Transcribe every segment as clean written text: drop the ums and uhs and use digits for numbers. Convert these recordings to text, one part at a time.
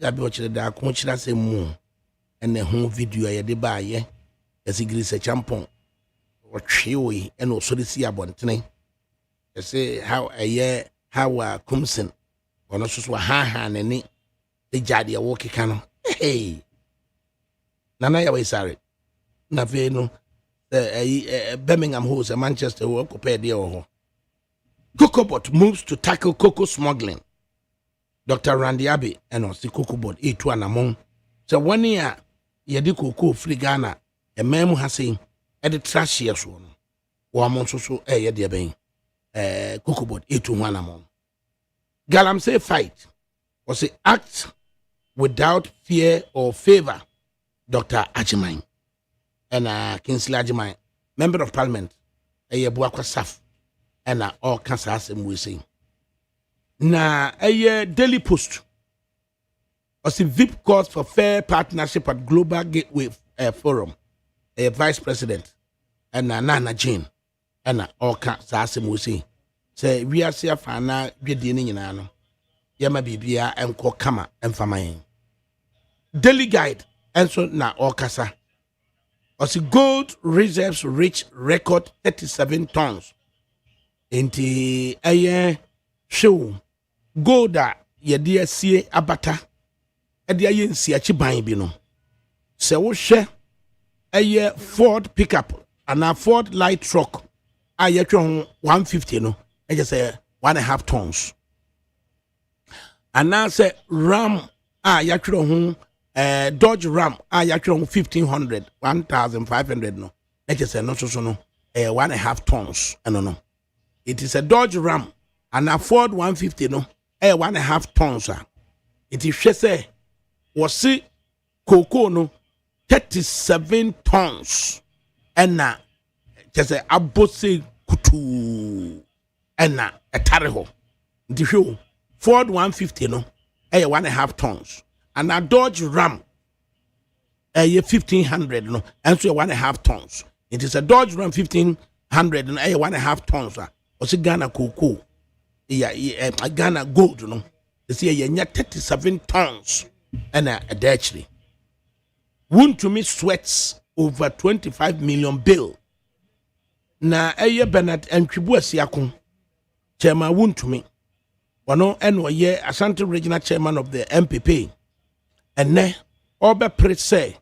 that be watching the conchina say moon and the home video I did buy ye as he grease a champon or chewy and also the sea abontine. They say how a year how Kumsen or not so ha and any the jadi a walkie cano. Hey, Nana, I sorry. Naveno, Birmingham Horse, a Manchester work prepared the oho. Cocobot moves to tackle cocoa smuggling. Dr. Randy Abbey and also Cocobot, each one among. So 1 year, Yadiko free Ghana, a memo has seen at the trash years one. Or among so a dear being, Cocobot, each one among. Galamsey fight was an act without fear or favor. Dr. Ajimine and Kingsley Ajimine, Member of Parliament, a Buakwa Saf, and all Kansas and we say. Na a Daily Post was a VIP course for fair partnership at Global Gateway Forum, a Vice President, and Nana Jane, and all Kansas and we say we are here for now, we didn't know. Yama Bibia and Kokama and Famain. Daily Guide. And so na Okasa. As gold reserves reach record 37 tons. Inti aye show gold ye dear see abata. Edia yen si achi ban bi no. Se wo hwe aye Ford pickup and a Ford light truck aye twa 150 no. E just say 1.5 tons. And now say Ram ya twa ho Dodge Ram, I actually 1,500, 1,500 no. Let us say no so no 1.5 tons. I don't know. It is a Dodge Ram and a Ford 150 no 1.5 tons. It is she say was see cocoa no 37 tons. And na just say abose kutu and na a tariho. The show Ford 150 no 1.5 tons. And a Dodge Ram, 1,500, no, and so 1.5 tons. It is a Dodge Ram 1,500 and 1.5 tons. Or see Ghana cocoa, Ghana gold, no. They say you 37 tons and a actually. Wound to me sweats over 25 million bill. Na Bernard and Kibuasiakun, Chairman wound to me. One and 1 year Ashanti Regional Chairman of the MPP. And ne Obe Prit say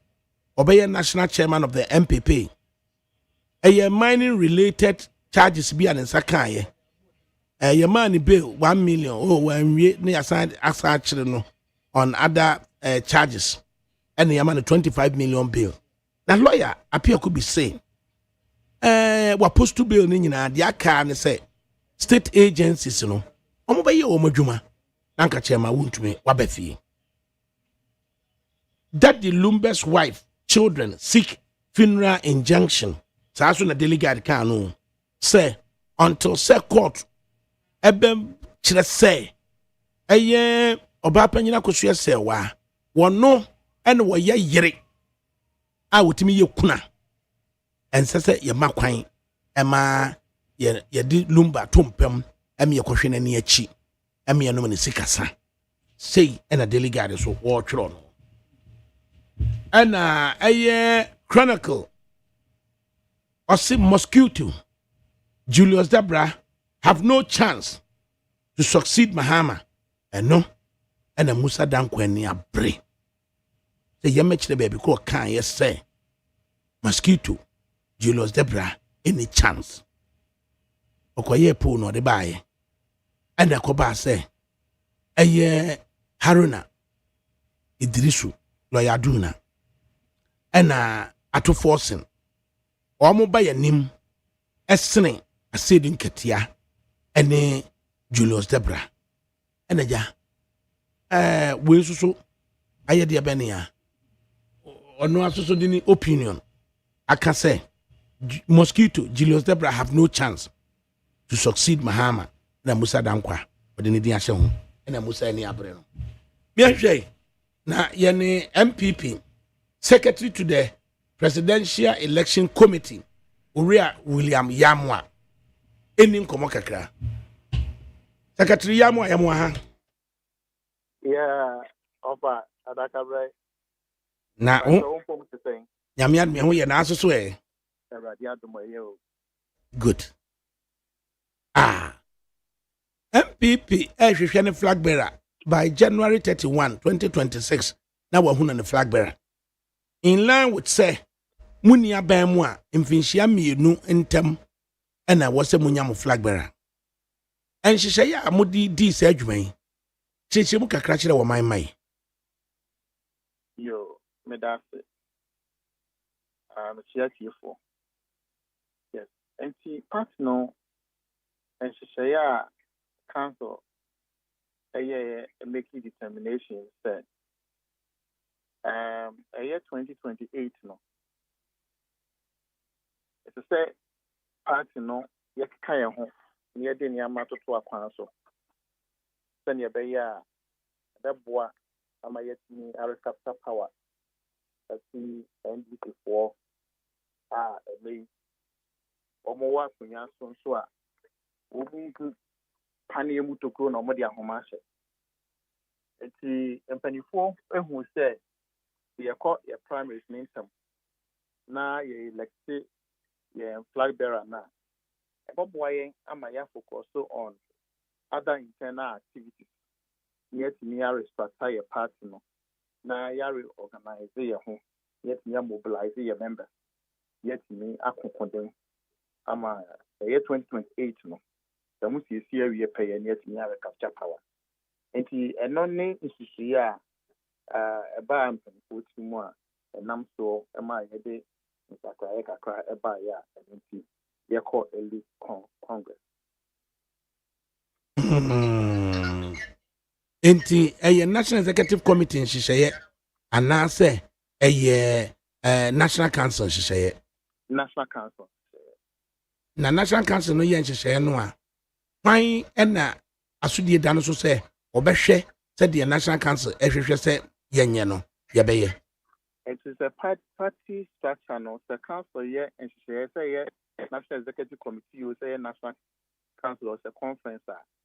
Obe National Chairman of the MPP. A mining related charges be an insakaye. A money bill 1 million when we assigned actually on other charges. And the amount 25 million bill. Now lawyer appear could be saying what post to bill nina the can say state agencies no. Omobaye omodwuma. Nanka chairman won't me wabefi. That the Lumber's wife, children seek funeral injunction. So as soon as delegate can say until say court ebem chire say eye obapanyina kosua say wa wono ene wo ye yire a wotimi ye kuna ensese ye makwan ema ye di lumba tompem em ye kohwe nani achi em ye no ne sikasa say ena delegate so wo twro no. And a Chronicle or see Mosquito Julius Debra have no chance to succeed Mahama and no and a Musa Dankweni a bre. The Yamech the baby call can yes say Mosquito Julius Debra any chance. Okoye po no de baye and a koba say a Haruna Idrisu lawyer Duna. And ato forcing omo ba yanim esene asedin ketia ene Julius Debra enaja we so aye de benia ono asoso dini opinion aka say Mosquito Julius Debra have no chance to succeed Mahama na Musa Dankwa ode ne din ahye ho na Musa ni abre no me ahwe na yene MPP Secretary to the Presidential Election Committee, Uria William Yamwa. Enin komo kakra. Secretary Yamwa ha. Yeah, Opa, ADAKABRI. Na nyame adme ho ye na aso so good. MPP hwehwe ne flag bearer by January 31, 2026. Na wahuna ne flag bearer. In line with say munia ban mu a mfinhia mienu ntem na wo se munya mo flag bearer. Enhyehyɛ ya modi di sa adwuma yi. Cheche mu kakra kyerɛ wo mai. Yo, medase. Chiatifo. Yes. And see, part no, and she council making determination said a year 2028 no. It's a say party no yakaya home near the Yamato to a council. Send your beya that boy ama yet me capture power. I see NDC4 me omowa kunya so a obi ku panie mu tokro na omode ahoma hye enti empanifo ehu se ye primaries nensam na ye elect ye flag bearer na eboboye ama ya focus on other internal activities yet me restart your party no na ya reorganize ye ho yet me mobilize your members yet me akokodem ama year 2028 no the musi see we pay yet me capture power enti eno ne isusu ya eba mpanyinfo timu a enam so ema ye de kakra eba ya enti ye call early congress Enti National Executive Committee nhyehyɛ anase National Council nhyehyɛ National Council na National Council no yɛ nhyehyɛ no a kwan na asodie da no so sɛ obɛhwɛ sɛ the National Council ehwehwɛ sɛ yɛnyɛ no yɛbɛyɛ. It is a party structure no the council yɛ nhyehyɛ sɛ yɛ National Executive Committee you say National Council or a conference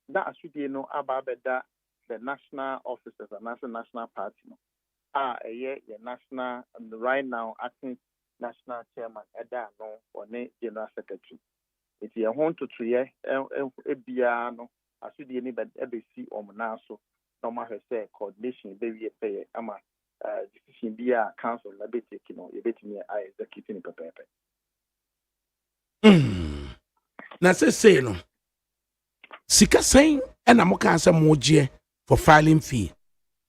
that asodie no aba bɛda the national officers and national party no a national right now acting national chairman eda no or general secretary. It's a home to three ebia no asudie ni ebesi omna so no ma say coordination be we pay ama decision bia council na be take no e betimi executive pepepe. Na say no sika sen na mo kan say mo gye for filing fee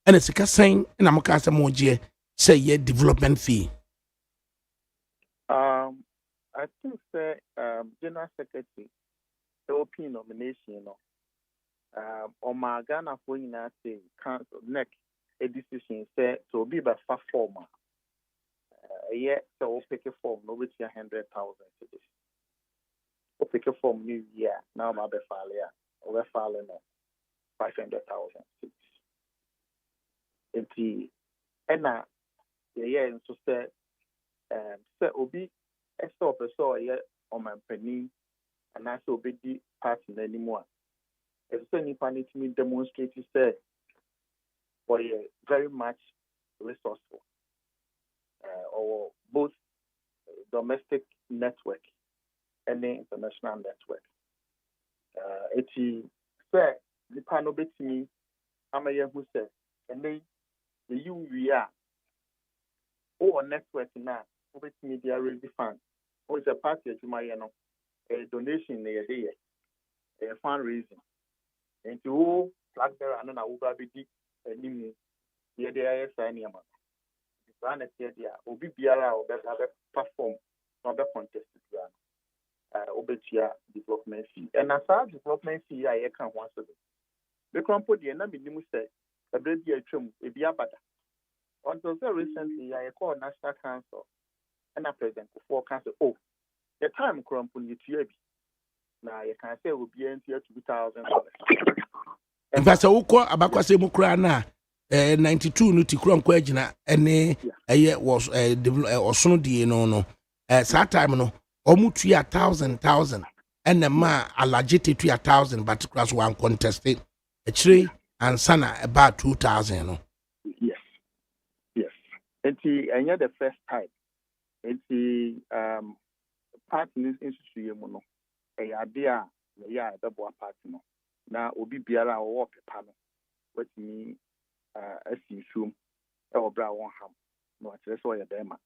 and sika sen na mo kan say mo gye say ye development fee. I think General Secretary, the open nomination, or my Ghana for United Council next a decision said to be by far former. Yet, so pick a form, no which 100,000 to this. Or pick a form new year, now my be failure, or filing 500,000 to this. And now, yeah, so say, Obi. Extra person here on my penny and also be the party anymore. If any panic me demonstrate say for very much resourceful or both domestic network and the international network. It is say the panel bet me I'm a who said and they the you we are or network now with media really fund. Or it's a party to my a donation near there, a fundraising. And to flag bearer and I will be deep and in the idea sign him. The planet here, will be BRA or better platform, not the contest. Obetia development fee. And as our development fee, I can once a day. The crumple the enemy say, a baby a trim, a biabada. Until recently, I called National Council. And I present before council. Oh, the time crumple you to now you can say will be here $2,000. In fact, so uko abakwase mukra na 92 no ti krom kwa gina ene was osono die no that time no omu tu 1,000 and the ma allegedly 1,000 but class one contested a tree and sana about 2,000 no. Yes. and the first time. It's the partners institute mono. A idea, yeah, the boa partner. Now, Obi Biara or Pepano, what me as you assume, or brown ham. No, that's why you're there, man.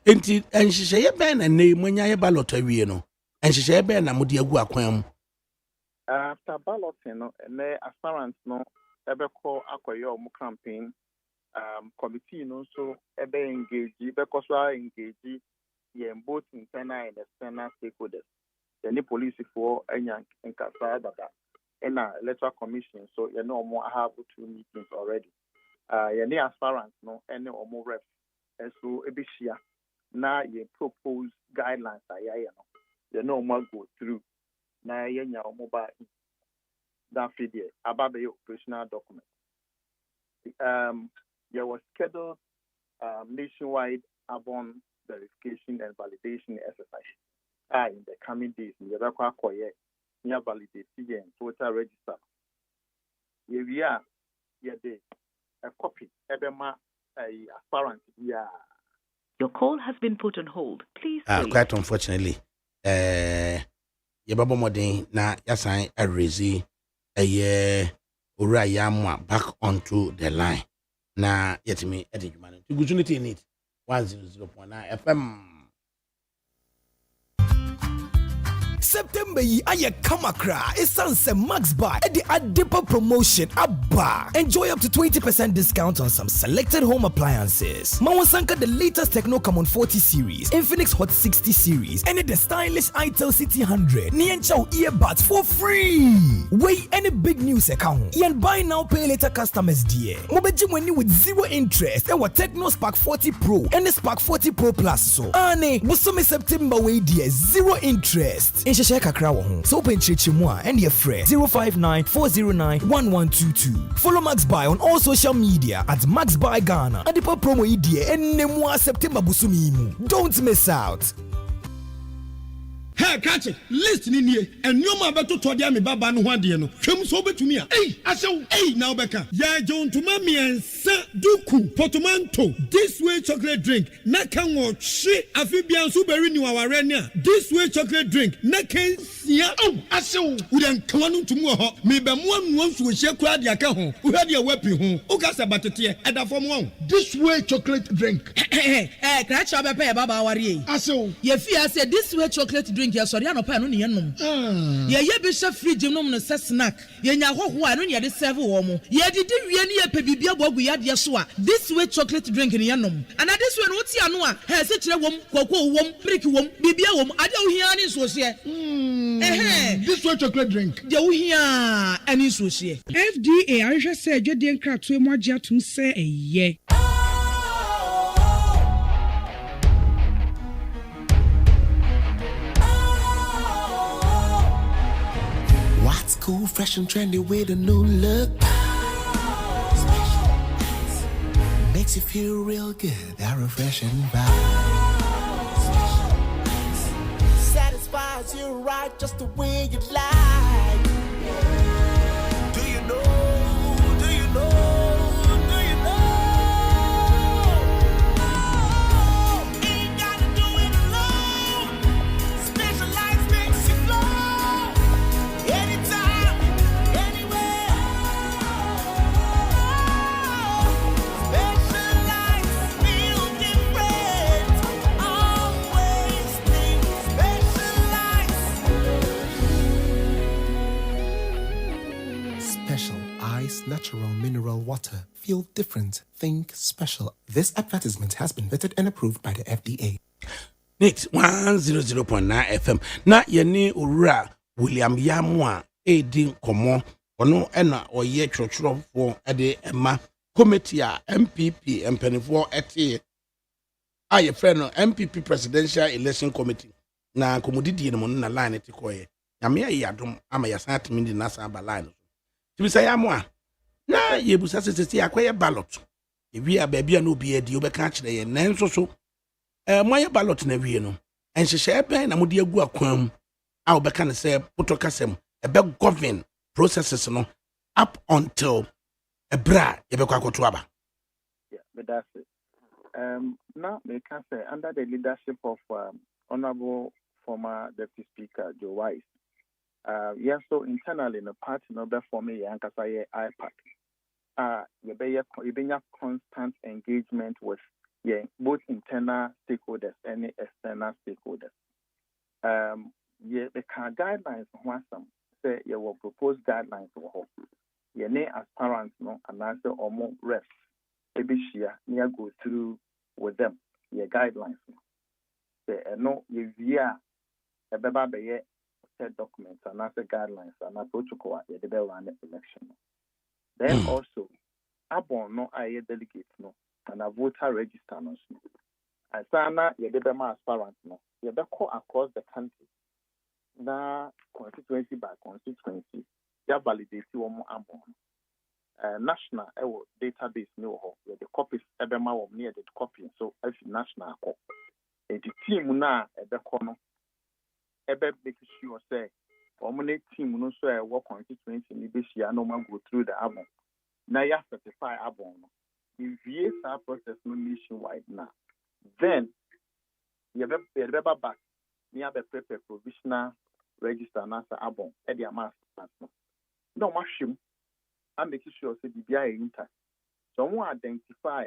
Enti enhyehyɛ bɛn na ne munya ye ballot awie no enhyehyɛ bɛn na mudi agu akwan mu after balloting no and aspirants no ebe call akoyo omo campaign committee no so ebe engage because we are engage both internal and external stakeholders the police for enya nkasa dada and electoral commission so you know omo have 2 meetings already aspirants no and omo ref and so ebe share now you propose guidelines you know more go through now you mobile that video about the operational document. There was scheduled nationwide urban verification and validation exercise in the coming days. You near validate and total register. Here we are, a copy, Ebema, a apparent, Your call has been put on hold. Please wait. Quite unfortunately, Yababo Modin na yasan a raise ura yamwa back onto the line. Na yetimi edijumane. Opportunity need 100.9 FM. September yi aye kamakra esanse Max Buy at the Adepa promotion abba. Enjoy up to 20% discount on some selected home appliances. Mawasanka the latest Techno Common 40 series, Infinix Hot 60 series, and the stylish itel City 100. Nienchao earbuds for free. Wait, any big news account. Yen buy now pay later customers dear. Mobeji money with zero interest. And what Techno Spark 40 Pro and the Spark 40 Pro Plus so. Ane, Musome September way dear zero interest. So open Chichimwa and your friend 059-409-1122. Follow Max Buy on all social media at Max Buy Ghana. And the promo idea and Nemwa September Busumimu. Don't miss out. Hey, catch it. Listen in here. And no more about to Todia me Baba no one dear no. Come so to me. Hey, I say, hey, now Becca. Ya John to mommy and Saint Duku, Portomanto. This way chocolate drink. Nakan or she, Amphibian super renew our renia. This way chocolate drink. Nakan, yeah. Oh, I say, we don't come on to more. Maybe one wants to share crowd your home. Who had your weapon home. Okasa Batatia, and a form one. This way chocolate drink. Hey, catch up a pair, Baba Wari. I say, ye fear said this way chocolate drink. Ya sorry no pa no ne yenom ye be hwe fridge nom no se snack ye nya hoho a no ye de serve wo mo ye didi wie ne ye pe bibia bogu ya de so a this way chocolate drink ne yenom and this way no ti ano a he se kire wom koko wom brick wom bibia wom ade wo hia ne so hye this way chocolate drink de wo hia ani so hye FDA ahwehwe se adwede nkratoe mo agye atum se eye cool, fresh and trendy with a new look. Makes you feel real good, that refreshing vibe. Satisfies you right just the way you like. Do you know? Do you know? Do you know? Ain't gotta do it alone. Specialized makes you flow. Anytime, anywhere. Specialized, feel different. Always think specialized. Special Ice Natural Mineral Water. Feel different. Think special. This advertisement has been vetted and approved by the FDA. Next 100.9 FM. Na yeni ura William Yamwa Edin Komo ono ena oye chrochro for ede ema committee a MPP empenifo ete aye friend no MPP Presidential Election Committee na komodidi no na line ete koye nyame ya yadom ama ya san atimi na san ba line so timi say Yamwa na yebusa sesese akoye ballot ewi a ba bia no obi edi obeka kire ye nanso so moye ballot na wie no enhyehyɛ ben na mode agu akwan a obeka ne say potokasem ebe govern processes no up until ebra yebekwa akoto aba. Yeah, but that's it. Now we can say under the leadership of Honorable former Deputy Speaker Joe Wise, yeah, so internally in the party, no be for me, Yankasa IPAC. You be constant engagement with both internal stakeholders and external stakeholders. Yeah, the guidelines one some say you will propose guidelines for your name as parents, no, and answer or more refs. Maybe near go through with them your guidelines. Say no, you via a baby set documents and answer guidelines and a protocol at the run election. Then also, abon no I delegate no and a voter register no. And sana you debe as parents no. You be call across the country. Na constituency by constituency, you validate one more abon. National database no ho the copies ebema wom near the copy so if national ko the team na ebe kono ebe make sure say omne team no so e work constituency ni be shia no man go through the album na ya certify album no the VSA process no nationwide now then you be back near the prepare provisional register na sa album e the amass no mashim and making sure say the BI intact. So we identify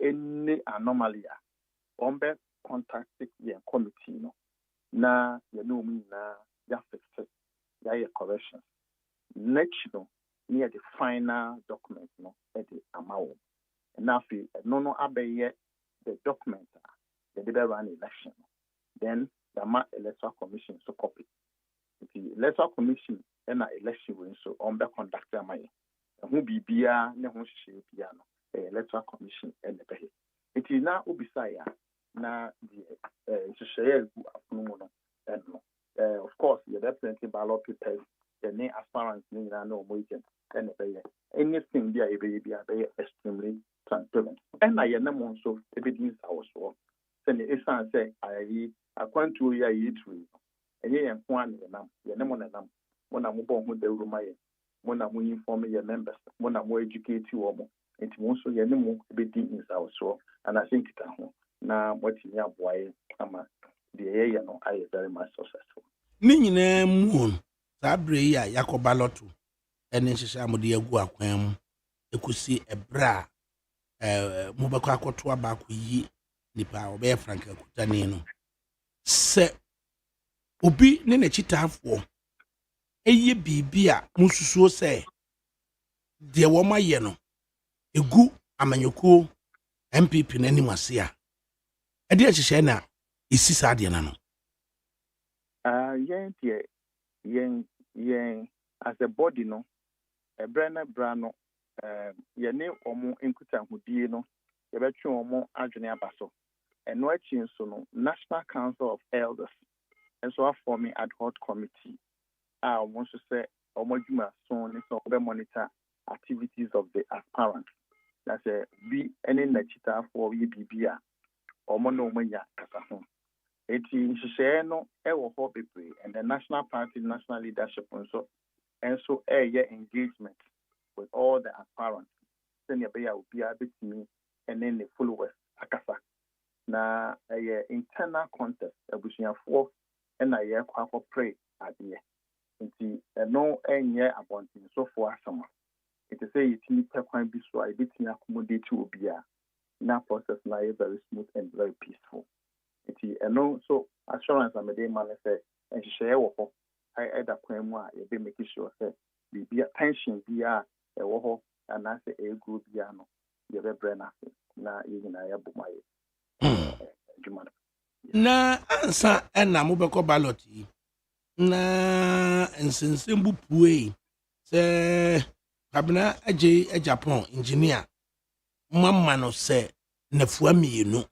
any anomaly on be contact the committee no. Na you know me na ya fix it. Ya correction. Next no near the final document no at the amount. And now feel no abe the document the run election. Then the electoral commission so copy. The electoral commission and an election win so on the conductor my who be bia ne ho hye bia no electoral commission and the pay it is now ubisaya na the share afuno no and of course you definitely ballot papers the name aspirants ni na no mo agent and the pay anything bia be extremely transparent and I na mo so evidence house so then it say I akwantu ya yitu enye yen ko an nam ye ne mo na nam mo na mo bon ho dawru ma ye mo na mo inform your members mo na mo educate wo mo enti mo so ye ne mo be di insa so and I think it ho na what ni aboaye ama the ye no I very much successful Ni nyina mu sa bre yi a yakoba lotto ene nhyehyɛ amode agu akwan mu ekusi ebra mo bekọ akoto aba akoyi nipa obey frank akutani no se obi ne na chitafo eye bibia mususuo se de wo maye no egu amanyoko MPP na nimase a ede ahyehyɛ na isi sa de na no yen as a body no ebra no ye ne omo enkuta hudie no ye betwe omo adwene abaso eno achi nso no National Council of Elders and so forming ad hoc committee omo so say omo dwuma so ne so be monitor activities of the aspirants that's a be any nachita for ye bibia omo no manya kasa ho eti nhyehyɛ no ɛwɔ hɔ bebree and the national party national leadership and so engagement with all the aspirants then you be a betimi and then the followers akasa na internal contest abusuafoɔ na kwa pray adeɛ nti no enye abɔnten so for asama it is say yitimi pekwan bi so a betimi accommodate obia na process na very smooth and very peaceful. So assurance I'm a day man say and share wo ho I da kwan mu a you be make sure say be attention bia e wo ho and as a group bia no you be brain afi na yina ya bumaye na ansa na mo be ko ballot yi na nsensem bupue se kabna aje Japan engineer mamma no se nafua mienu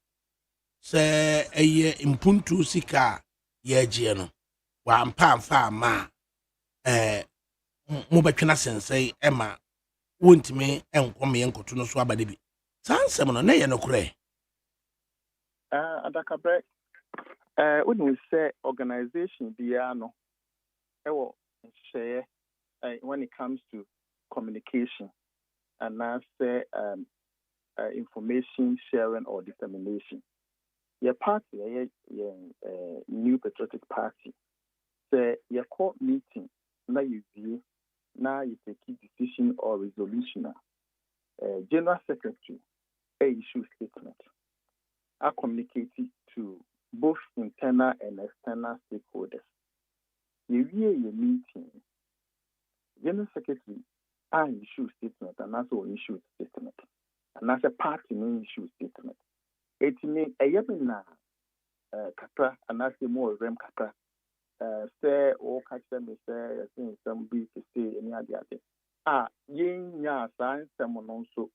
se eye impuntu sika ye gye no wa mpa ma mo betwena sensei ema wontimi enkom ye nkoto no so abade bi sansem no na ye no kure ADAKABRI when we say organization bia no ewo share when it comes to communication and now say information sharing or dissemination. Your party, your New Patriotic Party, say your court meeting, now you view, now you take a decision or resolution. General Secretary, issue statement. I communicate it to both internal and external stakeholders. You hear your meeting, General Secretary, I issue statement, and also issue statement, and as a party, no issue statement. It means a yabina katra, and as the more rem katra. Say or catch them, say, some big to say any other. Yin ya sign someone also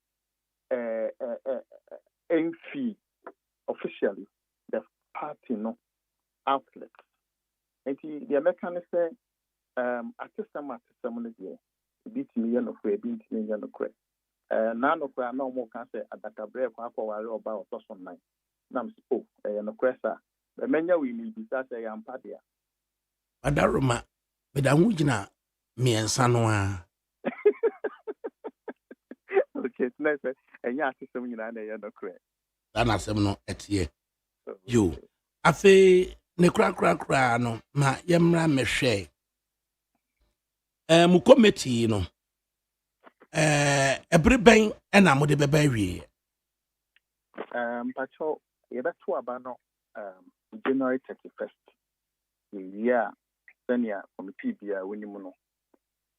fee officially the party no outlet. And the American say at some there, beat me no credit, beat me no credit. None of our no more can say ADAKABRI for about person nine. Nam spoke no cressa. The menu we need is that I am padia. Adaroma, but I would not me and Sanoa. Okay, nice. And yeah, system in an no credit. That I no at ye. You. I say, ne crack, no, ma yamra me share. Mukometi, no. Every bang and I'm with the baby. Pacho, you bet to abano January 31st. Yeah, senior committee be a winning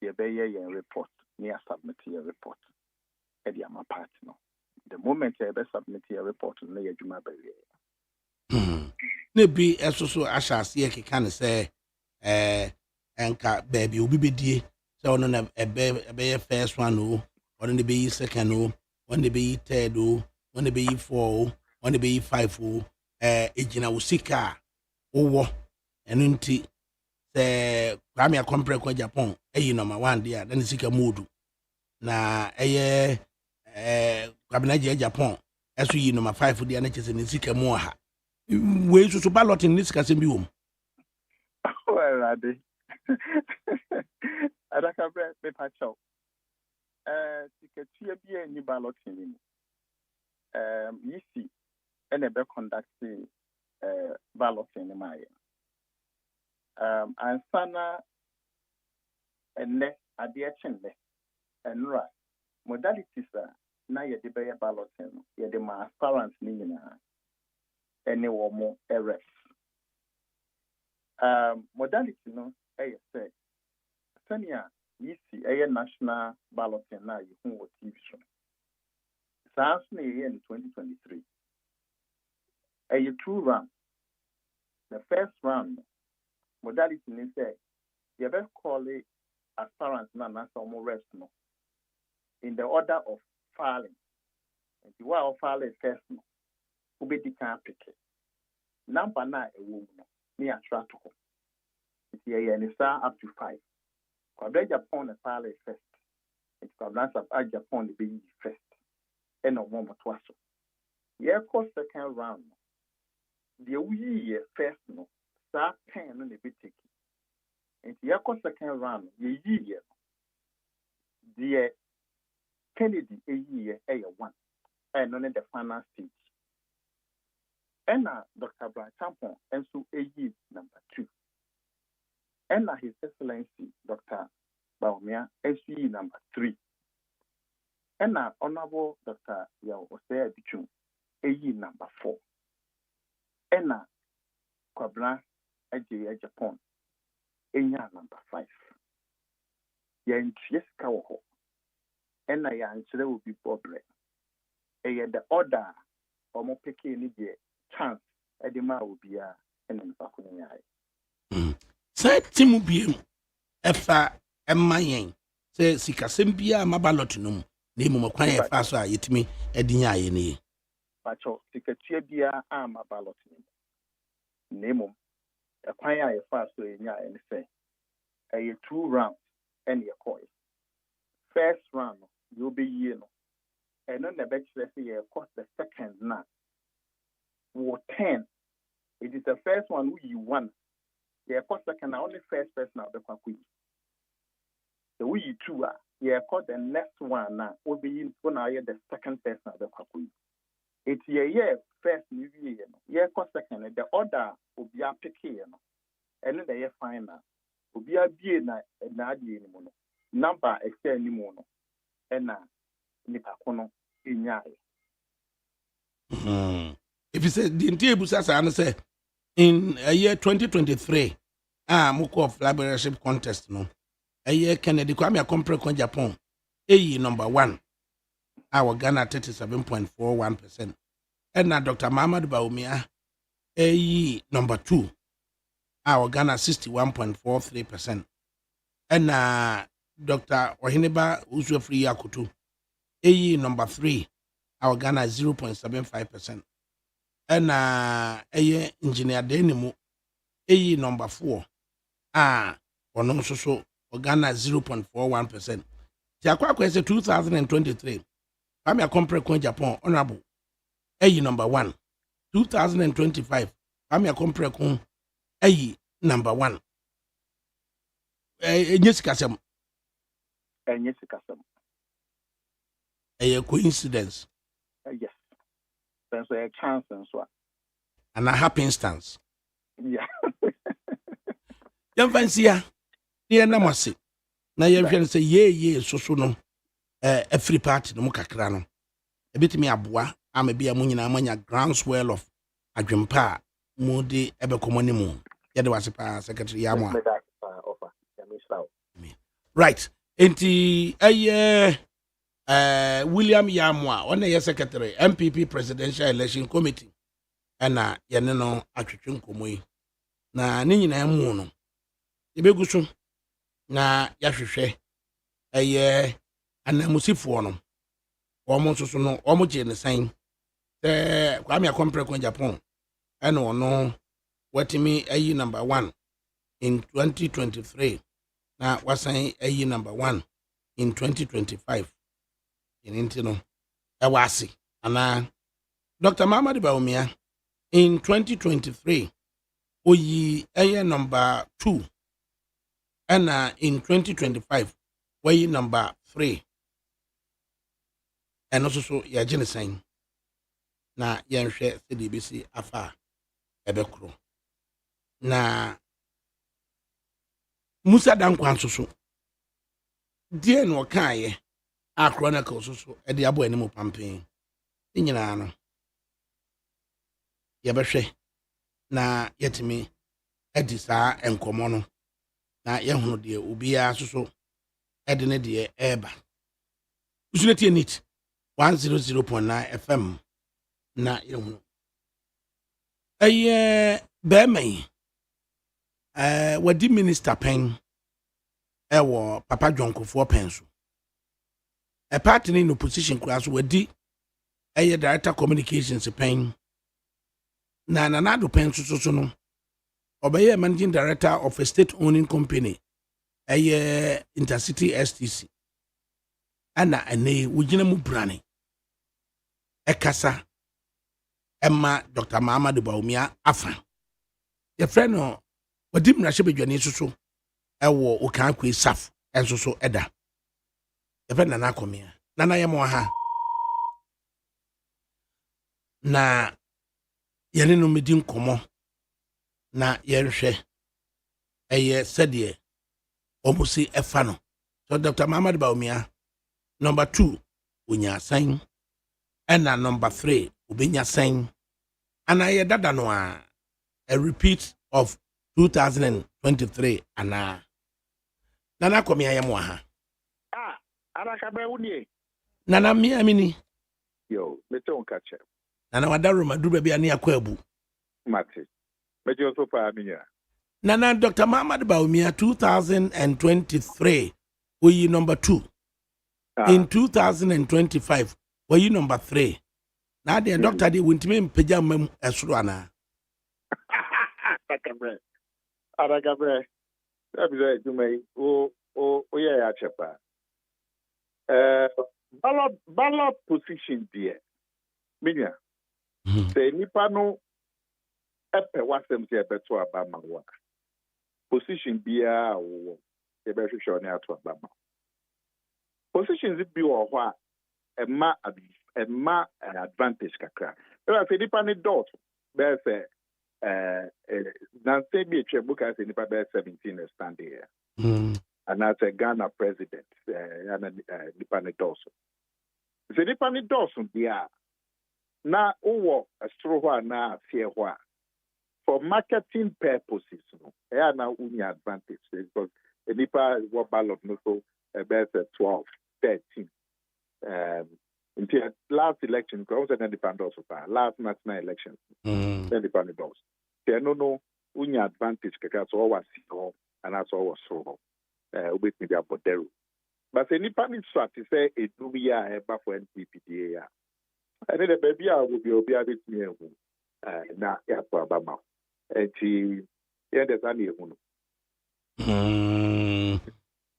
you be a report, near submit your report. Eddie, my partner. The moment you be submit your report, no, you do my baby. Maybe so I shall see a can say, anka baby will be dear. So on a be first one, on the be second, on the be third, on the be four, on the be five, Ejina Usika, and unti say, Grammy a compre kwa Japan, number one dear, then Sika Mood. Na Kabinaja Japan, as we number five for the NHS and Sika Moha. Ways to ballot in this Casimbium. Well, I did. ADAKABRI Pacho. Ticket be a new ballot in you see, and a conduct ballot in my and Sana and ne adia chenle and right modalities are now you debate ballot in you the my parents meaning any or more errors. Modality no say Sanya you see a national ballot now you can watch TV show. SARS in 2023. A 2 round. The first round modality is say you better call it aspirants now some more rest no. In the order of filing. And you are filing first no. Who be the can pick it. Number 9 a woman me attract to. It's here and it's up to 5. Kwabra Japan the file first. It's Kwabra Japan the be first. And no more twice. Yeah, course second round. The we first no. Start 10 on the bit ticket. And the second round, ye year. The Kennedy a year a 1. And on the final stage. And Dr. Brian Tampon and so a year number 2. And His Excellency Dr. Baumia SE number 3. And Honorable Dr. Yao Osea Bichun a year number 4. And Kwabra Ajay Japan Enya number 5. Yan Cheskawo. And I answer will be Bobre. The order or more picking chance Edema will be a and in Say Timubim, Efa, and my yen, say Sikasembia, Mabalotinum, name of Quay Fasa, yet me, Edinia any. Pacho, Sikatia, am a balloting. Name a Quay fast in ya and say, a 2 rounds and your coin. First round, you'll be yellow. And on the back, let's say, cost the second now. War 10. It is the first one who you won. Yeah, cost second, only first person out the Quacky. So we two are yeah call the next one now will be when I the second person at the Kakui. It's yeah first new year, yeah call second the order will be a picky, and then they final. Will be a beer na anymore. Number extend anymore. And now nipa kono inyai. If you say the entire Busasa and say in a year 2023, Muko of Librarship contest, no. A year Kennedy Kwame Compreko Japan, number 1, our Ghana 37.41%. And now Dr. Mahmoud Baumia, number 2, our Ghana 61.43%. And Dr. Ohineba Uswefri Yakutu, number 3, our Ghana 0.75%. And engineer Denimu, number 4, or so Ghana 0.41%. Tiakwa say 2023. Kwame Compreko Japan honorable. Number 1. 2025. Kwame Compreko number 1. Yes, a coincidence. Yes. There's a chance and so on. And a happy instance. Yeah. Young Fancy, dear Namasi. Now you can say, ye, so no. A free party, no Mukacrano. A bit me a bois, I may be a munina groundswell of a grandpa, moody, ever common moon. Yet was a secretary Yamwa. Right. Enti William Yamwa, one year secretary, MPP Presidential Election Committee. And yaneno atwetwe nkomoi. Na ne nyina mu no. Ebeguso na yahwehwe anamusifo no. Omo soso no, omo je ne san. Kwame Compreko Japan. Eno ono watimi number 1 in 2023. Na wasan number 1 in 2025. Inintino ewasi ana Dr. Mahmoud Baumia in 2023 oyi number 2 and in 2025 oyi number 3 and also so ya jenisan na yenhwe CDBC afa ebekro na Musa Dankwan so die no kaaye a chronicles so e de abo animu campaign nyina no yebehwe na yetimi edisa enkomo no na yehunu de obia so ede ne de eba usuneti nit 100.9 FM na yehunu bemai wadi minister pen ewo Papa John Kofo penso a party in opposition class wadi director communications pen na nanado pen so no obeye managing director of a state owning company Intercity STC ana ane wugina mu brane ekasa emma Dr. Mahmoud Baumia afa ye friend no wadi mrahye bedwane so ewo okan kwe saf enso so eda ye friend na akomia nana ye mo ha na yene no medi nkomo na yenhwe sede omusi efa no so Dr. Mahmoud Baumia number 2 unya sign and number 3 ubenya sign and I dada no a repeat of 2023 ana nana komia ye mo ha ADAKABRI unie nana mi amini yo meton kache nana wadaro maduru bia ne akwabu mate mejo so pa minya nana Dr. Mahmoud Baumia 2023 we number 2 in 2025 we number 3 na the doctor dey wintime mpagya mam esoro ana ADAKABRI abze dumai o ya chepa ballot position there minya say nipa no epe wasem se ebeto abama wa position bia wo ebe hwehwe oni ato abama positions it be or what a advantage kakra. But I say nipa ni dot there's now say be a book as nipa bear 17 stand here. And that's a Ghana president and nipa ni dot. The nipa ni dot dia na owo a straw na fear what for marketing purposes no na unya advantage because the nipa what ballot no so about 12 13 until last election because was independent last national election independent doors there no unya advantage because all was so and that's all was so with me about there but the nipa ni so to say it do be a for NPP ya and the baby will be obi abet me na ya for abama enti ya de sani ehunu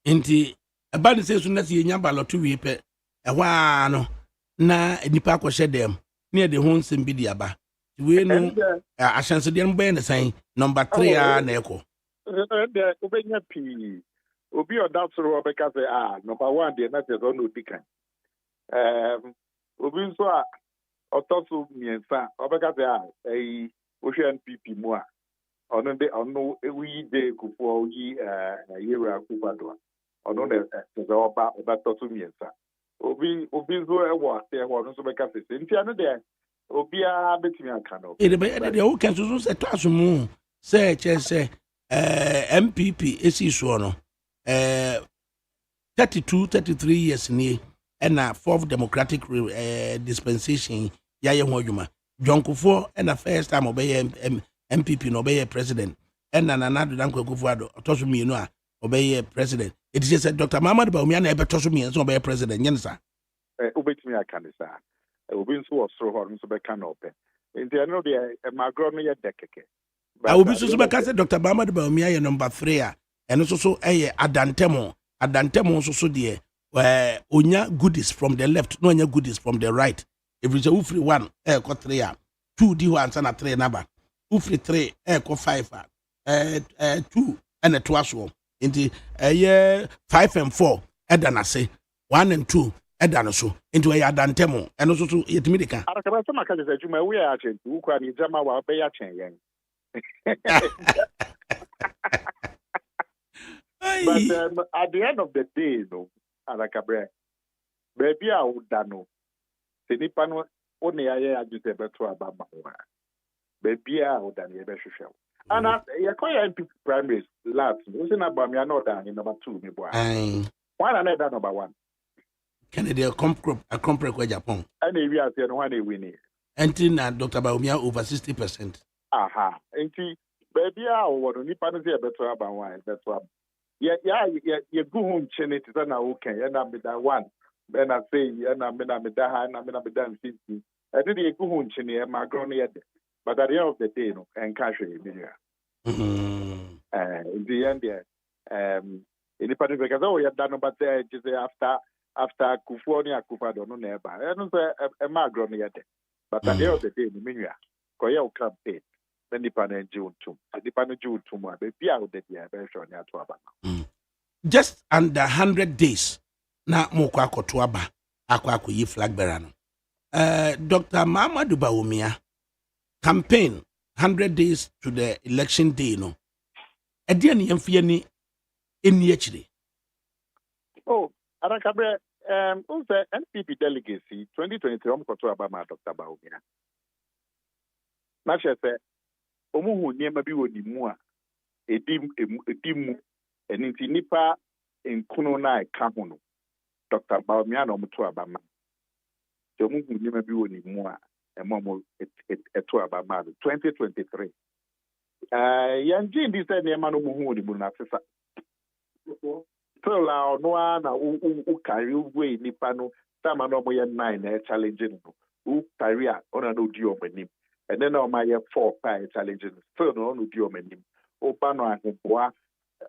Inti abadi se so na se nya ballot wi pe ewa no na nipa akɔhyɛ dem ne de ho nsɛm bi di aba we no ahyanse de no bɛn ne san number 3 a na ɛkɔ de obenya pi obi oda soro obeka say number 1 de na te so no dikan obi nso a otoso miensa obeka say ohwe NPP mu a ono de ono ewi de kufu oyi yera kubado ono de se oba toso miensa obi nso ewo ase ewo no so beka say nti ano de obi a betimi aka no e de o kan so se to asomu se che se MPP esi so no 33 years ni na fourth democratic dispensation ya ye ho adwuma Jonkofo na first time obey MPP no obey president na Nana Danko Akufo-Addo otoso mienu a obey president it is said Dr. Muhammad Bawumia na ebetoso mienu so obey president nyensa obetimi aka ne sa obi nso wo soro ho nso beka na ope nti ano de magro no ye dekeke obi so beka say Dr. Muhammad Bawumia ye number 3 a eno so eye adantemo so de onya goodies from the left no onya goodies from the right if you say ufri 1 ko 3 a 2 di ho ansa na 3 number ufri 3 ko 5 a 2 and a 2 aso nti 5 and 4 eda na say 1 and 2 eda no so nti we adantemo eno so yetimi de kan arakaba sama ka je juma we ya chen tu kwa ni jama wa be ya chen yen but at the end of the day no arakabra baby a uda no se nipa no one ya ya ajute beto ababa wa baby a uda ne be hwehwe and ya koya MP primaries last we say na bamia no da ni number 2 me boa why na that number 1 Kennedy a compre kwa Japan and we are saying one win enti na Dr. Bawumia over 60%. Aha enti baby a wo nipa no say beto aba wa beto ya go home chene ti na okay ya na me da 1 be na say ya na me da ha na me da 50 e did you go home chene e ma gro no ye but at the end of the day no en cash e bi ya in the end any part of because ya da no but just after Kufuor and Akufo-Addo no na eba e no say e ma gro no ye but at the end of the day no me nua ko ye o campaign then the panel June a baby out there be sure na to aba Just under 100 days na mokwa akoto aba akwa flag bearer no Dr. Muhammad Bawumia campaign 100 days to the election day no ade ne yemfie ni eni akire Adakabre unse NPP delegacy 2023 omkoto aba ma Dr. Bawumia na chese omuhu niema bi woni mu a edimu eninti nipa enkuno na eka ho no Dr. Bawumia na omuto abama so omuhu niema bi woni mu a emomo eto abama 2023 yanji ndi se niema no muhu woni mu na sesa so la no na u carry way nipa no sama no mo ye 9 na challenge no u carry a ona no di omanim and then on my 4 challenges still no no di omanim oba no aheboa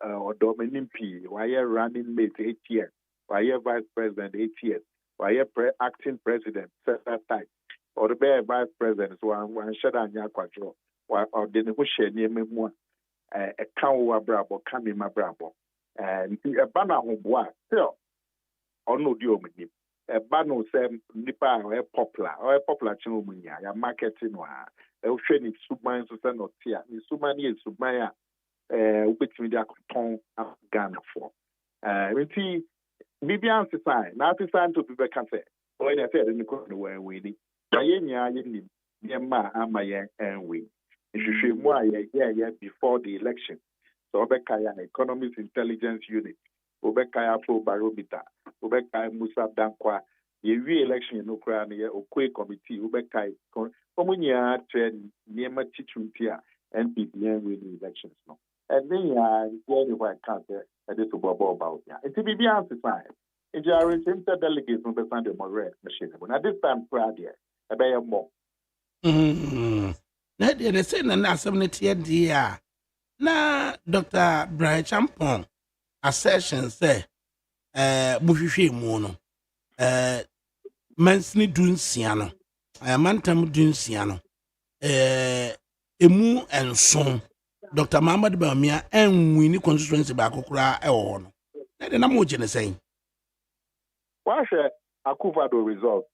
odomanim p why running mate 8 years why vice president 8 years why acting president set time or the vice president so one shada anya kwadro or the no share ni memu e kan wo abrabo kan mi mabrabo and e ba na aheboa still no di omni ba no say nipa or popular channel munya ya marketing wa e wo hwe ni suban so say no tia ni suban ni suban a ubetimi dia koton Ghana for enti bibian sesai na sesai to be can say o ina say ni ko no we ni aye nya ye ni ma amaye enwe ihwehwe mu aye ye before the election so obekaya economic intelligence unit obekaya flow barometer obekaya Musa Dankwa ye election no kra na ye okwe committee obekaya omunya trend niema tituntia NPP win elections no and then you what can't say to bobo about ya it be answer if you are in delegates no person the more machine but at this time crowd here e more na de say na asem ne tie dia na Dr. Brian Champon assertion say muhwehwe mu no mansini dunsia no mantam dunsia no emu enson Dr. Muhammad Bawumia enwini constituency ba kokura e wo no na de na mo gene say why share Akufo-Addo result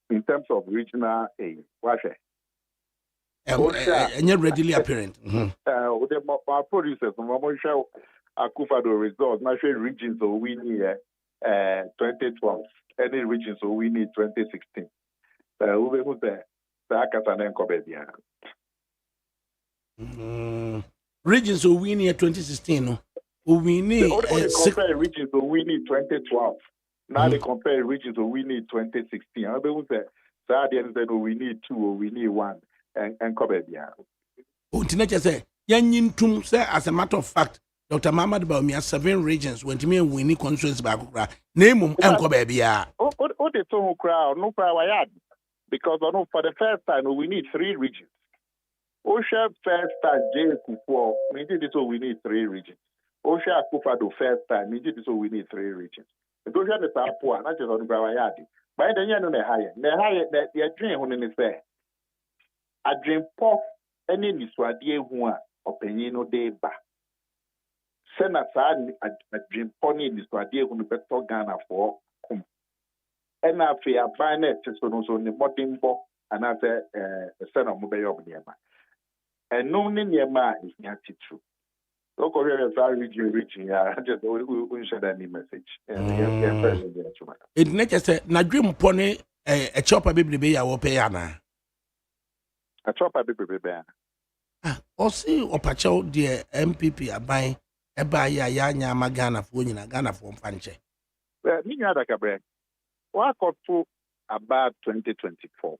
in terms of regional aid why share readily apparent our producers no share Akufo-Addo result na share regions so we need 2012 any regions so we need 2016 we be say akata na nkobe bia regions so we need 2016 no we need compare regions so we need 2012 now they compare regions so we need 2016 I be say at the end say we need 2 or we need 1 and cover bia Untina say yanyintum say as a matter of fact Dr. Muhammad Bawumia 7 regions when me winning constituency ba kokura name enko ba bia o de to crowd no crowd why because for the first time we need 3 regions Osha first time J Kufuor we did it so we need 3 regions Osha Akufo-Addo first time we did it so we need 3 regions because the Tapua not just on crowd why by the end no higher the dream ho ne say adwen pɔ ne niswade hu a ɔpanyin no de ba sɛna saa adwen pɔ ne niswade hu no bɛtɔ Ghana for kom ɛna afei aban na ɛte so no so ne mmɔden bɔ anaasɛ sɛna ɔmo bɛyɛ ɔmo nneɛma ɛno ne nneɛma a ɛhia titiri okɔhwɛ saa region ya just we share that message it ne kyɛ na adwen pɔ ne ɛkyɛpa bebrebe ya wɔpɛ ya na a chopper bebrebe osi opacho de MPP aban eba ya nya ma Ghana fo nyina Ghana fo mfa nche ni nya ADAKABRI wa koto about 2024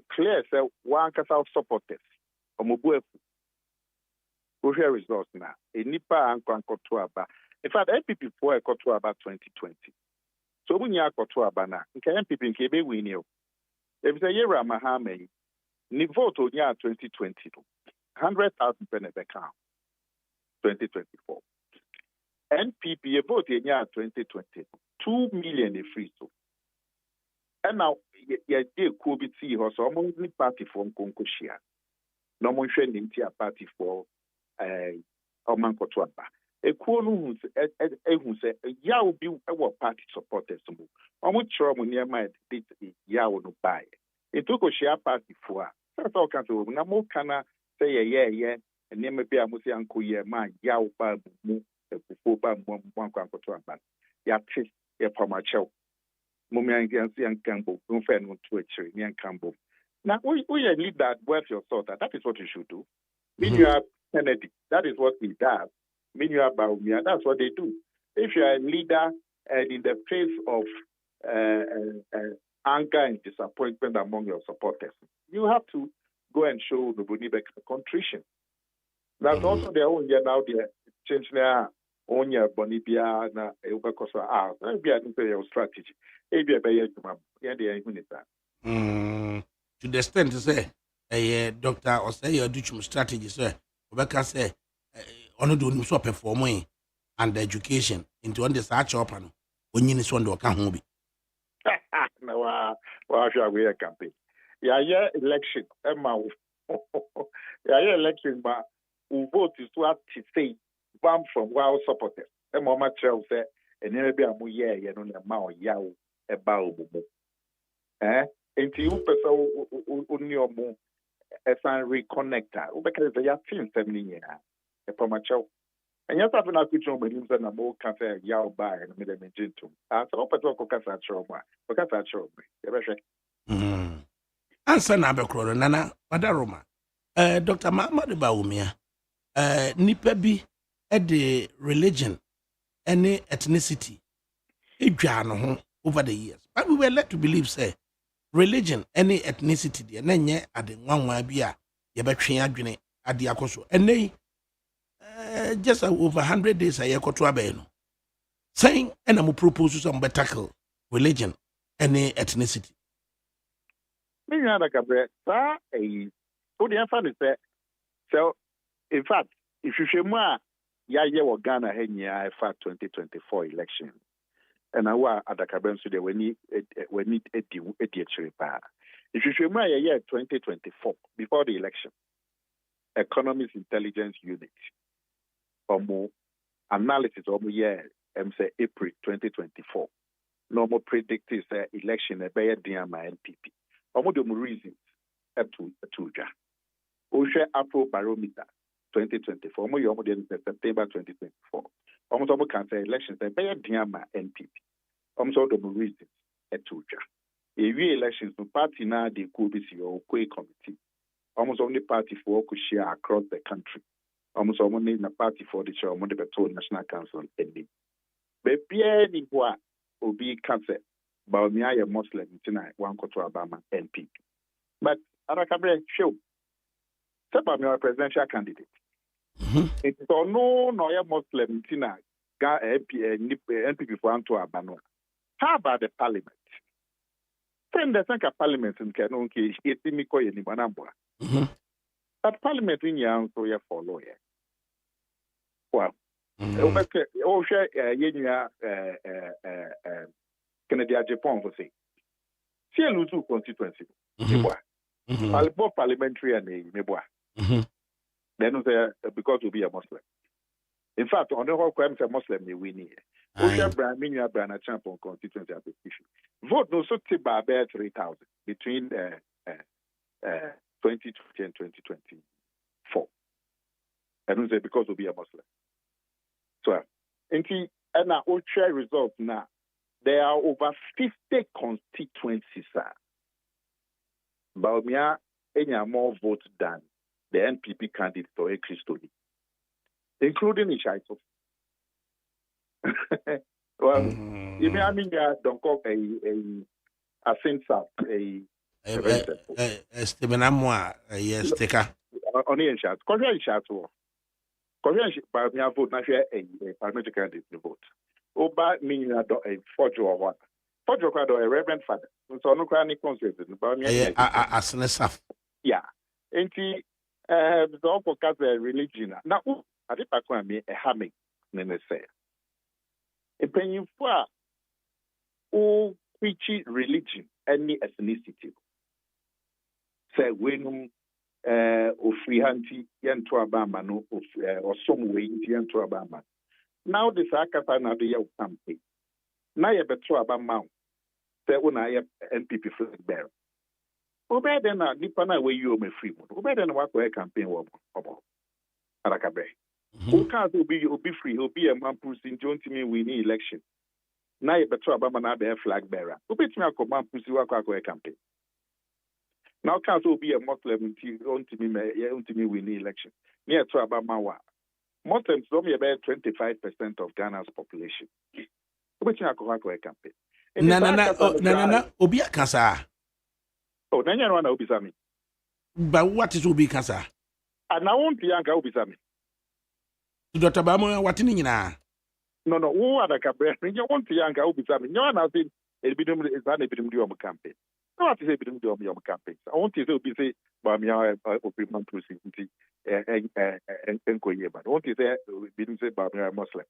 clear say one kasa supporters omobu afu we hear results na enipa ankoto aba in fact MPP for koto about 2020 so munya koto aba na nke MPP nke be win you if say Yera Mahama ni vote on 2020 100,000 per account 2024 NPP vote in 2020 2 million a free so and now ye could be see ho so mo ni party for konkoshia no mo hwe ni ntia party for omankoto aba ekuo no hu ehun se ya obi e party supporters mo omo chiro mo niema ya wo no buy etoko share party for that's all kind of na mo kana say yeah and name be amusi anko ye ma ya ba mu ekufo ba mu anko aba ya tse ye pamacho mo mi angensi ankambo no fe no to achiri ni ankambo na we lead that worth your thought that is what you should do when you are Kennedy that is what he does when you are Bawumia that's what they do if you are a leader and in the face of anger and disappointment among your supporters, you have to go and show the Bonibek contrition. That's also their own year now, they're changing their own year Bonibia, Ubekosa, maybe I think your strategy. Maybe I pay you, yeah, they are even that. To the extent to say, a doctor or say your duty strategy, sir, Ubeka say, only do so performing and education into on the search open when you need one to come home. No, well, shall we a campaign? Yeah, election, Emma. Yeah, election, but who vote is to say, one from wild supporters. And Mama Chell said, and maybe I'm yeah, you know, the mouth yaw a bow. Until you person on your moon as I reconnector, because they are 70 years. A promacho. And yes, I've been a good job with him and a more cafe yaw by and made a gentle. As a open talk of Casa Trauma, because I showed me. Answer number crore, Nana, Madaroma. Dr. Mahmoud Baumia, nipa bi the religion, any ethnicity, over the years. But we were led to believe, say, religion, any ethnicity, and then at the one way be a Yabetri at the Akoso. And they just over 100 days a year to saying, and I'm propose some tackle religion, any ethnicity. Maybe ADAKABRI, so in fact, if you show more, yeah, Ghana Henya 2024 election, and our ADAKABRI so we need a repair. If you show more, yeah, 2024 before the election, Economist Intelligence Unit, or more analysis, or more year, say April 2024, normal predicted election a better DMA NPP. Almost the reasons up to ja. Osha Afro Barometer 2024. Almost September 2024. Almost can say elections a better DMA NPP. Almost all the reasons at ja. A real elections no party now they could be your committee. Almost only party for could share across the country. Almost only in a party for the show on the National Council ending. But Pierre Nibois will be cancer. But me, I am Muslim tonight, one quarter Obama NP. But ADAKABRI show, about me, a presidential candidate. It's no Muslim tonight, NP for Anto Abano. How about the parliament? Then the think of parliament in Canon case, it's Miko in Ibanabua. But parliament in Yang, so you follow it. Well, oh, share, Kennedy Japan for say. See a Lutu constituency. Both parliamentary and a Meboa. Then because to be a Muslim. In fact, on the whole crime, a Muslim may win here. Osha Brahminia Brana Champion constituency application. Vote no so tiba bear 3,000 between 2020 and 2024. And say because to be a Muslim. So, and now Osha results now. There are over 50 constituencies, Baumia any more votes than the NPP candidate for a Christoli, including Ishaito. Well, you may I mean don't call a sense a Stephen Amwa, yes, take a only in chat. Korean Shato. Korean Baumia vote, not share a parliamentary candidate vote. Oba meaning a forger or what? Forger or a reverend father. So no chronic concept about me. As an asaf. Yeah. And the awful cat religion. Now, I think I can be a hamming, then say. A penny for all preachy religion, any ethnicity. Say, when of free hanty, yan to Obama, no, or some way, yan to Obama. Now the Sakata na the Yelp campaign. Now you better about Mount. Say when I have NPP flag bearer. Obey then a Nipana way you may free. Obey then what way campaign about ADAKABRI. Who can't be free, he'll be a man pushing John Timmy winning election. Now you better about another flag bearer. Who beats me a command pussy work campaign. Now can't be a Muslim until me winning election. Near to Abama. Muslims don't be about 25% of Ghana's population. Which I campaign. No, Obia Casa. Oh, Nanya one Obisami. But what is Obi Casa? And I won't be Yanka Obisami. Dr. Bamo, what in Nina? No, who are the campaign? You want to Yanka Obisami. No one has been a bit of a campaign. No, what is a bit of a campaign? I want to say, Bamia, Opiman Pussy. But what is there? Didn't say Bamia Muslim.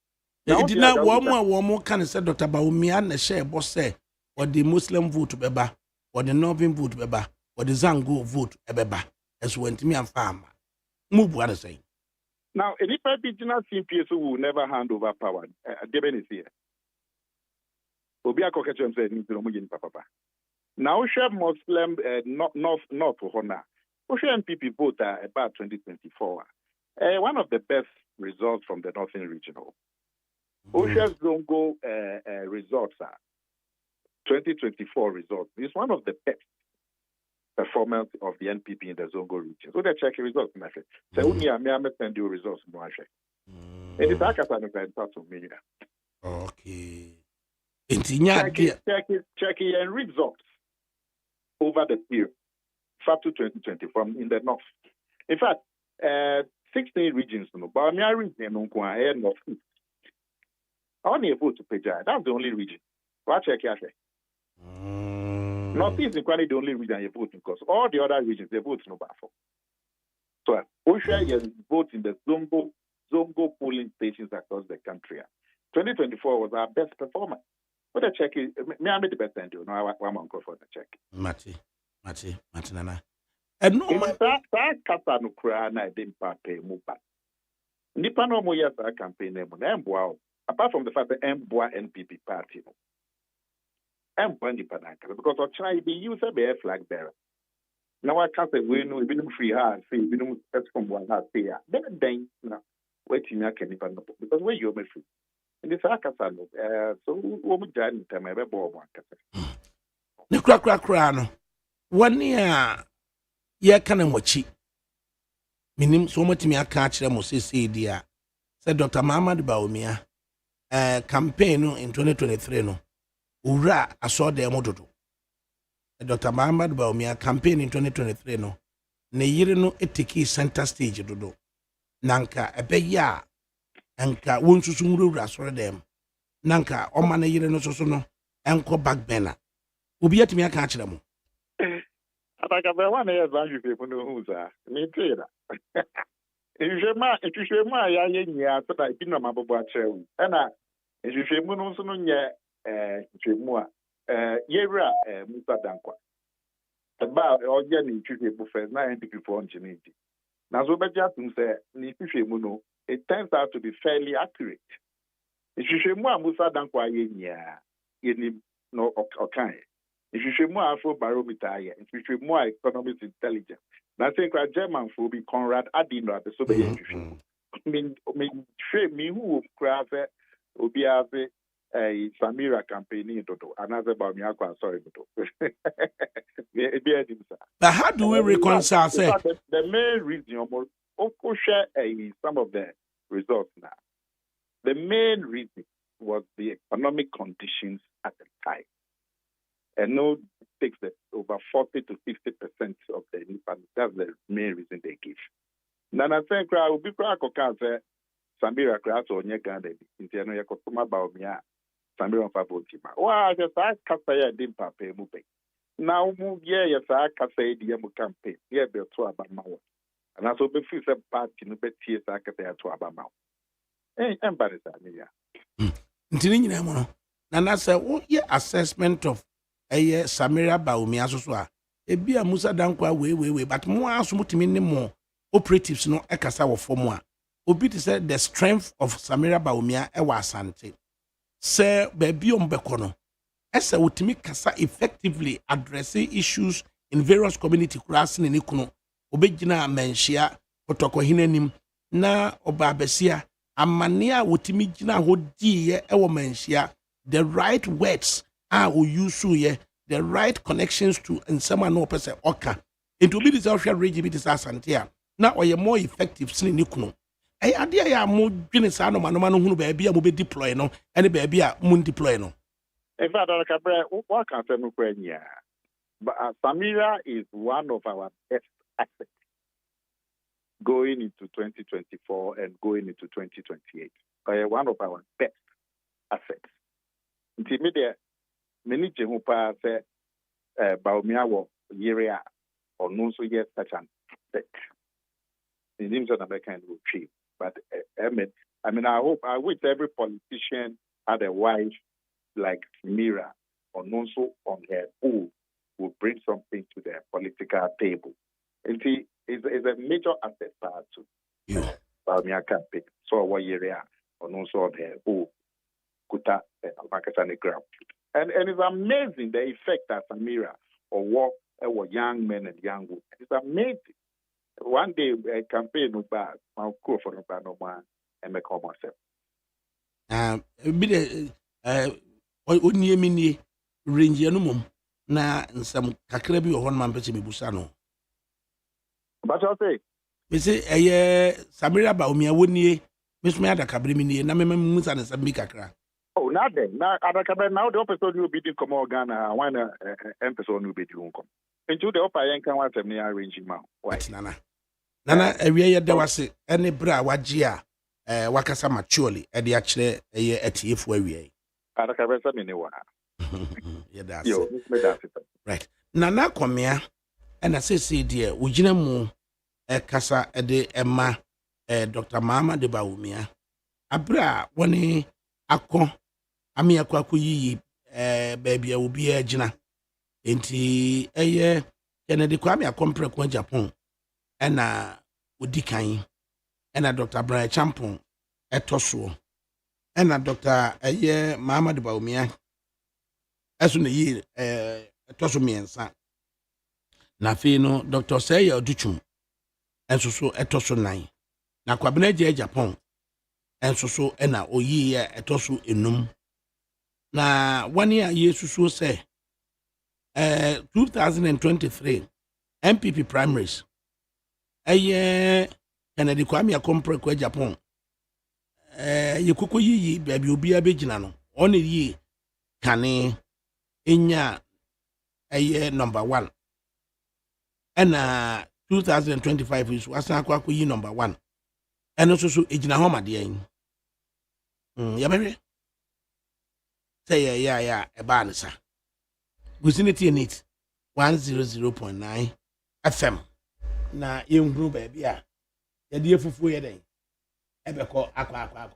It did not one more can say Dr. Baumia and share boss say, or the Muslim vote beba, or the Northern vote beba, or the Zango vote beba, as went to me and farmer. Move what I say. Now, if I be not CPS who will never hand over power, Deben is here. Obi akokechem say ni no yin papa. Now we share Muslim north Hona. We share NPP vote about 2024. One of the best results from the Northern Regional. Ocean's Zongo results are 2024 results. It's one of the best performance of the NPP in the Zongo region. So they check the results, my friend. So only I may send you results, my friend. It is to me. Okay. Check and results over the period up to 2020 from in the north. In fact, 16 regions, but I'm region north. Only a vote to Peja. That's the only region. Watch check here. Northeast is quite the only region you vote because all the other regions they vote no for. So Osha you vote in the Zongo polling stations across the country. 2024 was our best performance. But the check is me I made the best end. No, I'm on for the check. Mati Nana. And no that kasa no kura na dem pay muba. Nipa no mo yes campaign name apart from the fact that Mboa NPP party, Mboa because of China be used as a flag bearer. Now I can't say we know we don't free her, say we don't from one house here. Then now wait till me can because where you me free. And this akasano so we mu jan time e be bo akasa. Ne kra no. One year ye kana mochi. Minim so motimi aka kire mo say dia. Say Dr. Muhammad Bawumia campaign in 2023 no ura aso de mododo Dr. Muhammad Bawumia campaign in 2023 no ne yire no etiki center stage dodo nanka ebeya anka wonsusu ngura aso dem nanka o ma ne yire no soso no enko back burner obi atimi aka akire mo ADAKABRI one year ban you people know who's me tell that if you ma ya nya so that bi no mabobo a chewu na nhwehwemu no nso no nyɛ nhwehwemu a yɛwura Musa Dankwa ba ɔgye ne nhwehwemu first na NPP for engineer na so bɛgye atum sɛ ne nhwehwemu no it turns out to be fairly accurate nhwehwemu a Musa Dankwa yɛ nyia yɛnim no ɔkan nhwehwemu a Afro Barometer ayɛ nhwehwemu a Economic Intelligence na sɛ nkra German for bi Conrad Adino abe so bɛyɛ nhwehwemu me who kra sɛ obi ave Samira campaigning dodo another about me akwa sorry dodo. But how do we reconcile say the main reason some of the results now. The main reason was the economic conditions at the time. And no takes over 40 to 50% of the Nipan. That's the main reason they give. Nana Senkra will be crack Samira class or Nyaganda, Indiana Yakotuma Baumia, Samira Fabotima. Why, just I Casaya didn't pay Mube. Now, move, yes, I Casay the Yamu campaign, yeah, be to Abama. And also be free some party, no bet tears I can to Abama. Eh, and Barisania. Ntininyamono. Nana say, oh, yeah, assessment of Samira Baumia so. Ebia Musa Dankwa we, but more asumutimi more operatives no ekasa wo form obi to say the strength of Samira Baumia ewa asante say baby ombeko no ese wotimi kasa effectively addressing issues in various community class ne kuno obegina menhia otoko hinanim na obabesia amane a wotimi gina ho die ewo menhia the right words are we use ye the right connections to and someone no person oka it will be the social regime this asante na oye more effective sin ne kuno ade ya mo dwene sa no manoma no hunu ba bia mo be deploy no ene ba bia mo deploy no in fact ADAKABRI what can say no kwanya but Samira is one of our best assets going into 2024 and going into 2028 one of our best assets intimidate many jehu pa say Baumia wo yere or no so yet such an asset in terms of American will treat. But I wish every politician had a wife like Mira or also on her who will bring something to the political table. And see, it's a major asset part to Baumia campaign. So what area or also on her who could have a ground. And it's amazing the effect that Samira or work or young men and young women. It's amazing. One day a campaign no bad, I'll go for no bad no man and make all myself. Be the only mini range no na some kakra bi ohon man pese mebusa no. But I'll say, Me say Samira ba omi awoni mesumi adakabri mi ni na me musa na sabi kakra. oh, not then. Now, now the episode will be the come Ghana. One episode will be the come. Into the upper end can want me arranging now. What nana? Nana, ewie ye da wase ene bra waji a wakasa maturely e de a kire eye atiefo awie. Adakabe sa me ne wa. Yeah, that's Yo, it. me that's it. Right. Nana komea ena sese de wogina mu kasa de ema Dr. Mama de Baumia. Abra woni akọ ami akọ yiyi baby obi agina. Enti eye Kennedy Kwame akompre kwa Japan ena odikan ena Dr. Brian Champon etoso ena Dr. Mama de Baumia aso ne yi etoso miensa na fe no Dr. Seya Oduchum enso so etoso nan na kwabena je Japan enso so ena oyi etoso enum na wani a Yesu so say 2023 MPP primaries Kennedy Kwame akompre kwa Japan yekoko yi baby obi abegina no on yi kane enya number 1 ena 2025 is wasan kwa yi number 1 eno so ejina ho made yen ya bere say ya eba nsa Gusinity Unit 100.9 FM na yenhuru baby a yade efufu ye den ebeko akwa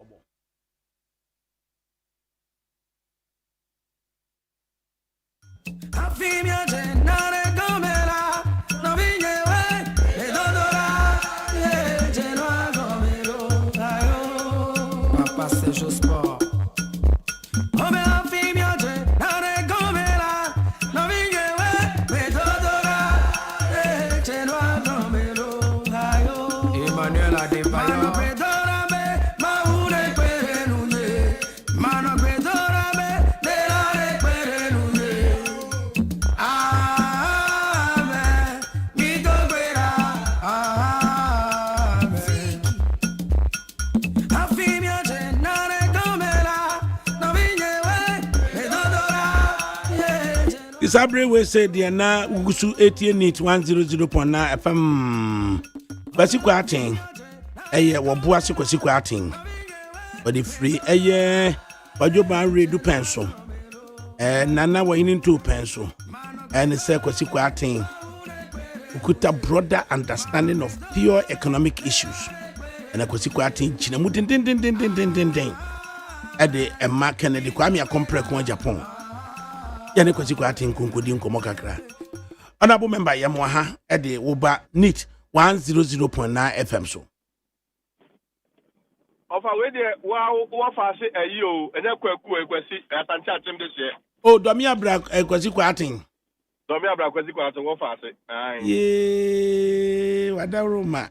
Isabre we say dia na ugusu 88.100.9 FM Basiku atin wobu asikwasiku atin body free wajoba redu penso nana wayini ntu penso say kwasiku atin ukuta broader understanding of pure economic issues kwasiku atin china mu den ade Emma Kennedy Kwame akompre kwa Japan yani kwasiku atin konkodi nkomo kakra honorable member yamwa ha ede woba NEAT 100.9 FM so Ofa we de wa fa se ayi o ene kwaku ekwasi atanti atem de se o domi abra kwasiku atin kwasiku atin wo fa se ye wadaroma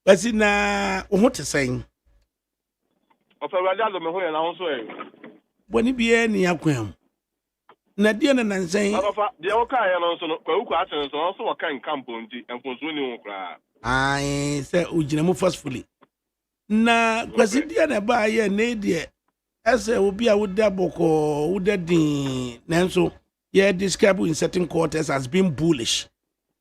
basi na wo te sen Ofa we da me ho ya na ho so boni bie ni akwam na die na nansen Ofa de wo ka ya no so no kwaku atin so wo kan campo nti enfonso ni wo kra ai se ugina mu forcefully na kwasi die na ba ye na die ese obi a woda boko woda din nanso ye describe in certain quarters as being bullish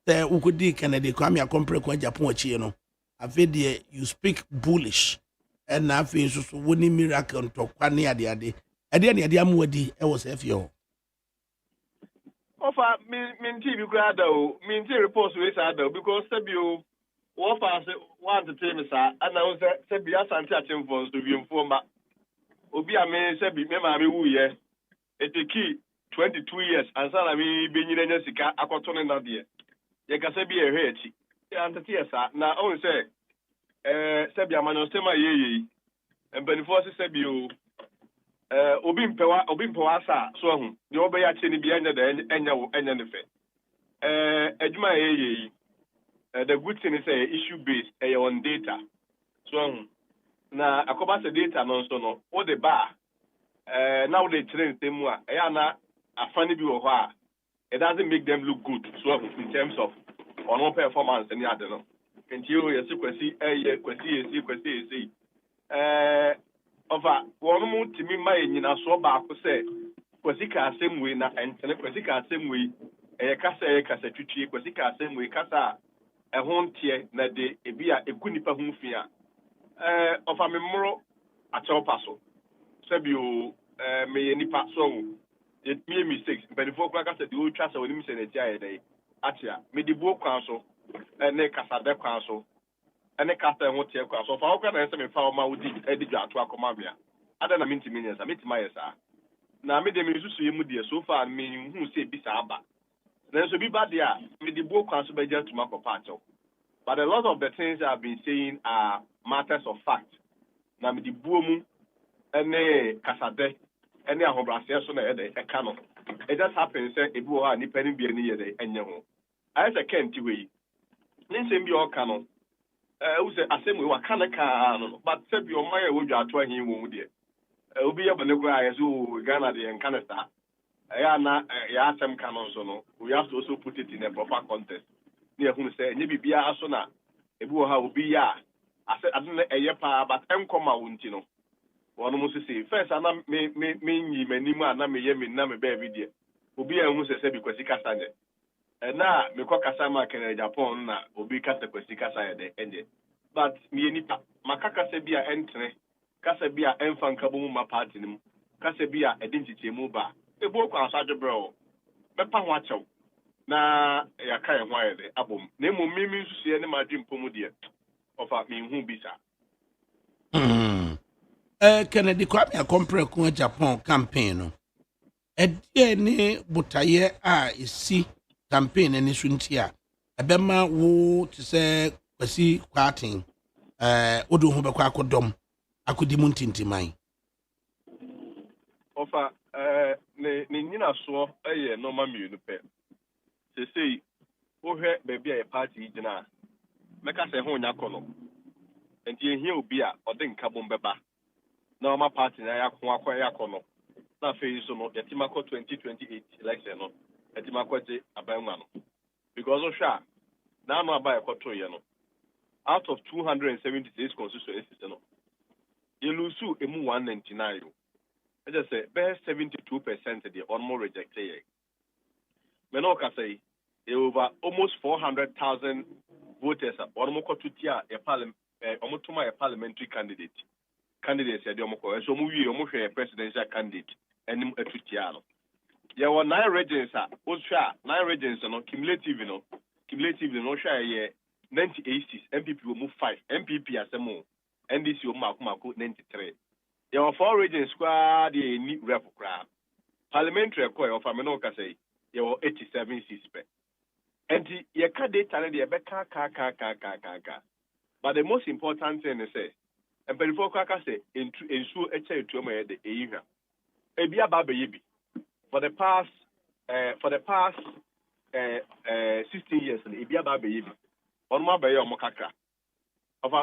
the ukudi Kennedy Kwame akompre kwa Japan achi no afedie you speak bullish and na afi so woni miracle to kwane ade amwadi e wo se fie ho Ofa min ti bi kra da o min ti report we sa da because sabio wo fa se want to tell me sa ana wo se bi asante atem for so bi mfo ma obi a me se bi me ma me wu ye eteki 22 years ansa na me benyire nya sika akoto ne na de ye ka se bi ehwe achi ya antete sa na o se se bi amano stema ye embanifo se bi o obi mpewa sa so ahu de obeya che ni bia nya de enya ne fe adwuma ye the good thing is issue based on data so ahu na akoba se data no so no o de ba now they train them wa na afani bi wo ho a it doesn't make them look good so in terms of on performance any other no kentio yes kwasi over one mu timi ma enyina so ba ko se kwasi ka asem na entene kwasi ka asem we kasa twitwie kwasi ka asem we kasa ho ntie na de ebia egu nipa ho fia over me mro achopa so sebio me nipa so it me mistakes but before kasa de o twa se woni mi se na ti ayedai atia me de buo kwan so ne kasa de kwan so ene kasa ho tie kwan so fa o kana se me fa o ma udi edi dwa to akoma bia ada na minti minyesa mitima yesa na me de me susu yemu de so far me hu se bi sa aba na so bi ba de a me de buo kwan so be just to mako pacho but a lot of the things I've been saying are matters of fact na me de buo mu ene kasa de ene ahobrase so na e ka no it just happens say ebi wo ha ni pani bia ni ye de enye ho I say kenti we ni nsem bi o ka no we say asem we wa kana ka no but say bi o man e wo dwa to ahin wo mu de obi ya bane ko ayeso Ghana de en kana sta ya na ya asem ka no so no we have to also put it in a proper context ni ehun say nye bibia aso na ebi wo ha obi ya ase adene eye pa but enkoma wo nti no wono mo say first ana me nyi manimu ana me ye me na me ba bi de obi ehun say bi kwasi kasa nje na me kwa kasa ma kene Japan na obi kasa kwasi kasa ye de enje but me nipa makaka se bia entre kasa bia emfa nkabo mu ma party nim kasa bia identity mu ba ebo kwa asaje bro be pa ho achew na ya kai ho aye de abom na emu mimi nsusu ye ne ma dwi mpomu de ofa me hu bisa Kennedy Kwame Akompre ku Japan campaign no edie ni butaye a isi campaign ni sunti a ebema wo to say kwasi kwatin odo ho bekwa akodom akodi mu ntintiman ofa ne nyina so eye normal mienu pe sei wo hwe be bia e party gina meka se ho nya kono enti ehia obi a ode nkabom beba na oma party na ya ko akwa ya kono na fe so no yatimako 2028 election no yatimako je abanwa no because o sha na no aba ekoto ye no out of 276 constituencies no you lose emu 199 I just say best 72% the almost rejected ye me no ka say over almost 400,000 voters almost to tia a parliament almost a parliamentary candidates ya de omoko so mu wie omo hwe presidential candidate enim atutia no ya won 9 regions o hwa 9 regions no cumulative no hwa ye 98 MPP o mu 5 MPP asemo NDC o makomako 93 ya won 4 regions kwa de ni rep kra parliamentary ko ya ofame no ka say ya won 87 seats pe enti ye ka data na de be ka but the most important thing is say and before Kaka say ensure a chair to my the Asia. Ebia Baba Yibi. For the past 16 years, Ebia Baba Yibi. On my bay or Mokaka.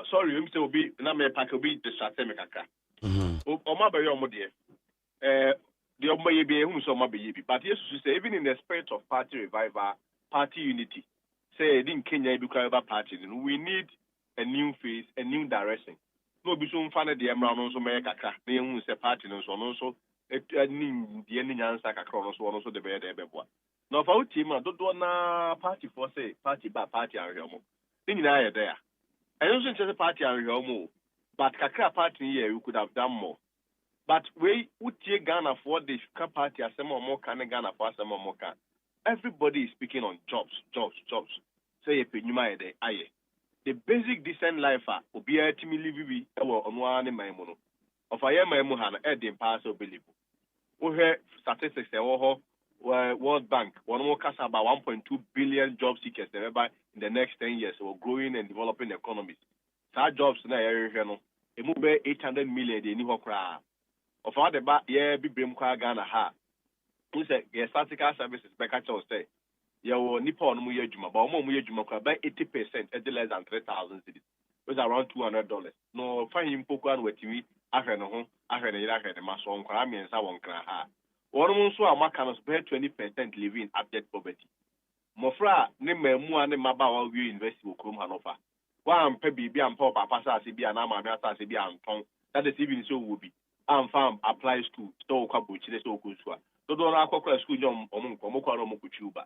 Sorry, you will be Name Pakobi the Satemekaka. On my bay or Modia. The Omayibi whom so Mabayibi. But yes, to say, even in the spirit of party revival, party unity, say, in Kenya, party, we need a new face, a new direction. No be so mfana de emra no so me kaka na ehun se party no so ni de ni nyansa kakra no so de be boa na fa uti ma dodo na party for say party ba party anhwemo ni nyina ye there enyo so nche party anhwemo but kakra party here you could have done more but we utie Ghana for the party asemo mo kan Ghana for asemo mo kan everybody is speaking on jobs say e penyuma ye there aye the basic decent life obi atimi live bi e wo ono ane maimu no of aye maimu ha na e dey pass obelibu wo hwe statistics e wo ho World Bank one more kasa about 1.2 billion job seekers in the next 10 years or growing and developing economies. Such jobs na area no e mu be 800 million de ni ho kra of all the ba yeah be brim kwa Ghana ha. Who say your statistical services back at your say. You Nippon Muya Juma, but more Muya Juma by 80% at less than 3,000 cities. It was around $200. No, find him Pokan with me. I had no home, I had a mass on Krami and Sawan Kraha. One also a Macanos bear 20% living abject poverty. Mofra, Neme Mua Nemabawa, we invest with Krum Hanover. One Pebby and Pop, Pasa, Sibi and Amasa, Sibi and Tong, that is even so would be. I'm farm applies to Stoke Kabuchi, so Kuswa. So don't I call school Jom Omoko Mokuchuba.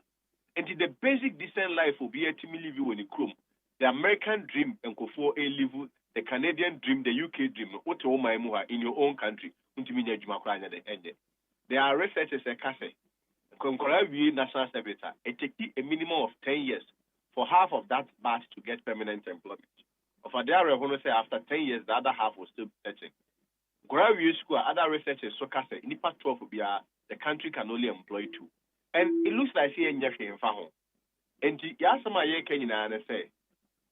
And the basic decent life will be a timely live in the chrome. The American dream and Kofo A live, the Canadian dream, the UK dream, what in your own country, there are researchers at Casse. Concurrent national service, it takes a minimum of 10 years for half of that batch to get permanent employment. Of a there, I want to say after 10 years, the other half will still be searching. Concurrent school, other researchers, so Casse, in the past 12 will be the country can only employ 2. And it looks like here in Japan, and Yasama Yakin and say,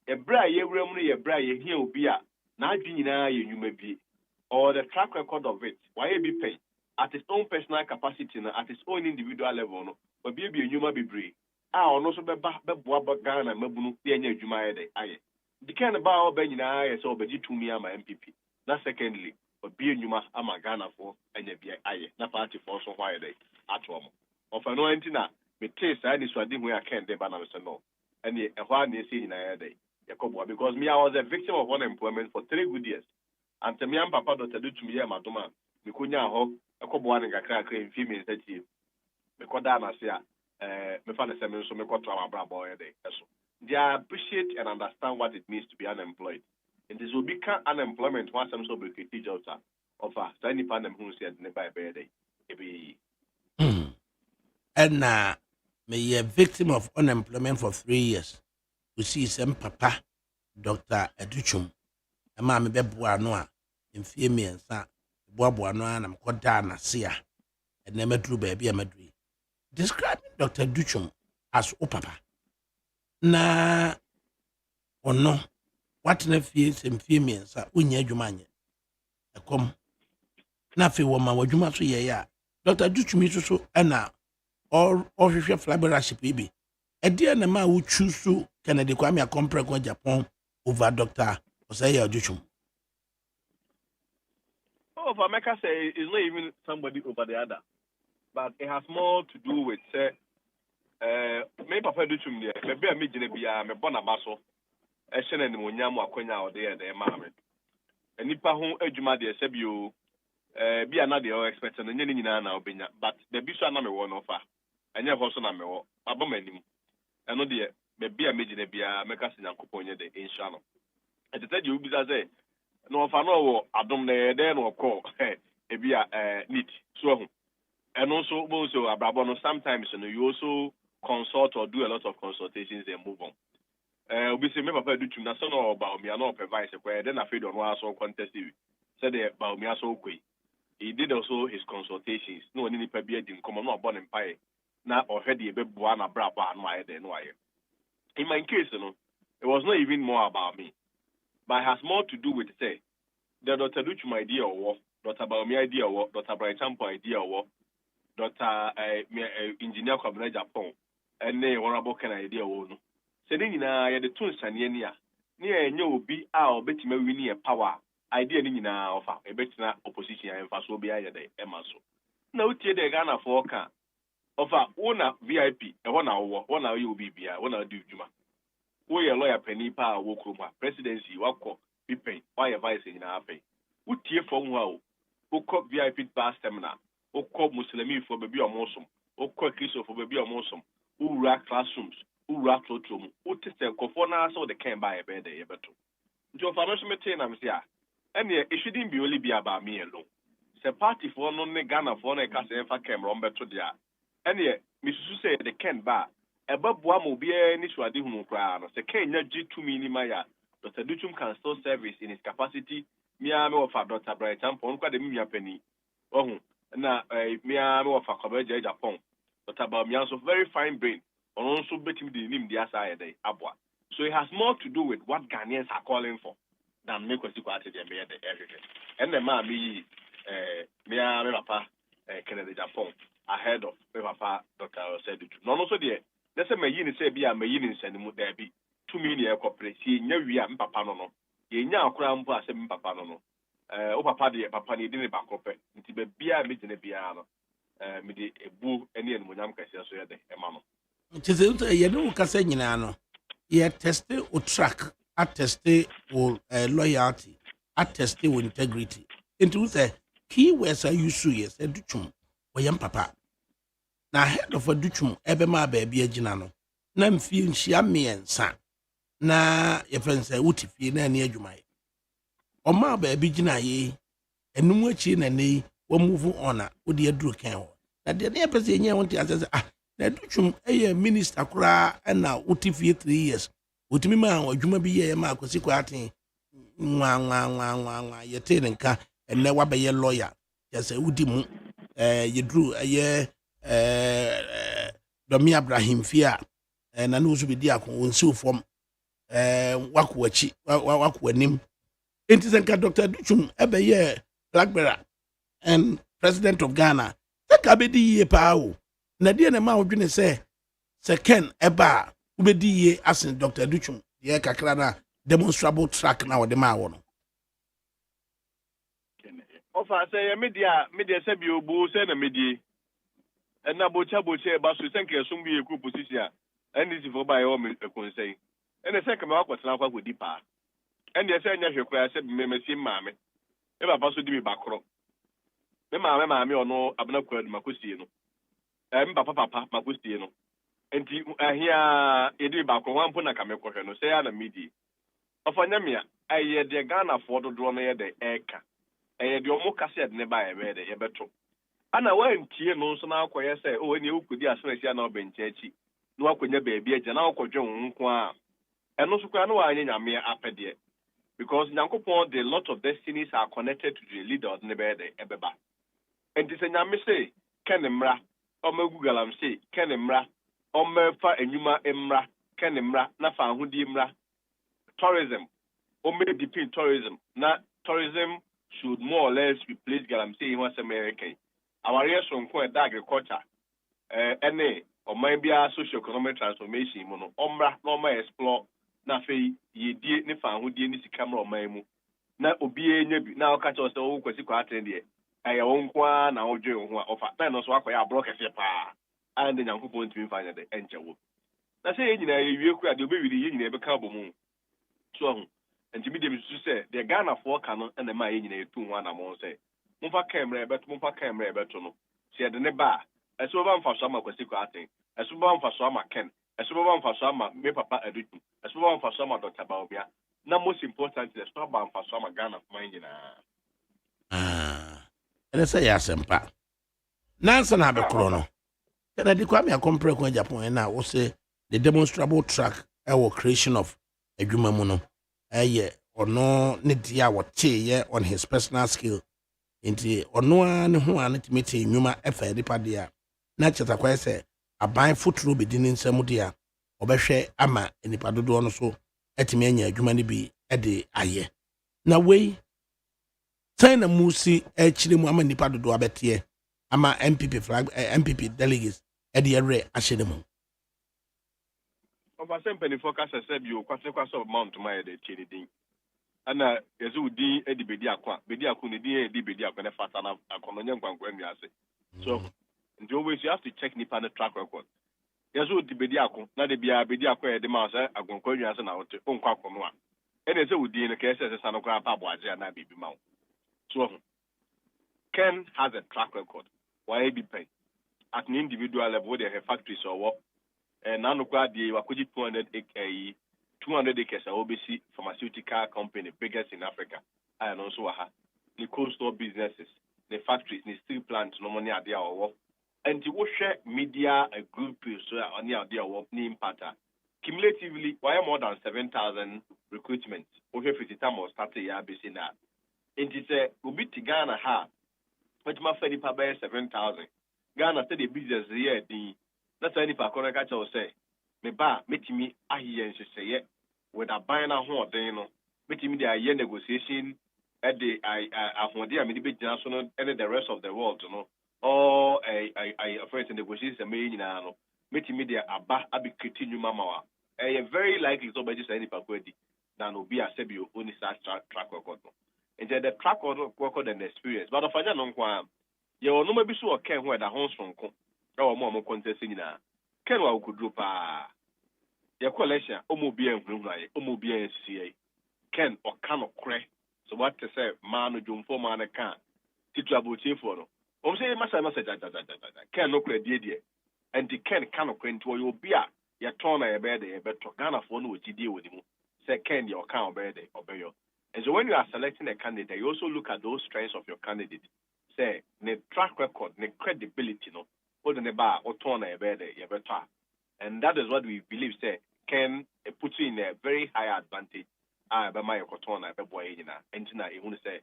a bra ye room, a bra ye here will be a Najina, you may be, or the track record of it, why be paid at its own personal capacity and at its own individual level, but be a human be brave. I also be Ghana and Mabunu, the end of Jumaya. The kind of bow Benina is over to me, my MPP. Not secondly, but be a Numa, I'm a Ghana for, and a BI, not party for so why they at home. Of an antenna, me taste I decided where I can't debate no. And a while they see in a day. Because me, I was a victim of unemployment for 3 good years. And to me, and Papa Dr. Do to me, my doma, me couldn't hope a couple one and a crack in female that year. Me could down as me found a seminar so me got to our bravo a day. They appreciate and understand what it means to be unemployed. And this will become unemployment once I'm so big jobs of a tiny pandem who said nearby a day. And me a victim of unemployment for 3 years. We see some papa, Dr. Aduchum, a mammy Bebuanoa, in female, sir, Bobuanoa, and I'm called Dana Sia, and never drew baby a Madrid. Describing Dr. Duchum as O Papa. Na or no, what in a fears and females are Unya Jumania. A come. Nafi woman, what you must say, ya. Dr. Duchum is so, and now. Or official flabberaship baby. A dear Nama who choose to Kennedy Kwame a compre Japan over Dr. Osaya Duchum. Oh, if America say it's not even somebody over the other, but it has more to do with me Papa Duchum there, maybe a midget be a Bonabaso, a Shen and Munyam Wakonya or there, the mammy. And Nipa home Ejuma de Sebio be another expert and any now, but the Bishop Name one offer. And you also know Abomenim. I know the maybe a midget be a Mecasin and Couponia de Inshano. And to tell you, say, no, if I know Adam there or call, a be a neat. So, and also, Abrabono, sometimes you also consult or do a lot of consultations and move on. We say, maybe I do to National about me, I know advice where then I feel on one so contest you. Said about me so quick. He did also his consultations. No one in the didn't come on, born in pie. Now already a bit buana braba and why then why. In my case, it was not even more about me, but it has more to do with say the Dr. Duchum idea or what, Dr. Baumi idea or what, Dr. Brightampo idea or what, Dr. Engineer Cabinet Japan, and they were about an idea or no. Saying I had the two Sanyania near no be our betting me a power idea in our offer a better opposition and fast will be a day, Emaso. No, tear the Ghana for car. Offer one VIP, a 1 hour, 1 hour you be here, 1 hour do Juma. We a lawyer penny power, Wokuma, presidency, Wako, be paid, why advice in our pay. Who tear from wow, who caught VIP bar seminar, who called Muslimi for baby or Mosom, who caught Christo for baby or Mosom, who rack classrooms, who rack room, who tested Cofona so they can buy a bed a better. Joe financial maintenance here, and it shouldn't be only be about me alone. It's a party for non Ghana for a cast ever came on better there. And yet, Mrs. say the Ken bar, a Bob will be any swadi who crown, the Ken G2 minimaya, Dr. Duchum can still service in his capacity, Miamo of Dr. Brighton, Ponca de Mia Penny. Oh, now, Miamo of a coverage Japan, Dr. Bamian's very fine brain, or also betting the name the Asaya de Abwa. So it has more to do with what Ghanaians are calling for than make us equal to the everything. And the mammy, me papa Kennedy Japan ahead of me papa Dr. said it no no so there let's say me yin say be a me yin send mu there be 2 million corporate see nya wi a papa no no ye nya akora mpo asem papa no no o papa de papa ne di ne ba kope nti be bia me gine bia no me de ebu ene en munyam kase so ye de e ma no nti se ye no kasa nyina no ye test o track a test o loyalty a test o integrity nti wo say key words are used yes educhum o yam papa na head of educhum ebe ma ba bia gina no na mfie nhia miensa na ye fense wutifie na ne adwuma ye o ma ba bi gina ye enum achi na nei wo move on a wo de aduru kan ho na de ne pese nya won ti asese na educhum minister kura na wutifie 3 years wotimi ma adwuma bi ye ma akosi kwa aten nwa ye te nka enne wa be ye lawyer yese wudi mu yedru Domi Abraham Fia na no so be di akon wonsi ofom wako anim enti senka Dr. Duchum ebe ye Blackberry and President of Ghana senka be di ye pa o na die na ma odwene se Ken eba ube di ye asin Dr. Duchum ye kakra na demonstrable track na wode ma wo no ofa say media say bi obu say na media and na bocha ba so senka esum bi eku position and this for by all me say and senka me wakwata na kwa di pa and they say nya hwekwa say me mesi maame e baba so di bi bakro me maame ono abna kwadu makosie no me papa makosie no enti ahia edi bakro wan po na kamekwohwe no say na media ofanya me aye de Ghana for dodo no ye de eka eye de omo kase de ne ba ye de ye beto ana wantie no nso na akoye say o eni ukudi asresia na obenchechi no akonya baabi agya na akodwe nko a eno so kwa na wa anya nyame apede because nyankopon the lot of destinies are connected to the leaders ne be de ebeba enti se nyame say kenemra o magugalam say kenemra o mefa enyuma emra kenemra na fa ahudi emra tourism o me depend tourism na tourism should more or less replace galamsey in West America. Our years from agriculture, any or maybe a socio-economic transformation, mono, normal explore, na fe ye die ne fan who die ni camera or maimu. Na obie nyebi, na catch us all kwesiko attend I own kwa na ojo offer. Then also I block a pa and then I'm going to find the angel. Na say you know you could do with the never cabo moon. So and to me, they say the Ghana for canon and the my engineer 2-1 among say. Mumpa camera, but no. See at the neba. As well for some of Quasico, as well for some Ken, as well for some me papa editing, as well for some Dr. Baobia. Now, most important is the stop for some Ghana for my engineer. And I say, yes, and pa. Nansen have a chrono. Can I declare me a compare when Japan and now say the demonstrable track our creation of a Jumamuno. Or no need ya what ye on his personal skill. Inti or no one who are not meeting Numa Efa Ripadia. Natchez a quay say a bind foot rule beginning Samudia or Beshe Ama in the Paduano so Etimania Jumani be Eddie Aye. Now way sign a moosey actually Mamma Nipado Abetie Ama MPP flag MPP delegates Eddie Ray Ashedemo. Of a simple focus, I said you consequence of Mount Maya de Chini. And as you did Eddie Bediakuni, Eddie Bediakon, Fatana, a colonial Guanguaniase. So, and always you have to check Nipan track record. Yes, would the Bediaco, not the Bediaco, the Massa, a Guanguanias and out on Quaconua. And as it would be in a case as a son of Grandpa and I be mount. So, Ken has a track record. Why be paid? At an individual level, they have factories or what? And now, the Wakuji 200 acres OBC pharmaceutical company, biggest in Africa, and also the cold store businesses, the factories, the steel plants, no money at their work, and to share media a group so on their work name pattern. Cumulatively, why more than 7,000 recruitments over 50 times or started year BC now. And it's a Ubiti Ghana ha, which my friend by 7,000. Ghana said the business here, that's any Paconaca will say. Me ba metimi ahiye nhyehyɛ with a buying a ho den no metimi de aye negotiation at the I mean, the and the rest of the world, you know, or I afraid to negotiate a million, meeting media about Abi continue mama. A very likely to be just any pakwedi than will be a Sebio only such track record. And then the track record and the experience. But if I don't know, you will not be sure Ken where the homes from or more contesting in a Ken wa could drop your collection, Omobia and Omobia CA. Ken or cannot crack. So what to say, man, Jum for man, I can't. Tituabu for no. Say, Massa, Ken no credit, and the Ken cannot crack to your beer. Your tona a bed, but Ghana for no deal with him. Say, Ken, your account bed, obey you. And so when you are selecting a candidate, you also look at those strengths of your candidate. Say, the track record, the credibility, no, hold in the bar or tona a bed, and that is what we believe, say, can put you in a very high advantage. By my cotona, by boy, and tonight, you want to say,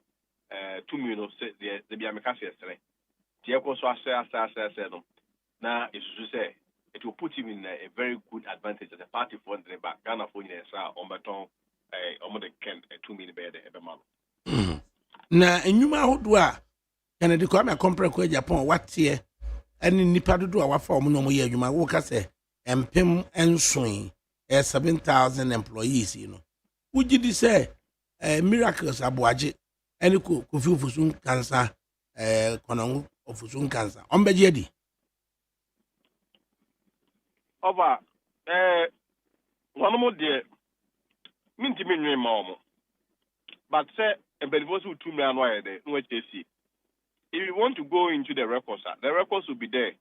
2 million, the Biamacas yesterday. Tiaco, so I say, now, it's to say, it will put him in a very good advantage as a party for the back. Ghana for on baton, on the Ken, 2 million bed every month. Now, and you might do a Kennedy come a compare Japan, what year, and in Nipa do our form no more year, you might walk as and Pim and swing 7,000 employees, you know. Would you say miracles abuaje, and you could feel for soon cancer, Konong of soon cancer, on Bejedi? Over, one more dear, mean to me, mom. But say, and but those who 2 million wire there, which they see. If you want to go into the records will be there.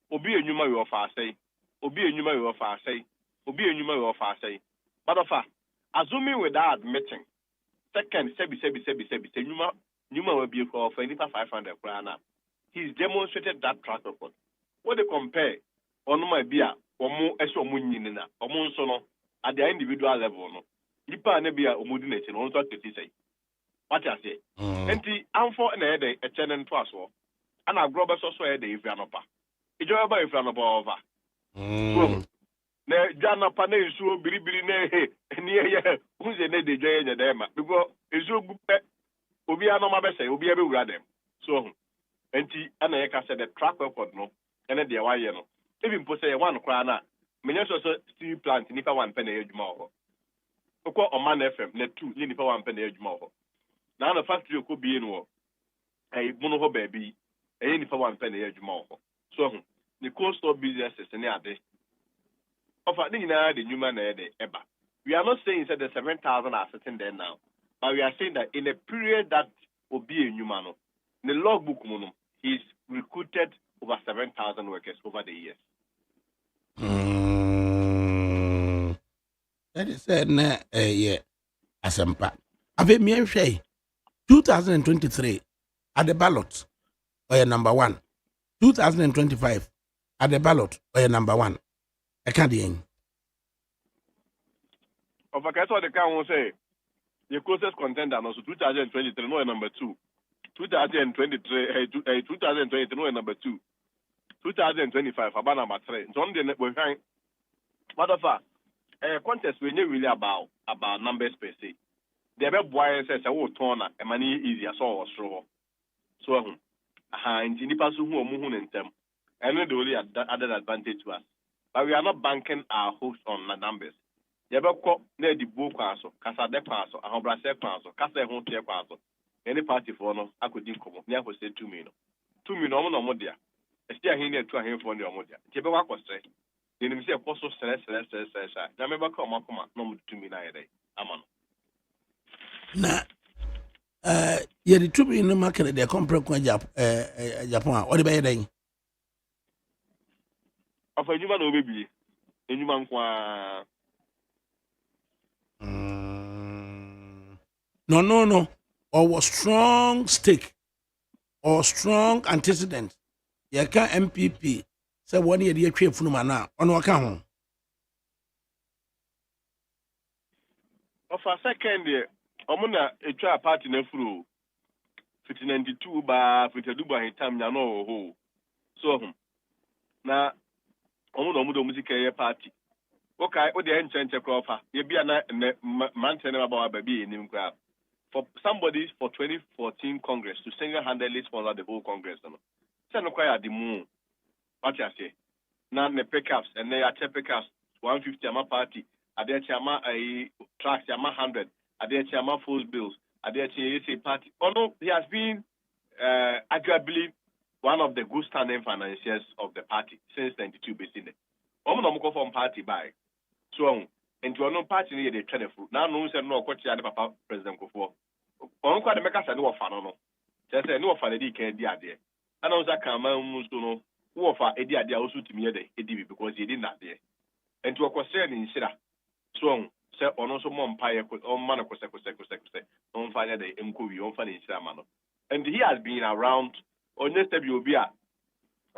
Obi a numa you offer say, Obi a numa you offer say, Obi a numa you offer say. But offer, assuming without admitting, second, sebi, numa will be for 500 krana. He's demonstrated that track record. What they compare on my beer. Omo eso munyina omo nso no at the individual level no nipa na bia omudinate no nso tete say what you say enti amfo na e dey echene nto aso ana grobe so e dey ifia no pa ijo ba ifia no ba over na jana pa na nsuo biribiri na he ni ye unze na dey joye nya dem because nsuo gupe obi anoma be say obi e be wura dem so enti ana ye ka say the track record no ene dey wa ye no even po say one krana menya so steel plant nipa 1 penny adwuma ho okọ Oman FM na 2 nipa 1 penny adwuma ho na na factory ko bie no bunu ho ba bi nipa 1 penny adwuma ho so the cost of businesses ne ade ofa ni nyina de nyuma na de eba we are not saying that the 7,000 are sitting there now but we are saying that in a period that obi enyuma no the logbook mu no he's recruited over 7,000 workers over the years. That is na yeah asempa. Ave me hwe 2023 at the ballot or number 1. 2025 at the ballot or number 1. I can't hear. Of a case what the can say the closest contender also 2023 no number 2. 2023 2023 no number 2. 2025 about number 3. So on the we find what of contest we really about numbers per se. The be boy says I will turn a money easier so so and nipa so hu omu hu ntem and the only added advantage to us. But we are not banking our hopes on the numbers. You be ko na di bo kwa so kasa de kwa so ahobra se kwa so kasa ho tie kwa so any party for no akodi nkomo ni akose 2 million. 2 million no mo dia. Esti ahin na 2 ahin for no mo dia. Ti be kwa kostre. Ni mi se ko so stress. Na me ba ka mo koma no mo 2 million ya dai. Amano. Na ye the 2 million market dey compare kwa Japan o de be dai. Afa enyuma na obebi. Enyuma nkwa No. Or was strong stake or strong antecedent. You can MPP say 1 year the trade funuma na on waka of a second year omuna etwa party na furu 92 ba 52 hitam nya no ho so na omudo music party okay o de enchenche krofa ye bia na mantene ba ba bi enim kra for somebody for 2014 Congress to single-handedly sponsor the whole Congress. So no quite the moon. What you say? Now the pickups and they are pickups 150 ama party. Are there chama a tracks ama 100? Are there chama full bills? Are there chama party? Oh no, he has been arguably one of the good standing financiers of the party since 92 basically. No from party by. So into a party near the trade fruit. Now no say no coach and papa President Kofo. On quite the make us a no fan no. Just a no fan the can the idea. And also come no who offer a idea also to me the ADB because he didn't that there. And to a question in Sira. So say on also mom pie on man on fire the MQV on fan in Sira man. And he has been around on next step you'll be a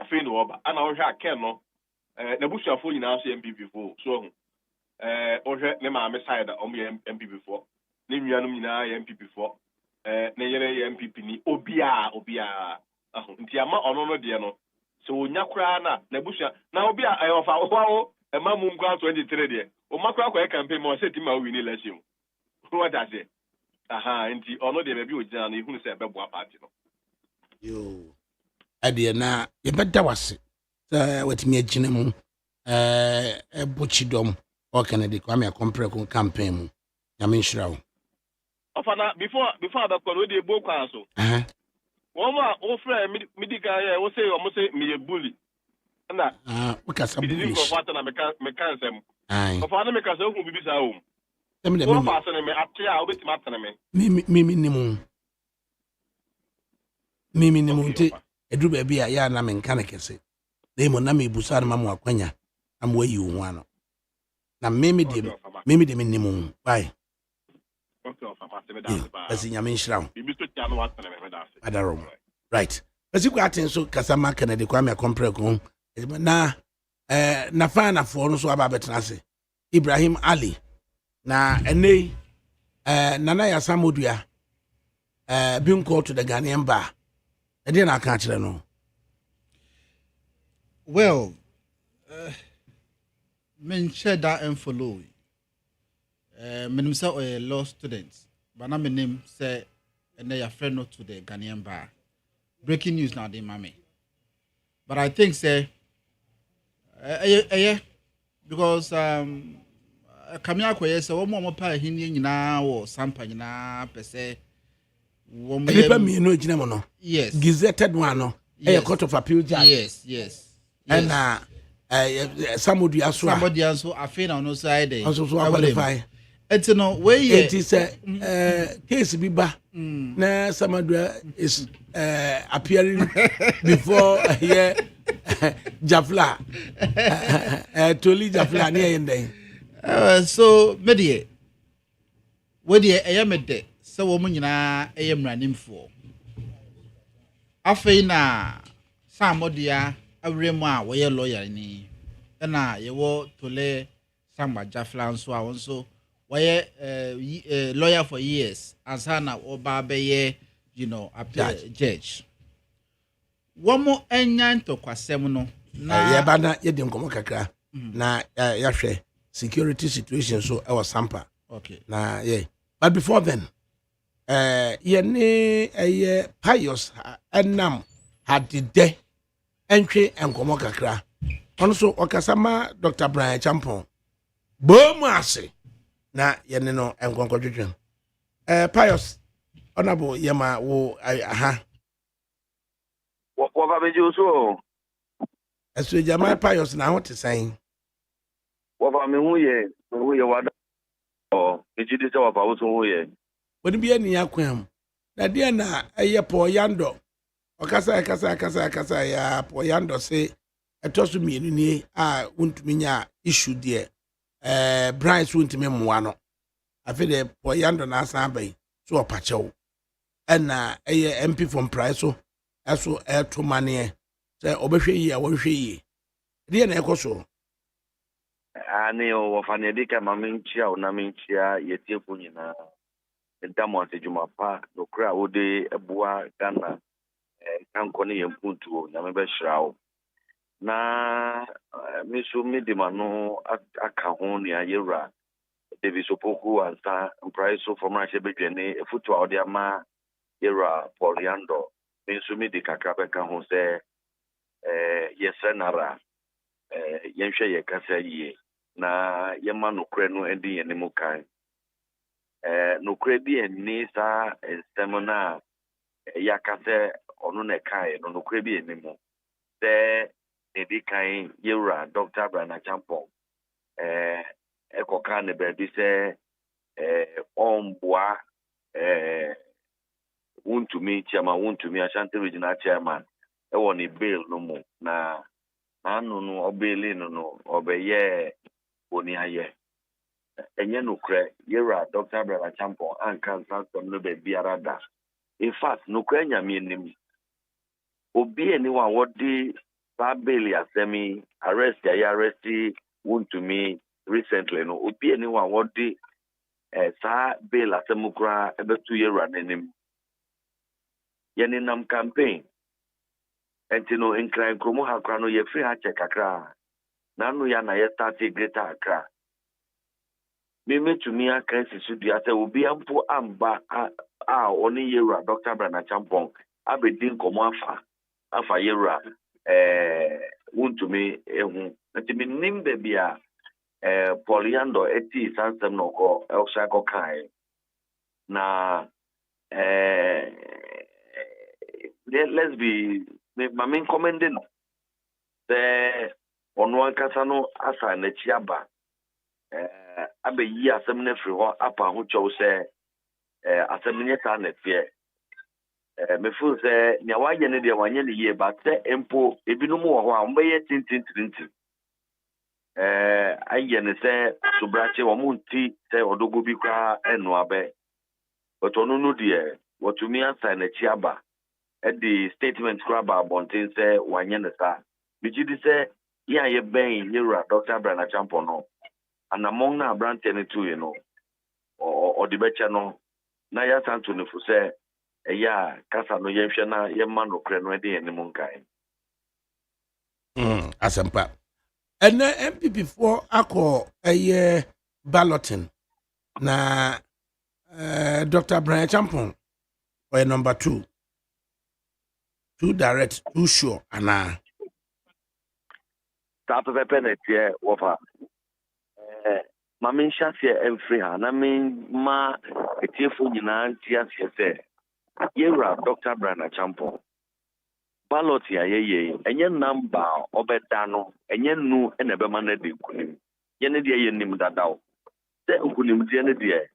friend over. And I also can no Nabusha full in our MP before. So or nema side on MP before. Name Yanumina MP before. Nayere MPP ni Obia. Ntiama ono de no. So nyakra na Nabusha na Obia I offer wow a mamum ground 23 there. O makra kwa campaign mo say tima win election. What I say? Aha, nti ono de be ogyina na ehunu say bebo party no. Yo. Ade na ye beda wase. Watimi agyina mu bochidom or Kennedy Kwame Akompreko campaign mu. Nyame nhyira wo. Ofana before the call we dey bo kwan so. Oma o friend medical here we say o say me bully. Na we ka sa bully. Ko fata na me kan sem. Ai. Ofana me ka say hu bibi sa o. Em de me fa me atia o betima atana me. Mimi ni mu nti edru ba bia ya na me nka na kese. Demo na me busa na mamu akwanya am wayi wo ano. Na mimi de me nimu. Bye. Asi nyame nhyira wo. Bibi so tia no atana me da se. Adaro. Right. Asi ku aten so kasama Kennedy Kwame Akompreko na na fa na fo no so aba betena se. Ibrahim Ali na enei nana ya samodua being called to the Ghanaian bar. I didn't catch it no. Well, men share that and follow. Men say a law students, but now my name say and they are friend not to the Ghanaian bar. Breaking news now, they mommy. But I think say, because Kamia Koye say one more pie hindi na or sampa na per se. Yes. Gazetted one no. A court of appeal judge. Yes. And somebody also I feel on no side. Also qualify. It's no way. It is a case biba. Na Samadua is appearing before here Jafla. Toli Jafla near in there. So medie. Where the ayamede. So woman nyina ayam ranim for. Afei na samodia awremu a wo lawyer ni. Na ye wo tole Samba Jafla nso a wonso wo lawyer for years ansana oba beye judge. Womo enyan to kwasem no na ye bana ye de nkomo kakra na ya hwe security situation so e was Sampa. Okay. Na yeah. But before then ye pious enam hadide entwe enkomo kakra onso okasama Dr. Brian Champon bomu ase na ye ne no enkonko dwedwem pious honorable yema wo aha wo ba beju so eso jama pious na ho te san wo ba me hu ye wada o ejidi se wo ba wo so hu ye woni bia ni akwam na dia na eye po yando okasa ya po yando se etosu mienu ni a wontumi nya issue de Brian wontumi mmoa no afede po yando na asan bai so opachew na eye MP from price so eso to mane se obehwe yi a wohwe yi dia na ekoso ani o fane dika maminchia na minchia yetiefu nyina ndamo atejuma pa no kra wode ebua Ghana kanko ne yempuntu na mebe hirawo na miso midima no aka ho ne ayewra David Sopoku and Star and Price from Russia Begini, a foot to Audiama, Era, Poliando, Insumi de Kakabeka, who say, yes, Senara, Yensha Yakasa ye, na Yamano Creno and the Animukai. No credi and Nisa and Stamina Yakase or no Kai, no crebi anymore. There, Edikai, Yura, Dr. Brana Champon. Eko kane bebi se onboa wuntumi chairman wuntumi Ashanti regional chairman e woni bail no mu na anu no obele no obeye oni aye enye no kre yera Dr. Brother Champon and cancer no be biarada. In fact no kre nyame nim obi anyone wodi ba bail asemi arrest ya arrest wuntumi recently no obi anyone what the sa bail asemukra ebe 2 year running yeni nam campaign entino incline kromo hakra no ye free ha check akra na no ya na ye start greater akra me metumi aka sisu bia se obi ampo amba oni yera Dr. Brana Champon abedin komo afa yera wuntumi ehu ntimi nimbe bia Poliando eti sansem no ko elsako kai na let's be my main commending the onwan kasano asa na chiaba abe yi asem na firi ho apa ho chow se asem nye ta na tie me fu se nya waye ne de wanye ne ye ba te empo ebinom wo ho a mbeye tintintintin aye ne se subrache wo munti se odogo bi kwa enu abe but onu no de wotumi asa na chiaba the statement craba bontin se wanye ne sa bigidi se ya ye ben yera Dr. Brana Champon no and among na brand 22 you know or the becha no na ya santo ne fu se ya kasa no ye hwe na ye ma no kre no de ene munkai asempa ene MPP for akọ balloting na Dr. Brana Champon or number 2 direct, too sure, and tap of a penalty, wafa. Mamin Shasia and free hand. I mean, ma, a tearful Yinan, Tias, Yera, Dr. Brana Champon. Ballotia, ye, and your number, Obedano, and your new and ever managed Kunim. Yenedia Yenim Dadao. Then Kunim Yenedia.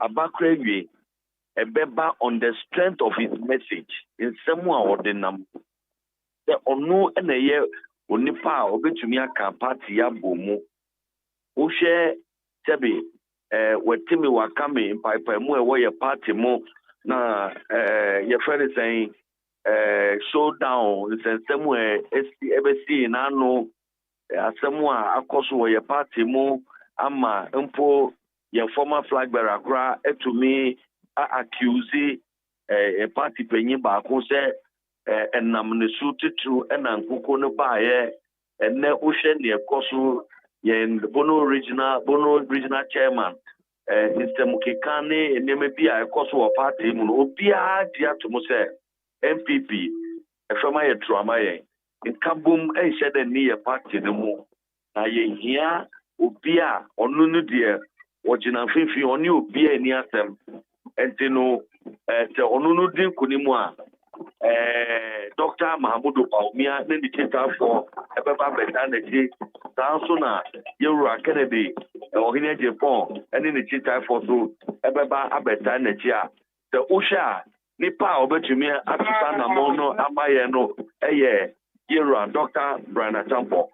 Abakrevi. A beba on the strength of his message in someone or the number. The onu and a year unipa obetumi aka party ya bomu. O share tebi wetimi wakame in pipe mu ewo ye party mu na your friend is saying showdown is somewhere SBC na no asemwa akoso ye party mu ama mpo your former flag bearer kra etumi accuse a party penny back who said and namnesu titru and ankuko no baye and ne ocean near Kosu yen Bono regional chairman Mr. Mukikane and maybe a Kosu party mun obia dia to mose MPP from my drama in Kabum and said near party no more na ye here obia onunu dear wajina fifi oni obia ni asem entino te onunu din kunimwa Dr. Mahamudu Baumia ne dictator for ebeba betaneti tanso na Yura Kennedy ohine Japan ene ne dictator for so ebeba abetaneti a te usha nipa obetumi atisa na mono amaye no eye Yura Dr. Brana Champon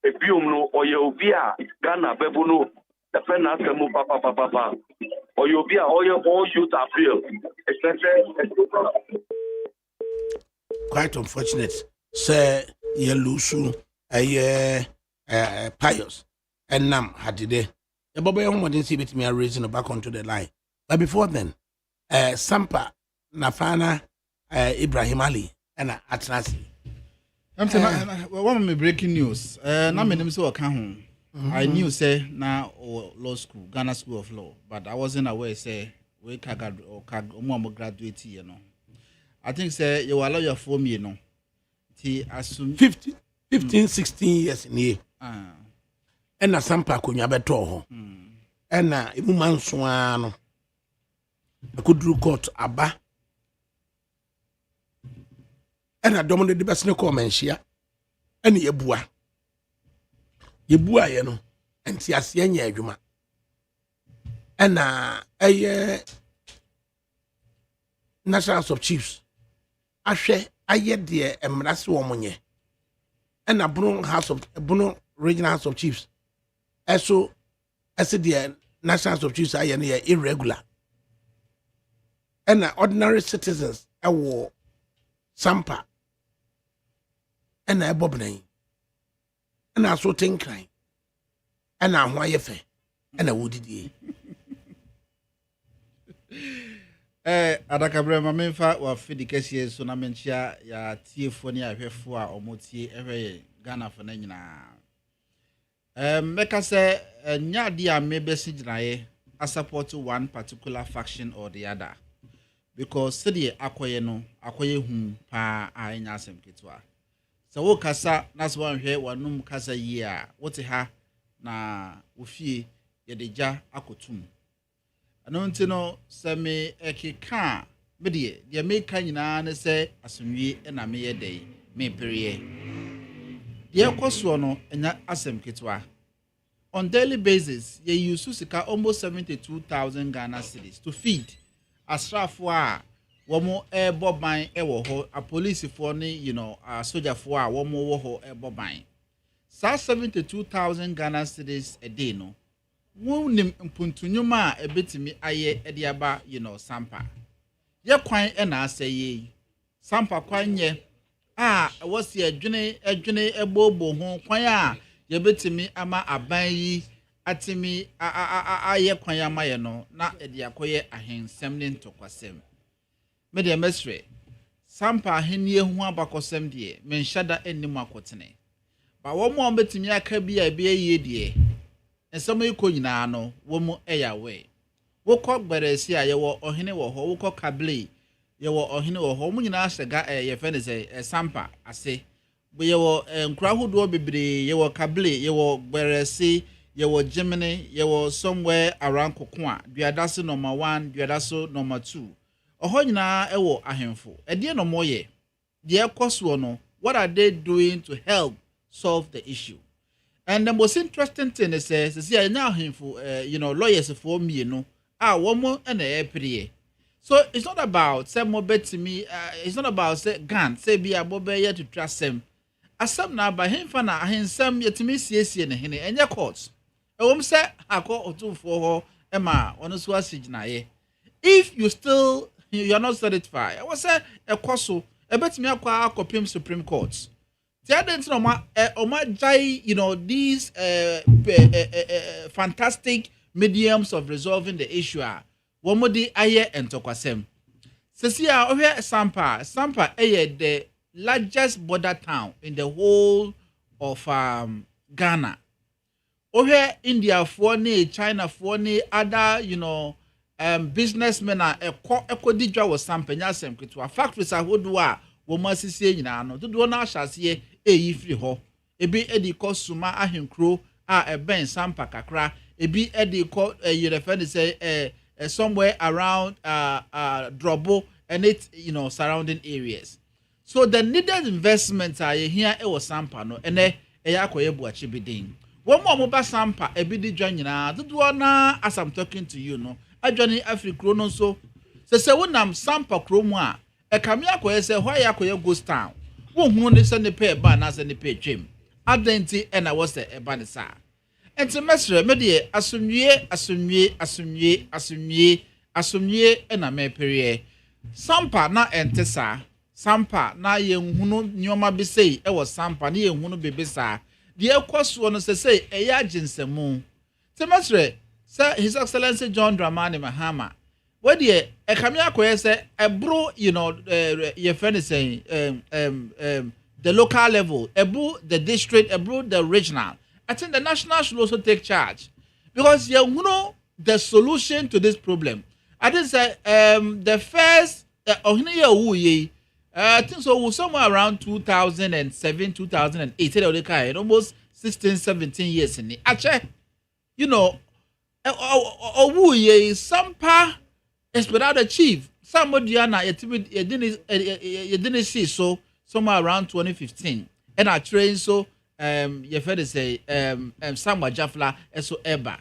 ebium no oye obi a Ghana bebu no the fena semu papa or you'll be all youth appeal. Quite unfortunate. Sir, ye lusu pious and nam had today. The Bobby didn't see me raising back onto the line. But before then, Sampa Nafana Ibrahim Ali and Atnasi. I'm saying one of my breaking news. Na me nim so ka ho. I knew say now or law school, Ghana School of Law, but I wasn't aware say we can graduate, you know. I think say you allow your form, you know. Assume 15, 16 years in here. And na sampa kunya beto ho. And na imu manso ano. Akudru court aba. And na domo de best no come enhia. And yebua. Yebua ye no. Enti ase anya adwuma. And na National House of Chiefs. Ahwe aye de emrase wo monye. And a Bruno Regional House of Chiefs. Also, as the National House of Chiefs are irregular. And ordinary citizens are Sampa. And I Bobnay. And I so think crying. And I why fair. And I would ye. Adakabri mamemfa wa fidikesi so na menchia ya tiefoni ahwefo a omotie ehwe Ghana for na nyina. Meka se nyade a mebesi ginaye a support one particular faction or the other. Because sidi akoye no akoye hu pa a enya asem ketwa. So wo kasa na so wanhwe wanum kasa yi a wote ha na ofie ye deja akotum. Ano ntino se me ekeka me de me ka nyina ne se asomwie na me ye dei me periye. De koso no enya asem ketwa. On daily basis ye use sika almost 72,000 Ghana cedis to feed asrafo a womo boban ewo ho a police for ni soldier for a womo wo ho boban. Sa 72,000 Ghana cedis a day no. Wonim mpuntunyuma ebetimi aye ediaba sampa ye kwan na aseye sampa kwan ye wasi adwene ebobo ho kwan a ye betimi ama aban yi atimi aye kwan ama ye no na ediakoye ahensem ne ntokwasem me de mesre sampa ahenie ho abakosem de menhyada enim akotene ba wo mo betimi aka bi a be ye de ensemo iko nyina no wo mu eyawe wo kọ gberesi a ye wo ohene wo ho wo kọ kable ye wo ohene wo ho mu nyina asega ye fe ne se sampa ase bo ye wo nkura hodo bebre ye wo kable ye wo gberesi ye wo gemini ye wo somewhere around kokwa duadase number 1 duadaso number 2 oho nyina ewo ahemfo ede no moye de ekoso no what are they doing to help solve the issue? And the most interesting thing is see now for lawyers for me one more and a so it's not about say more bet to me it's not about say gan say be a bobe to trust him as some now by him for now him yet to me see and your courts say I call or two for her Emma on so if you still you're not satisfied I was say a course a bet me a copy Supreme Courts. The other thing, these fantastic mediums of resolving the issue are one more day aye and tokwasem. Sesia over Sampa the largest border town in the whole of Ghana. Over India for China for other businessmen are a co was Sampa nyasem kitwa factories are whodua woman sisi nyina no dodo na ahase free ho ebi edi ko suma ahenkro a ben sampa kakra ebi edi ko you say somewhere around Drobo and it surrounding areas. So the needed investments are here e was sampa no ene yakoye buachi bidin one more ba sampa ebi di dwa nyina dodo na as I'm talking to you no adwani afrikro no so se wonam sampa kromu a Ekami akoye se why akoye ghost town. Wo hunu ne se ne pay ba na se ne pay twem. Adenti e na wo se e ba ne sa. Enti mesre me de asumye e na me periye. Sampa na entesa. Sampa na ye hunu nyoma bi sei e wo sampa na ye hunu bebe sa. De ekoso no se e ya ginsemu. Ti mesre se His Excellency John Dramani Mahama what the Ekamia Koyese ebro your friend is saying the local level, ebro the district, ebro the regional, I think the national should also take charge because you know the solution to this problem. I think the first I think so somewhere around 2007, 2008, almost 16, 17 years in it. Actually, you know, Sampa is without a chief. Somebody you didn't see so somewhere around 2015. And I trained so you heard to say Samuel Jafla so eba.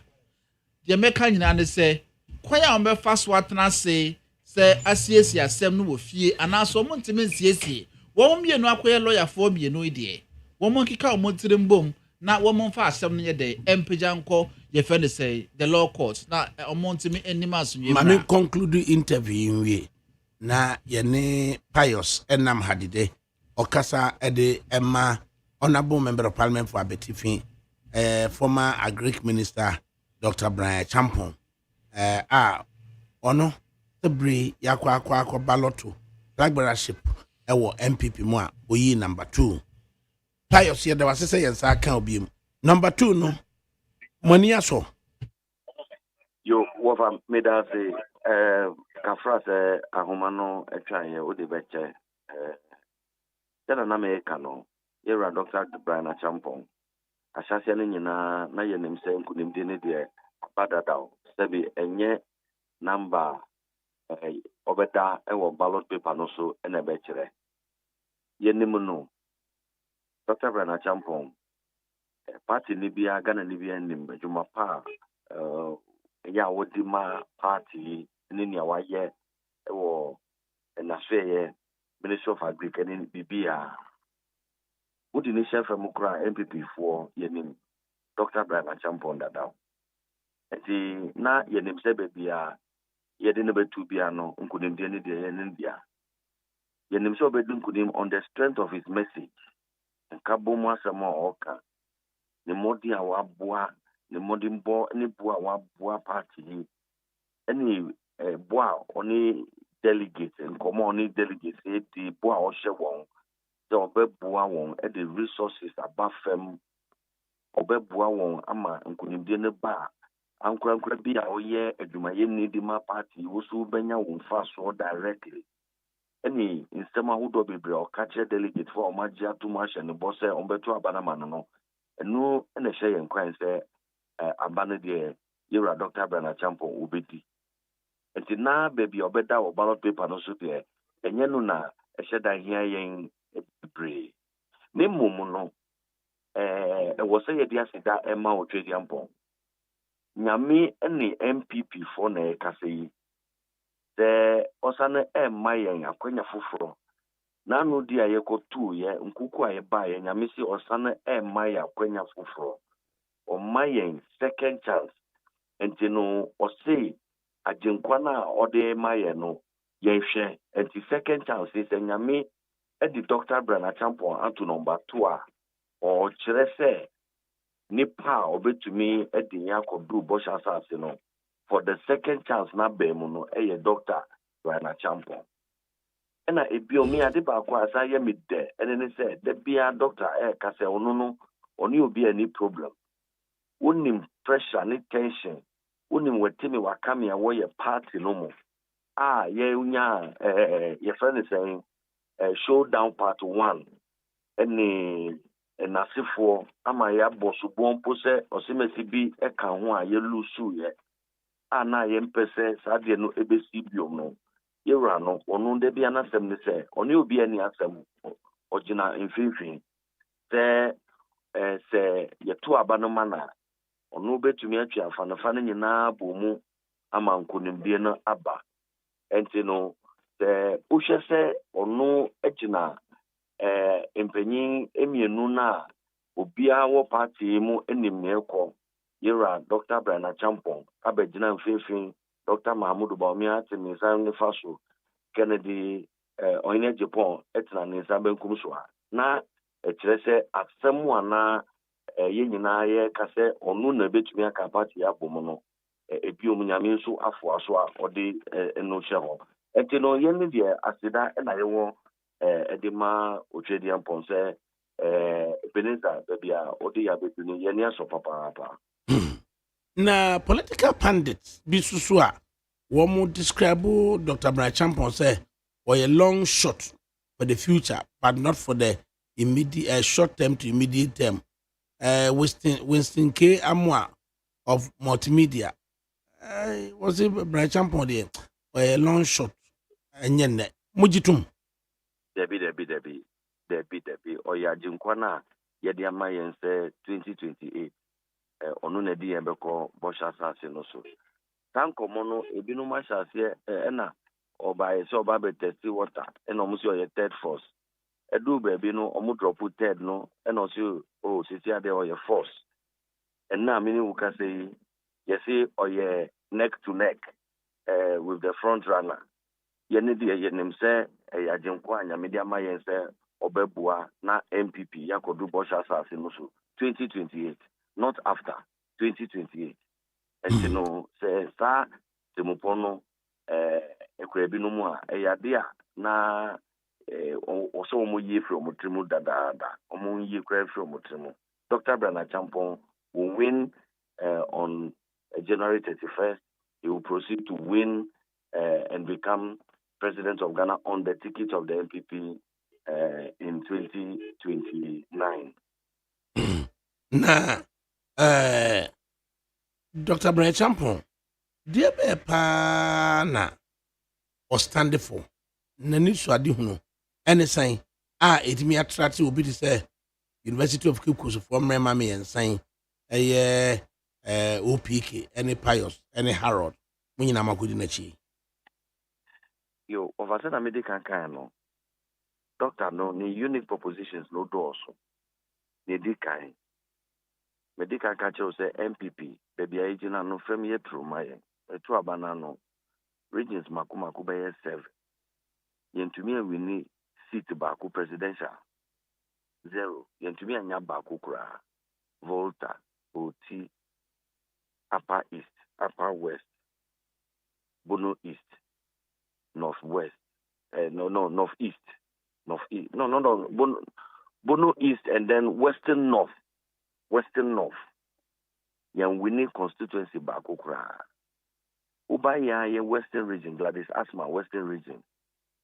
The American and say kwaya on be fast what na say asiesi asem no wo fie ana so mo ntime nsiesie wo mie no akoye lawyer for mie no ide wo mo kika o mo tire mbom na wo mo fa asem no ye de empeja nko ye fe ne say the law court na o mo ntime enima so ye ma me conclude interview we na ye ne Pius Enam Hadide okasa ede Emma honorable member of parliament for Abetifin former agric minister Dr. Brian Champon ono Bre yakwa balloto flagbearership ewo MPP mu a oyi number 2 Pius ye da wasese yensa kan obi mu number 2 no mani aso yo wofa meda say kafra say ahoma no etwa ye odi beche tena na me kano yera Dr. Brian Champon asase ne nyina na ye nim se nkunimdi ne de badadaw sebi enye number obeta ewo ballot paper no so ena be kire yenim no Dr. Brian Champon party ni bia Ghana ni bia nim adwuma pa ya wodi ma party ni nia waye ewo na sweye Ministry of Agriculture ni bibia wodi ni chef mukra MPP for yenim Dr. Brian Champon dadaw eti na yenim se bebia yede ne betu bia no nkunim de ne de yenim bia yenim so bedu nkunim on the strength of his message nkabo mu asema oka ne modi a waboa ne modi mbo ne boa waboa party any boa oni delegate nkomo oni delegate edi boa o hye won the obeboa won e the resources abafem obeboa won ama nkunim de ne ba ankura bi a oye adwumaye ni di ma party wo so benya won fa so directly any insema hudo bebre o catch delegate for omagia to mashe ne boss e ombeto abanama no enu ene hye yen kwan se abane de yera Dr. Brian Champon obedi enti na baby obeda o ballot paper no so de enye no na hye dan hia yen bebre ne mum no wo se ye dia sida ema o trade yampon nyame ene MPP for na kasei the osane mayen akwanya foforo na no dia ye kotu ye nkuku aye ba ye nyame si osane mayen akwanya foforo o mayen second chance enti no o say agenkwa na ode mayen no ye hwe enti second chance is nyame edi Dr. Brian Champon anto number 2 a o kire se nipa obetumi edi yakodu bosh asase no for the second chance na bemu no Dr. Brian Champon ena ebiomi ade ba kwa asa ye midde ene ne se de bia doctor ka se onu no oni obi ani problem unim pressure ni tension unim wetimi wakame a wo ye party no mo ye unya ye friend saying showdown part 1 eni enasifo ama ya bosu bompo se osimesi bi eka ho a ye lusu ye ana ye mpese sadie no ebesi biom no yewra no onu de bia na sem ne se oni obi ani asem ogina mfinfin se yeto aba no mana onu betumi atwi afanafa no nyina bomu ama nkonimdie no aba enti no se uhwe se onu agina empanyin emienu na obia wo party mu enim ne ekọ yewra Dr. Brian Champon abegina mfinfin Dr. Mahmoud Baumia Timisan ne faso Kennedy oyine Japan etna ne sabenkum so na ekire se asemu ana ye nyina ye kase onu na betumi aka party abomu no ebiom nyame nso afo aso a odi eno hye ho enti no ye ne de asida na ye wo edima otwedi amponse Beneza baby odi ya betu ni yenia so papa. Na political pundits bi susu a wɔn describe Dr. Brian Champon say or a long shot for the future but not for the immediate short term to immediate term. Winston K. Amwa of multimedia was it Brian Champon there or a long shot and yen mujitum. Debi oya jinkwana yedi amayen say 2028 onu na di yembeko bosha sase no so tanko mono ebinu ma sase na oba so oba be testi water na omo si oye third force edu baby no omo drop third no na o si o sisi ade oye force na mini wuka say yesi oye neck to neck with the front runner yene di yenim say ajinkwa anya media amayen say obebua na MPP yakodu bosha sase no so 2028 not after 2028 and you know say sa temupono ekwebi no mu a eyade a na oso omo yi from trimu dada omo yi kra from trimu Dr. Brian Champon will win on January 31st. He will proceed to win and become president of Ghana on the ticket of the MPP in 2029. Na Dr. Brian Champon, dear be pa na or stand for na ni so ade hunu any sign etimi attract obi to say University of Cape Coast for mema me and sign OPK any Pius any Harold munyina makodi na chi yo overset na medical kan no doctor no ni unique propositions no do also ni di kan medical culture say MPP baby agina no from ye through my to abana no regions makumaku be 7 yentumi we need seat back presidential 0 yentumi anya back kura Volta OT Upper East Upper West Bono East Northwest Northeast Bono East and then Western North yan winning constituency back kura uba ya Western region Gladys Asma Western region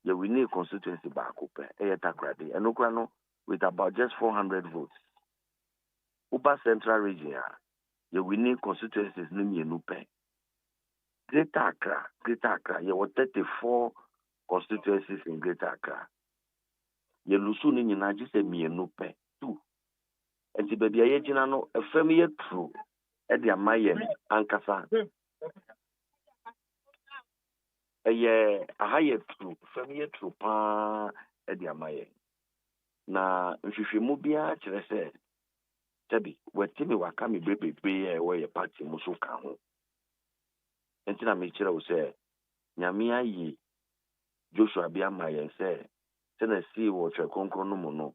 ya winning constituency back up Takrade and Ukrano with about just 400 votes uba Central region ya winning constituencies no mienu pe Greater Accra ya 34 constituencies in Greater Accra ya lusu ni nyina gise mienu pe 2 enti baby ayegina no efem ye true e dia mayen ankasa ahaye true efem ye true pa e dia mayen na nhwehwemu bia kire se tabi wetimi waka me bebebe we party muso ka ho enti na me kire wo se nyame ayi Joshua bia mayen se Tennessee wo twa konkro no mu no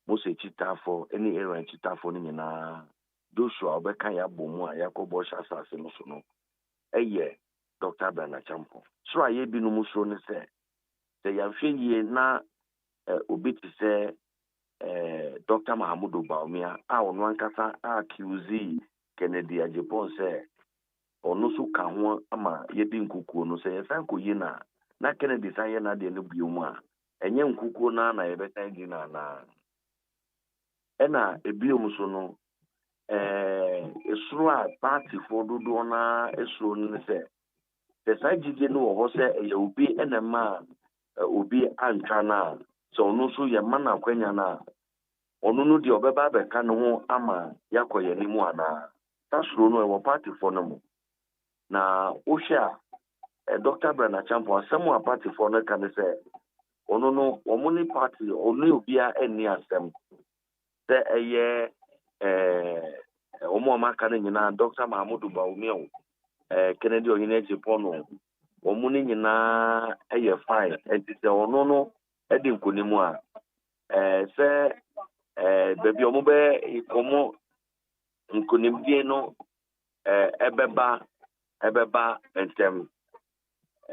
Mose chitafo any area chitafo ni nyina Joshua obeka ya bomu a yakobo shasase no so no Dr. Brian Champon so aye bi no mu so ne se yamhwe yie na obi ti se Dr. Mahamudu Baumia ono ankasa accuse Kennedy Ajipon se ono so ka ho ama yedi nkukuo no se yesan koyi na Kennedy san ye na de no biom a enye nkukuo na yebeka gi na ena ebiom so no esuru a party for dodo na esuru ne se the sajije no ho se e obi enema obi antwa na so no so ye mana kwanya na onu no di obeba beka no ho ama yakoye ni mu ana tasuru no e wo party for no mu na ohia Dr. Brian Champon asemu a party for no kan se onu no omuni party onu obi a eni asem se eye omo amaka na nyina Dr. Mahamudu Baumia Kennedy Oyine Jipono omuni nyina eye fine enti se ono no edi nkonimu a se baby omo be ikomo nkonimdie no ebeba entem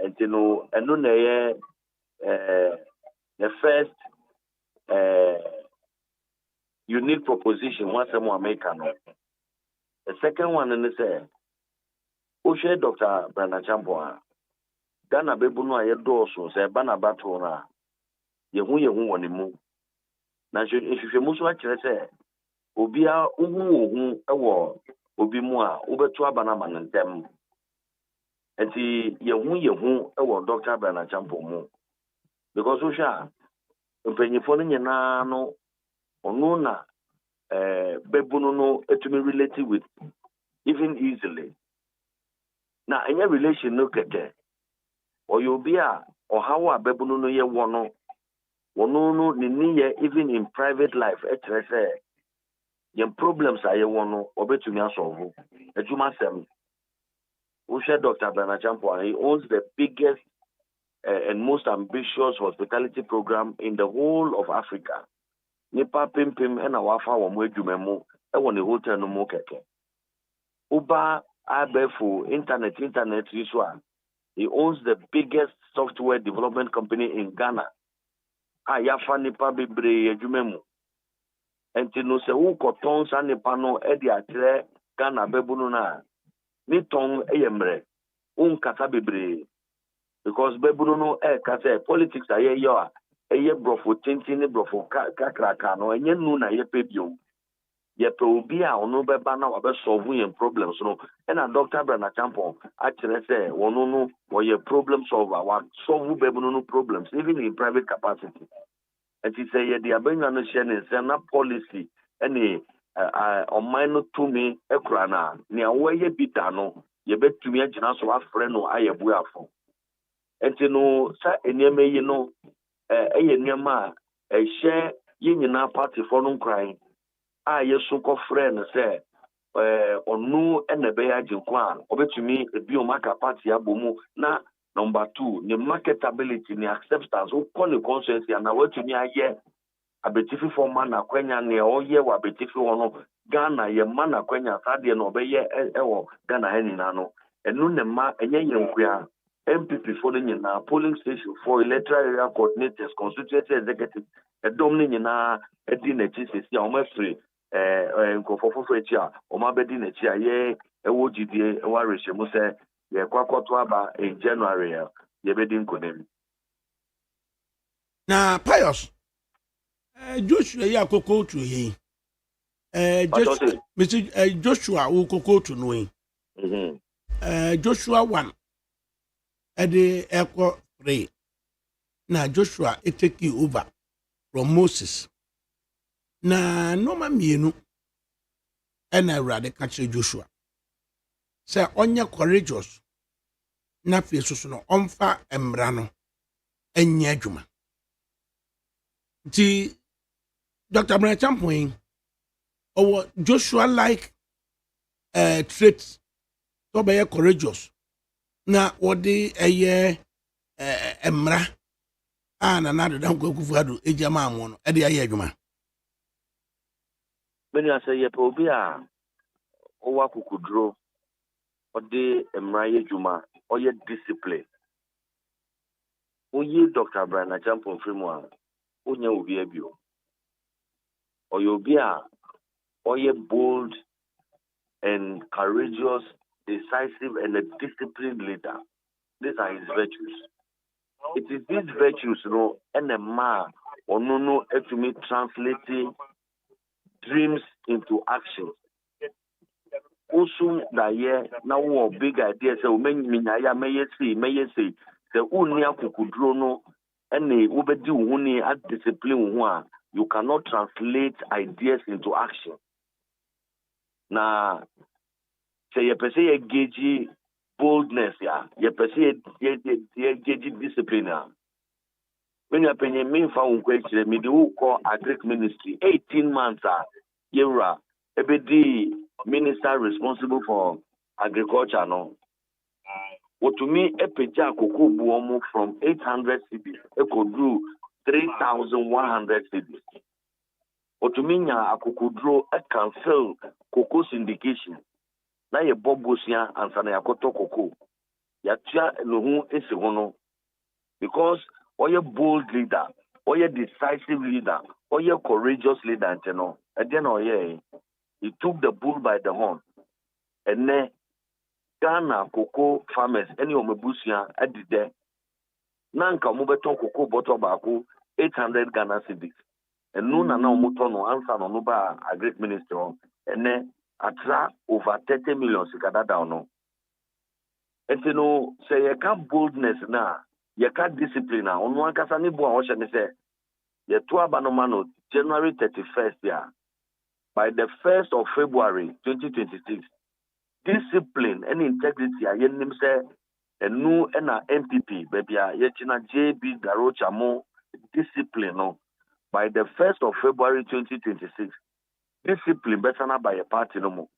enti no eno na ye the first unique proposition once more American. The second one is Oshe Dr. Brana Champoa. Ghana bebuno aye doso se bana bato na yehu woni mu. Na hwehwe mu so akire se obia ohu ewo obi mu a obetu abana manentem. Enti yehu ewo Dr. Brana Champo mu. Because Osha mpanyifo no nyina no ono na bebuno no etumi relate with even easily. Na any relation no keke or you be a or how a bebuno no ye wono ni even in private life yen problems are ye wono obetumi asolve ejuma sem we share Dr. Bernard Champo. He owns the biggest and most ambitious hospitality program in the whole of Africa. Nipa pim and our farm edumemo e won the hotel no mo keke uba abefu internet iswa. He owns the biggest software development company in Ghana. Ayafa nipa bebre edumemu. Enti no se wo koton sa nipa no e di atre Ghana bebunu na ni ton eyemre unkata bebre because bebunu no kata politics aye yo a eye brofo tintin brofo kakraka no enye nu na ye pebio ye pe obi a ono beba na wa be solve yen problems no na Dr. Brana Champo actually say wono no wo ye problem solver wa solve bebunu no problems even in private capacity. And he say ye dia benya no share ne say na policy any on minor to me ekura na ne awoye bita no ye betumi agina so afre no ayebu afo. Enti no sa enema yi no eye nneema share ye nyina party for no crying yesu ko frɛ no sɛ ɔno na be ya jinkwa obetumi ebi o maka party abomu na number 2 ne marketability ne acceptance o call the conscience na watumi aye abetifi for man na kwanya ne oye wa abetifi wono Ghana ye man na kwanya sade no obeye ewo Ghana ha nyina no enu ne ma enye yenkua MPP for the nyina polling station for electoral area coordinators constituency executive edom ne nyina edi na chi sesi a o ma free nkofofo echi a o ma bedi na chi a ye ewo gidie ewa rehemu se ye kwakoto aba in January ye bedi nkonem na Pius Joshua ya koko tu yi Joshua wo koko tu no yi Joshua 1 ede eko 3 na Joshua take over from Moses na noma mienu ena awrade ka kire Joshua say onye courageous na fesusu no omfa emra no enya adwuma ti Dr. Brana Champo Joshua like traits to be courageous na wodi eye emra na na do kwakufu ado ejama amu no e de aye adwuma many say ye pe obi a o wa kukudro odi emra ye adwuma o ye discipline o ye Dr. Brana Champo frimo o nya obi abio o ye obi a o ye bold and courageous, decisive and a disciplined leader. These are his virtues. It is these virtues, and a man or no to me translating dreams into action. Also, that year now big ideas. So may say the unia kukudrono and the ubedi uni at discipline one. You cannot translate ideas into action. Now, say you per se gauge boldness, you per se gauge discipline. When you penny me found question, me do call a Greek ministry 18 months. Yera, ebedi minister responsible for agriculture. No, what to me a peja koko buomo from 800 cities, it could do 3,100 cities. Otuminya akukudro e can fill cocoa syndication. Na ye bobosia ansana yakoto cocoa. Ya tia no hu esi hono. Because oye bold leader, or a decisive leader, or a courageous leader, and you know, again, oh yeah, he took the bull by the horn. And then Ghana cocoa farmers, any of Mabusia, at the day. Nanka Mubeton cocoa bottle bako 800 Ghana cedis. And no na mutono answer no nuba a great minister. And then attract over 30 million sikada down. And you know, say you can't boldness na, you can't discipline na. On one kasa ni bua osha ni say, ye tuwa banomano January 31st ya. By the 1st of February 2026. Discipline and integrity a yenim say enu na MPP baby a yechina JB Garocha mo discipline no by the 1st of February 2026 discipline better na by a party no mo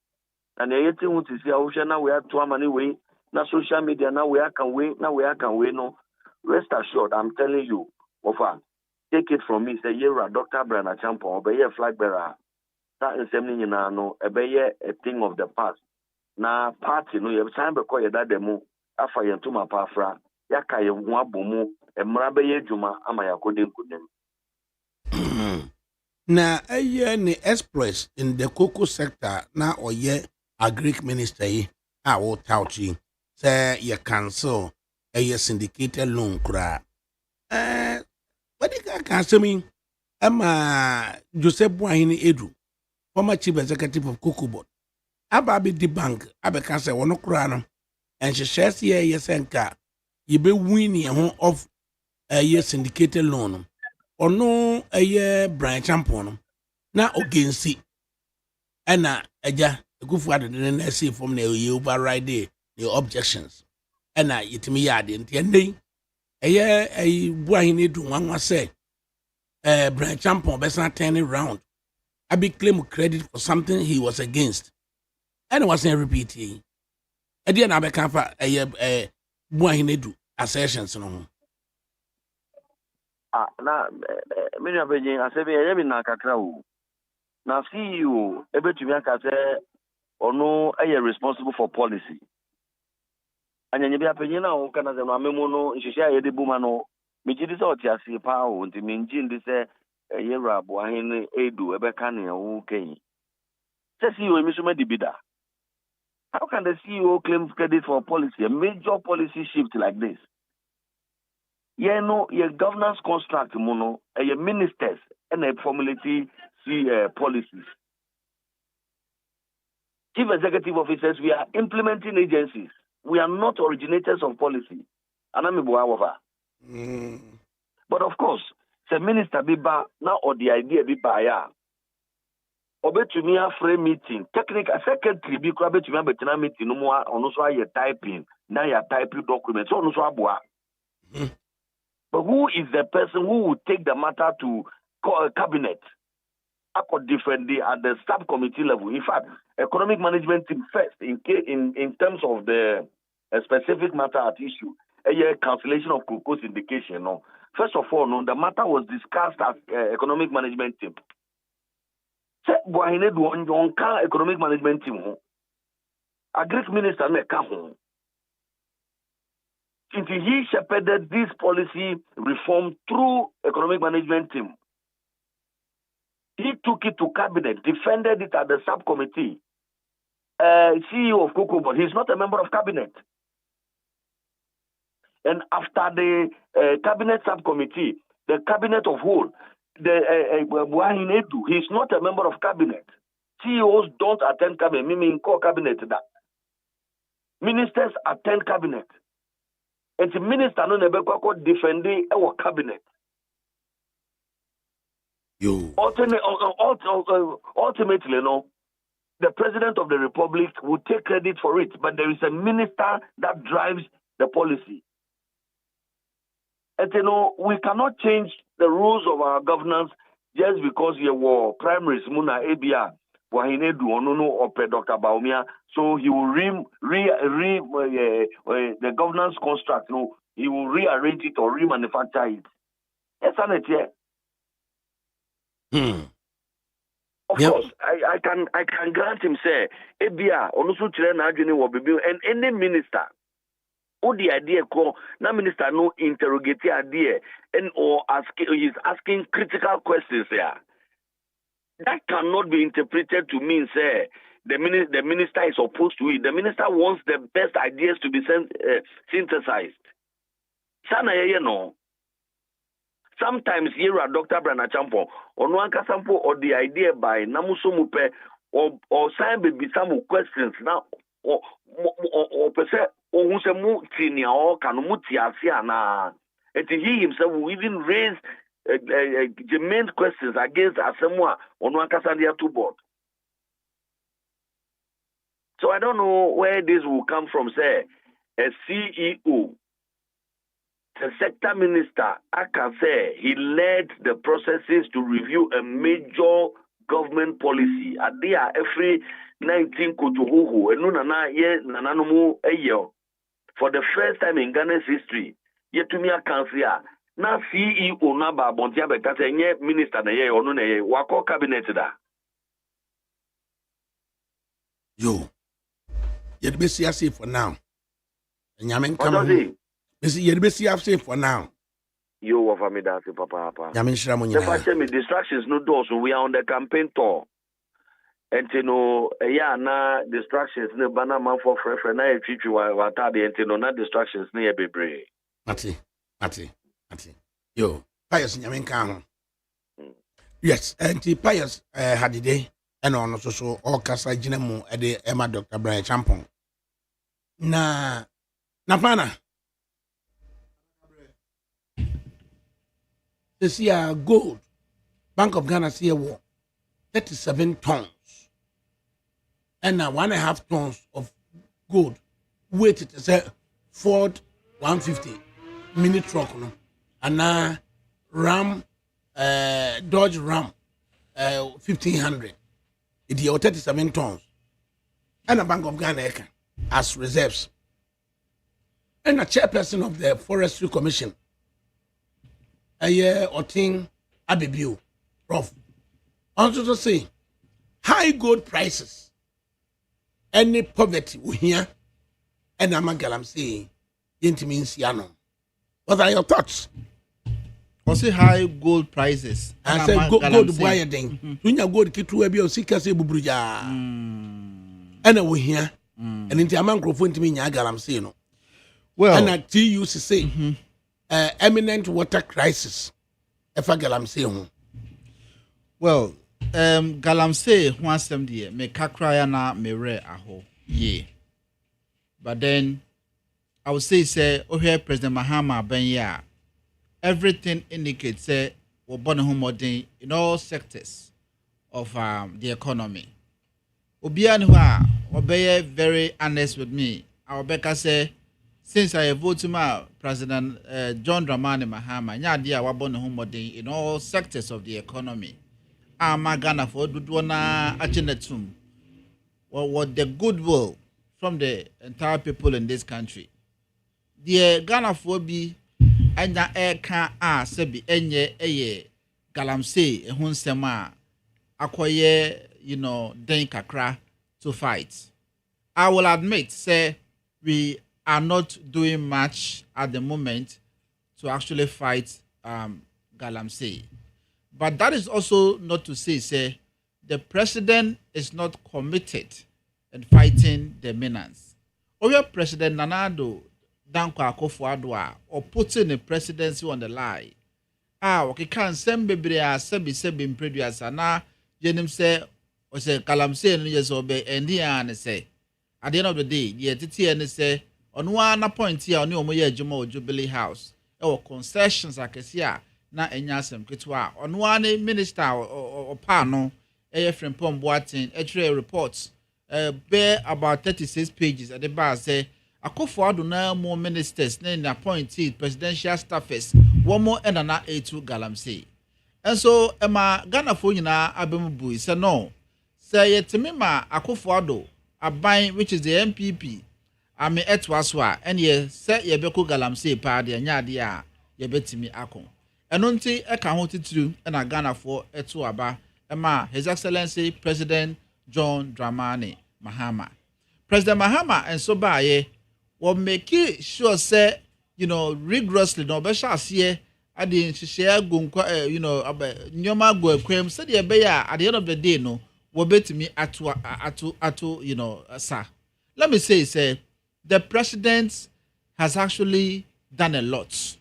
and yeti hu ti sia wo na we ato amani we na social media na we can we no rest assured I'm telling you ofa take it from me say yera Dr. Brana Champo obey flag bearer that is something no obey a thing of the past. Na party no ye time be call ye that demo afa ye ntuma pa afra ya ka ye hu abomu emra be ye dwuma ama yakode nkudem na ne express in the cocoa sector na oye agric minister yi a wo tauchi say ye cancel syndicated loan kura what the can say me Joseph Buahini Edu, former chief executive of Cocoa Board ababi di bank abeka say wono kura no enhyehyese ye senka ye be win ho of syndicated loan ono branch champion na ogensi ena eja ekufu adede na see from na ye override the objections ena yitimi yade ntende Buahini do wanwa say branch champion besan turn around abi claim credit for something he was against. And it wasn't repeating. I didn't have a camper Buahini do assertions no. Na many of the I say be na kakra o. Na see you ebe to me aka say ono responsible for policy. Anya nyebi apenye na o kana ze no amemo no nhihia ye de buma no me gidi se otiase pa o nti me ngi ndi se yera Buahini Edu ebe ka ne o ken. Se see you emi so ma dibida. How can the CEO claim credit for policy, a major policy shift like this? Yeah, no, your governance construct, mono, your ministers, and a formulate policies. Chief executive officers, we are implementing agencies. We are not originators of policy. But of course, the minister biba now or the idea biba ya. Obetumi a frame meeting technical secretary bi kura betumi abetina meeting no mo ono so aye typing na ya type document so ono so aboa. But who is the person who will take the matter to cabinet at different day at the subcommittee level? In fact, economic management team first in terms of the specific matter at issue a cancellation of cocoa syndication. No, first of all, no, the matter was discussed at economic management team. Se Buahini do on economic management team ho. Agric minister me ka ho. Since he shepherded this policy reform through economic management team. He took it to cabinet, defended it at the subcommittee. CEO of Cocoa Board, he's not a member of cabinet. And after the cabinet subcommittee, the cabinet of whole, the Buahini Edu, he's not a member of cabinet. CEOs don't attend cabinet, meaning core cabinet that. Ministers attend cabinet. And the minister no nebekwa defending our cabinet. Ultimately, no, the president of the republic will take credit for it, but there is a minister that drives the policy. And you know, we cannot change the rules of our governance just because you were primaries Muna Abia Buahini Edu Onono or Dr. Baumia, so he will the governance construct, you know, he will rearrange it or remanufacture it. Yes, and Of course, I can grant him say Abia Onusu Chile na Ajuni will be and any minister all the idea ko na minister no interrogate idea and or he's asking critical questions here. That cannot be interpreted to mean say the minister is opposed to it. The minister wants the best ideas to be synthesized. Sana ye no. Sometimes here are Dr. Brana Champo on one sample or the idea by Namusumupe or sign be some questions now or per or who's a mutinia or Kanumutia na. And he himself will even raise germane questions against Asamoah on one Casandia two board. So I don't know where this will come from, say, a CEO, the sector minister, I can say he led the processes to review a major government policy. At there every 19 kutuhuhu, and nana ye nananumu a year. For the first time in Ghana's history, yet to me a council. Na CEO na ba bontia be kase nye minister na ye onu na ye wako cabinet da. Yo. You'd be safe for now. And Yamin come. You'd be safe for now. You were for me that papa. Yamin Shramon. The me distractions no doors. We are on the campaign tour. And you know, yeah, na distractions ne bana man for friend na chichu wa tadi and you know na distractions ne be brave. Mati. Yo, Pius Yamin come. Yes, and the Pius had the day and on also all Casa Jinemu at the Emma Dr. Brian Champon. Na pana. This year gold. Bank of Ghana see a war. 37 tons. And now 1.5 tons of gold. Weight it is a Ford 150 mini truck. No? And now Ram Dodge Ram 1500. It is 37 tons. And a Bank of Ghana as reserves. And a chairperson of the Forestry Commission, a year or thing, Abibu, Prof. Also to say, high gold prices, any poverty we hear, and I'm a galam saying, means yano. What are your thoughts? I say high gold prices. I say gold buyer thing. When you go to Kitu, be a sick as a bubuja. And we hear. And in the microphone to me, I'm saying, well, and I used to say, eminent water crisis. If I galam saying, well, galamsey once them dear, me kakraya na me re aho, ye. But then I would say, oh, here President Mahama Benya, everything indicates, say, we're born home in all sectors of the economy. Obianwa, obey very honest with me. Our Becca say, since I voted my President John Dramani Mahama, Nyadia wabon home in all sectors of the economy. Ghana for Dudwana Achenetum. What the goodwill from the entire people in this country. The Ghana for be anya eka sebi enye eye galamsey ehun sema akoye den kakra to fight. I will admit, say, we are not doing much at the moment to actually fight galamsey. But that is also not to say, the president is not committed in fighting the menace. Or President Nanado Danko Akufo-Addo or putting the presidency on the line. Okay, can send baby sebi impreduas na yenim say or say galamsey no yes obey and the say at the end of the day, the entity and say on one point here on your Jubilee House or concessions akesia na enyasem ketwa on one minister or panel frimpong manso reports bear about 36 pages at the bar say Akufo-Addo na more ministers na appointed presidential staffers one more and na A2 galamsey. And so Emma Ghana for nyina abemubu say no say yetimima Akufo-Addo aban which is the MPP ame etwaswa and ye say ye beko galamsey pa de anya de a ye betimi akon eno nti e ka ho titru na Ghana for etu aba Emma His Excellency President John Dramani Mahama. President Mahama and so ba ye will make sure say rigorously no be sha see ade share go nyoma go akwam said e be ya at the end of the day no we betimi ato sir. Let me say the president has actually done a lot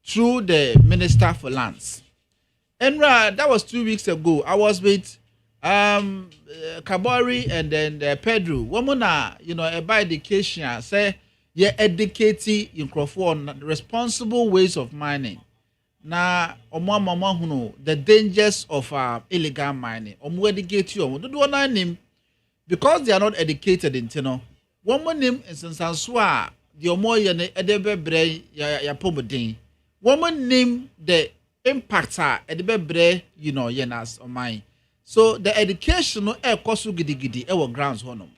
through the Minister for Lands. And that was 2 weeks ago. I was with Kabori and then Pedro. Woman, by education, say you educating in on responsible ways of mining. Na mama the dangers of illegal mining. Educate you. Do one name because they are not educated in woman name is Sanswa. The omoye edebe bre ya pomodin. Woman name the impactor edebe bre yenas on mine. So the education no kosu gidi ewo grounds honum.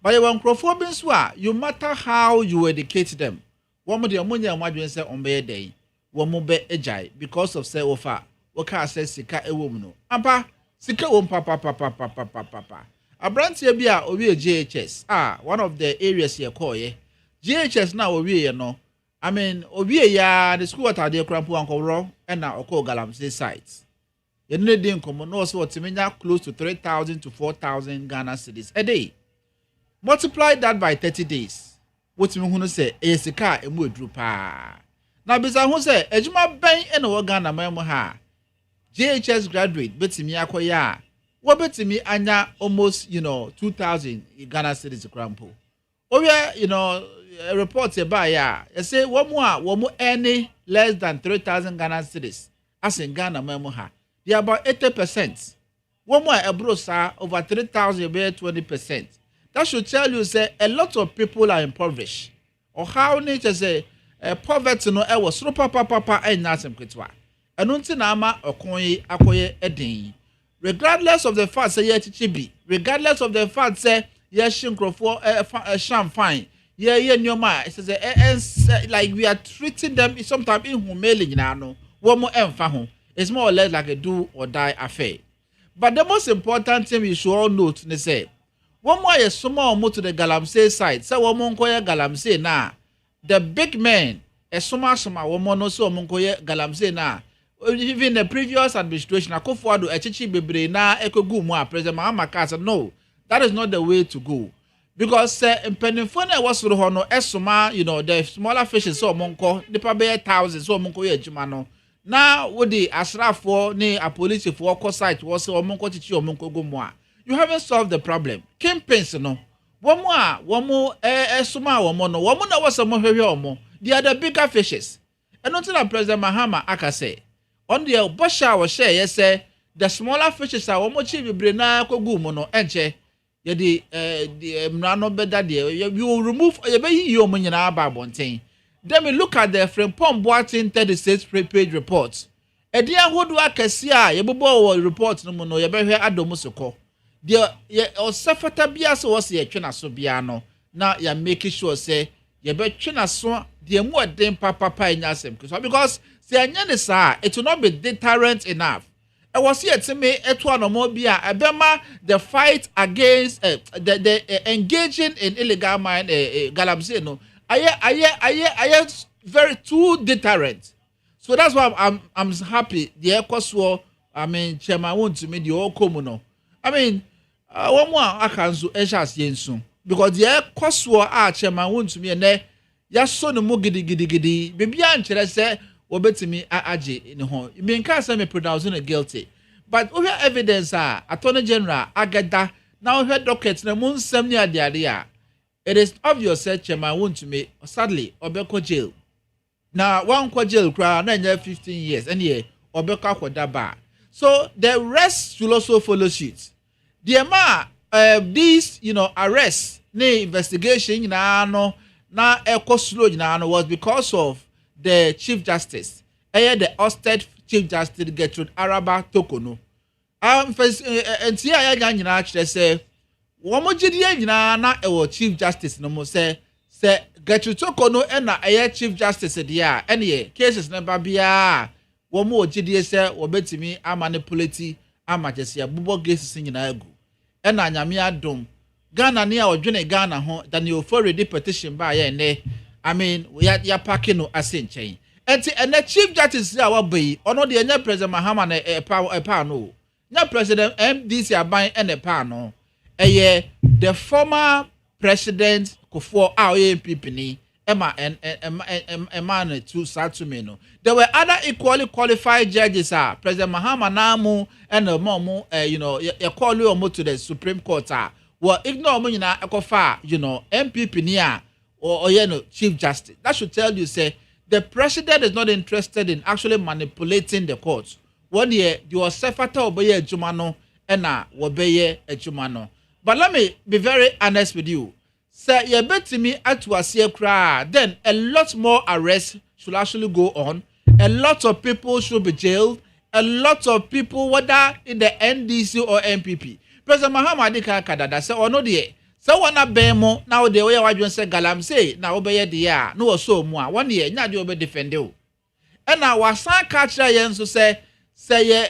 But you microphobia swa, you matter how you educate them. Woman the omonya mwadwen say onbe day. Woman be ejai because of say ofa. Waka say sika ewom no. Ampa sika wom papa. Abrantie bia obi JHS. One of the areas here call ye. JHS now obi no. I mean obi ya the school water dey krampo ankowro and na okọ Galamsey site. You need to come no so timenya close to 3,000 to 4,000 Ghana cedis a day. Multiply that by 30 days. What me hunu say esika emu edru pa. Na bisa hu say ejuma ben e no Ghana memo ha. JHS graduate betimi akoya. Wo betimi anya almost 2,000 Ghana cedis krampo. Owe a report about you say one more any less than 3,000 Ghana cedis as in Ghana memo ha. They are about 80%. One more abroad over 3,000 about 20%. That should tell you say a lot of people are impoverished. Or how nature say poverty no was so papa and nasem kwetwa. Anunti na ama akoye edin. Regardless of the fact say chibi, regardless of the fact say shinkrofo sham fine. Yeah, nyoma. It says like we are treating them sometimes inhumanely no. One more emfa it's more or less like a do or die affair. But the most important thing you should all note is say one more is small more to the Galamsey side. So one more Galamsey na the big man a small one more no so monkoye Galamsey na. Even the previous administration Akufo-Addo echichi bebre na ekogu mu a President Mahama said no, that is not the way to go. Because in Penifone was no esoma, the smaller fishes so monko, the probably thousands so monko ye jumano. Now with the asrafo ne a police for ko site was so monko chichi o monko go moa. You haven't solved the problem. Campaigns no. One more esoma one no. One more was some hwehwe. They are the bigger fishes. And until President Mahama aka say on the Basha was share yes say the smaller fishes are one more cheap brena ko gu mo no enche. The mrano better there. You will remove your money in our bontain. Then we look at the Frimpong Boatin 36 page report. A dear who do I cassia, your bobo report no mono, your better adomusoko. Dear, or Safata Bias was your china sobiano. Now you're making sure say, your bet china so, dear more than papa in yasem. Because say, it will not be deterrent enough. I was here to me the fight against the engaging in illegal mine Galamsey no. I very too deterrent. So that's why I'm happy. The Equaswo, Chairman won't to me the old commono. One more I can so yensu because the Equaswo Chairman won't to me and there yaso no gidi baby answer say obetimi aje in home. You mean can't say me pronouncing a guilty. But we have evidence Attorney General Agada now heard dockets na mun sem ni ade it is obvious that Chairman won't to me sadly obeko jail. Now one ko jail cry na 15 years and here obeko akwadaba. So the rest should also follow suit. The these arrests ne investigation no na eko slow was because of the Chief Justice, the ousted Chief Justice Gertrude Araba Tokono. First, and see, I actually say, one more na Chief Justice no more say Gertrude Tokono and a Chief Justice there. Any cases never be one more GDS say, or bet me, I manipulate, I majesty, bubo cases in Nagu. And I am dom. Ghana near or Johnny Ghana home than you already petition by a I mean, we had your packing no asin chain. And the Chief Justice our be or not the President Mahama a pano. No President MDC are buying any pano. A year the former president Kufo our MPP Emma and man to Satumino. There were other equally qualified judges, President Mahama Namu and the Momo, you know, you call you to the Supreme Court. Well, ignore me na ekofa, you know, MPP niya or you know, Chief Justice. That should tell you, say, the president is not interested in actually manipulating the courts. 1 year, you are sefata obeye jumano, and obeye jumano. But let me be very honest with you. Say, you bet to me at to cry, then a lot more arrests should actually go on. A lot of people should be jailed. A lot of people, whether in the NDC or MPP. President Mahama Adika Kadada say ono de say wana bemo na de we wadwen say galamsey na obeye de ya no so mu a one ye nya de obe defend o e na wasan ka kira yen so say ye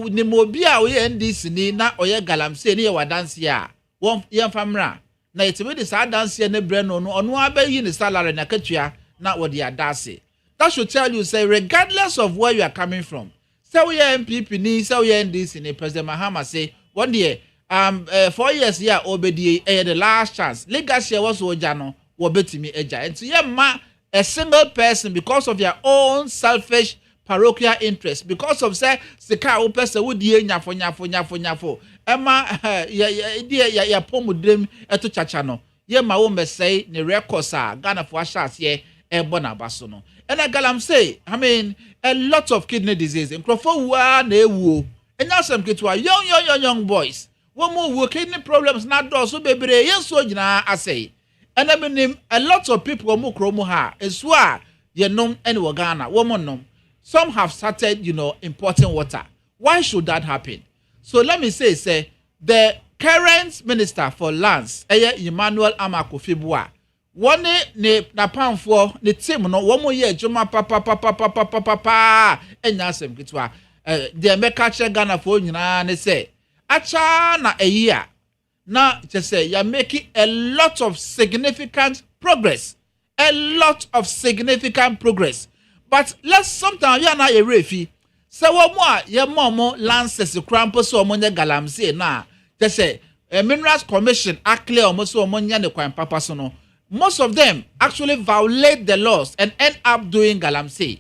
ni mobi a we NDC ni na oye galamsey ni ye wadanse a won ye famra na yetime de sa danse ne bre no ono abayi ni salary na katua na wo de adase. That should tell you, say, regardless of where you are coming from, say we are MPP ni say we are NDC ni President Mahama say 1 year 4 years here obedi the last chance legacy was ojano wo betimi eja enti ye ma a single person because of their own selfish parochial interest because of say sika wo person wo die nyafo ema ya pomudrem eto chacha no ye ma wo mesai ne records a Ghana for asas ye ebo na baso no and galamsey I mean a lot of kidney disease nkrofo wa na ewu enya sem ketwa young boys. One more kidney problems not do so baby yes so I say. And I mean a lot of people mo kromo ha eswa ye nom any Ghana woman nom. Some have started, you know, importing water. Why should that happen? So let me say the current minister for lands Emmanuel Amakufibua one ne na pamfo ne team no one more year juma pa enya sem kitwa the America che Ghana for nyina ne say acha na a year now just say you're making a lot of significant progress but let's sometimes you're not a refi so what more your mom lances the crampo so money galamsey na just say a minerals commission actually almost so money and the crime papa so no most of them actually violate the laws and end up doing galamsey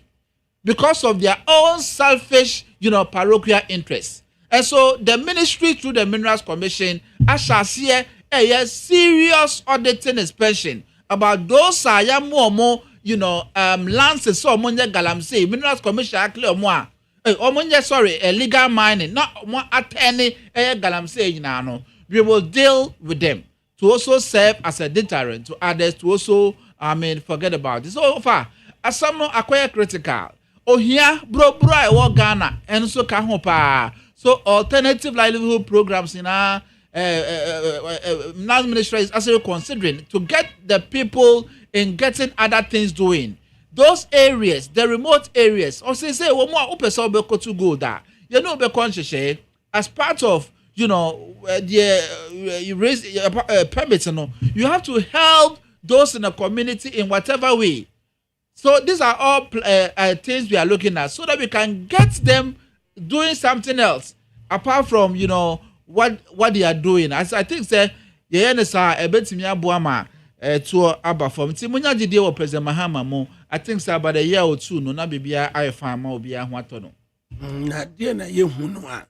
because of their own selfish, you know, parochial interests. And so the ministry through the Minerals Commission shall see a serious auditing inspection about those more, you know, lands so money galamsey Minerals Commission actually illegal mining not more attorney galamsey no. We will deal with them to also serve as a deterrent to others to also forget about it. So far as some no acquire critical. Oh here bro I Ghana and so kahopa. So alternative livelihood programs in our ministry is actually considering to get the people in getting other things doing. Those areas, the remote areas, or say one more open so to go there. You know, be conscious as part of you know you raise permits. You know, you have to help those in the community in whatever way. So these are all things we are looking at so that we can get them doing something else apart from you know what they are doing. As I think say yenesa ebetimi aboama to aba from timunya gide wo President Mahama mo I think say about a year or two no na bibia ayefa ma obi ahu ato no na de na yehu no a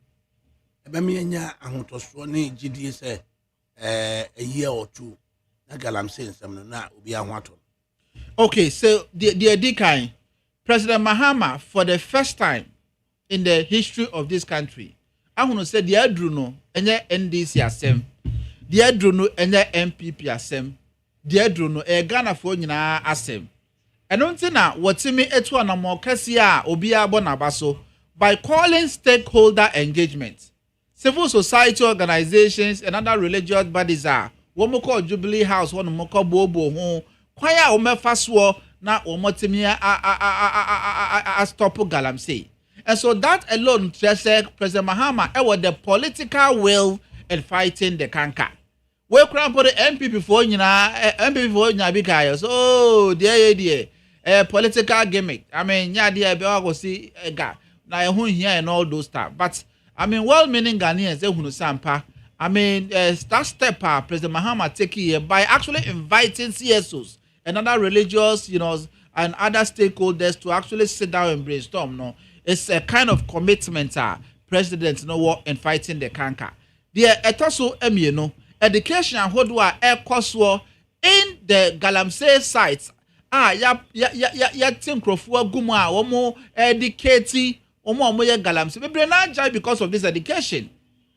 ebemi anya ahotoso ne gide say a year or two na galamsey nsem no na obi ahu ato. Okay, so the Dikai President Mahama for the first time in the history of this country I want to say the Adruno enye NDC asem the Adruno enye MPP asem the Adruno Ghana for nyina asem eno nti na wotimi etu anamo kase a obi abo na baso by calling stakeholder engagement civil society organizations and other religious bodies are womo call Jubilee House wono mo call bobo ho kwan a omefa so na omotimi a stop galamsey. And so that alone says President Mahama was the political will in fighting the canker. we cramp the MPP for MPP for big so dear political gimmick. I mean, yeah, dear, go see a guy. Now, who here and all those stuff. But, I mean, well-meaning Ghanaians, they who sampa. I mean, that step President Mahama take here by actually inviting CSOs and other religious, and other stakeholders to actually sit down and brainstorm. No, it's a kind of commitment. President, work in fighting the cancer. The etoso education and how do I in the Galamsey sites. Ya think crofua guma omo educate omo ya Galamsey. Maybe not just because of this education.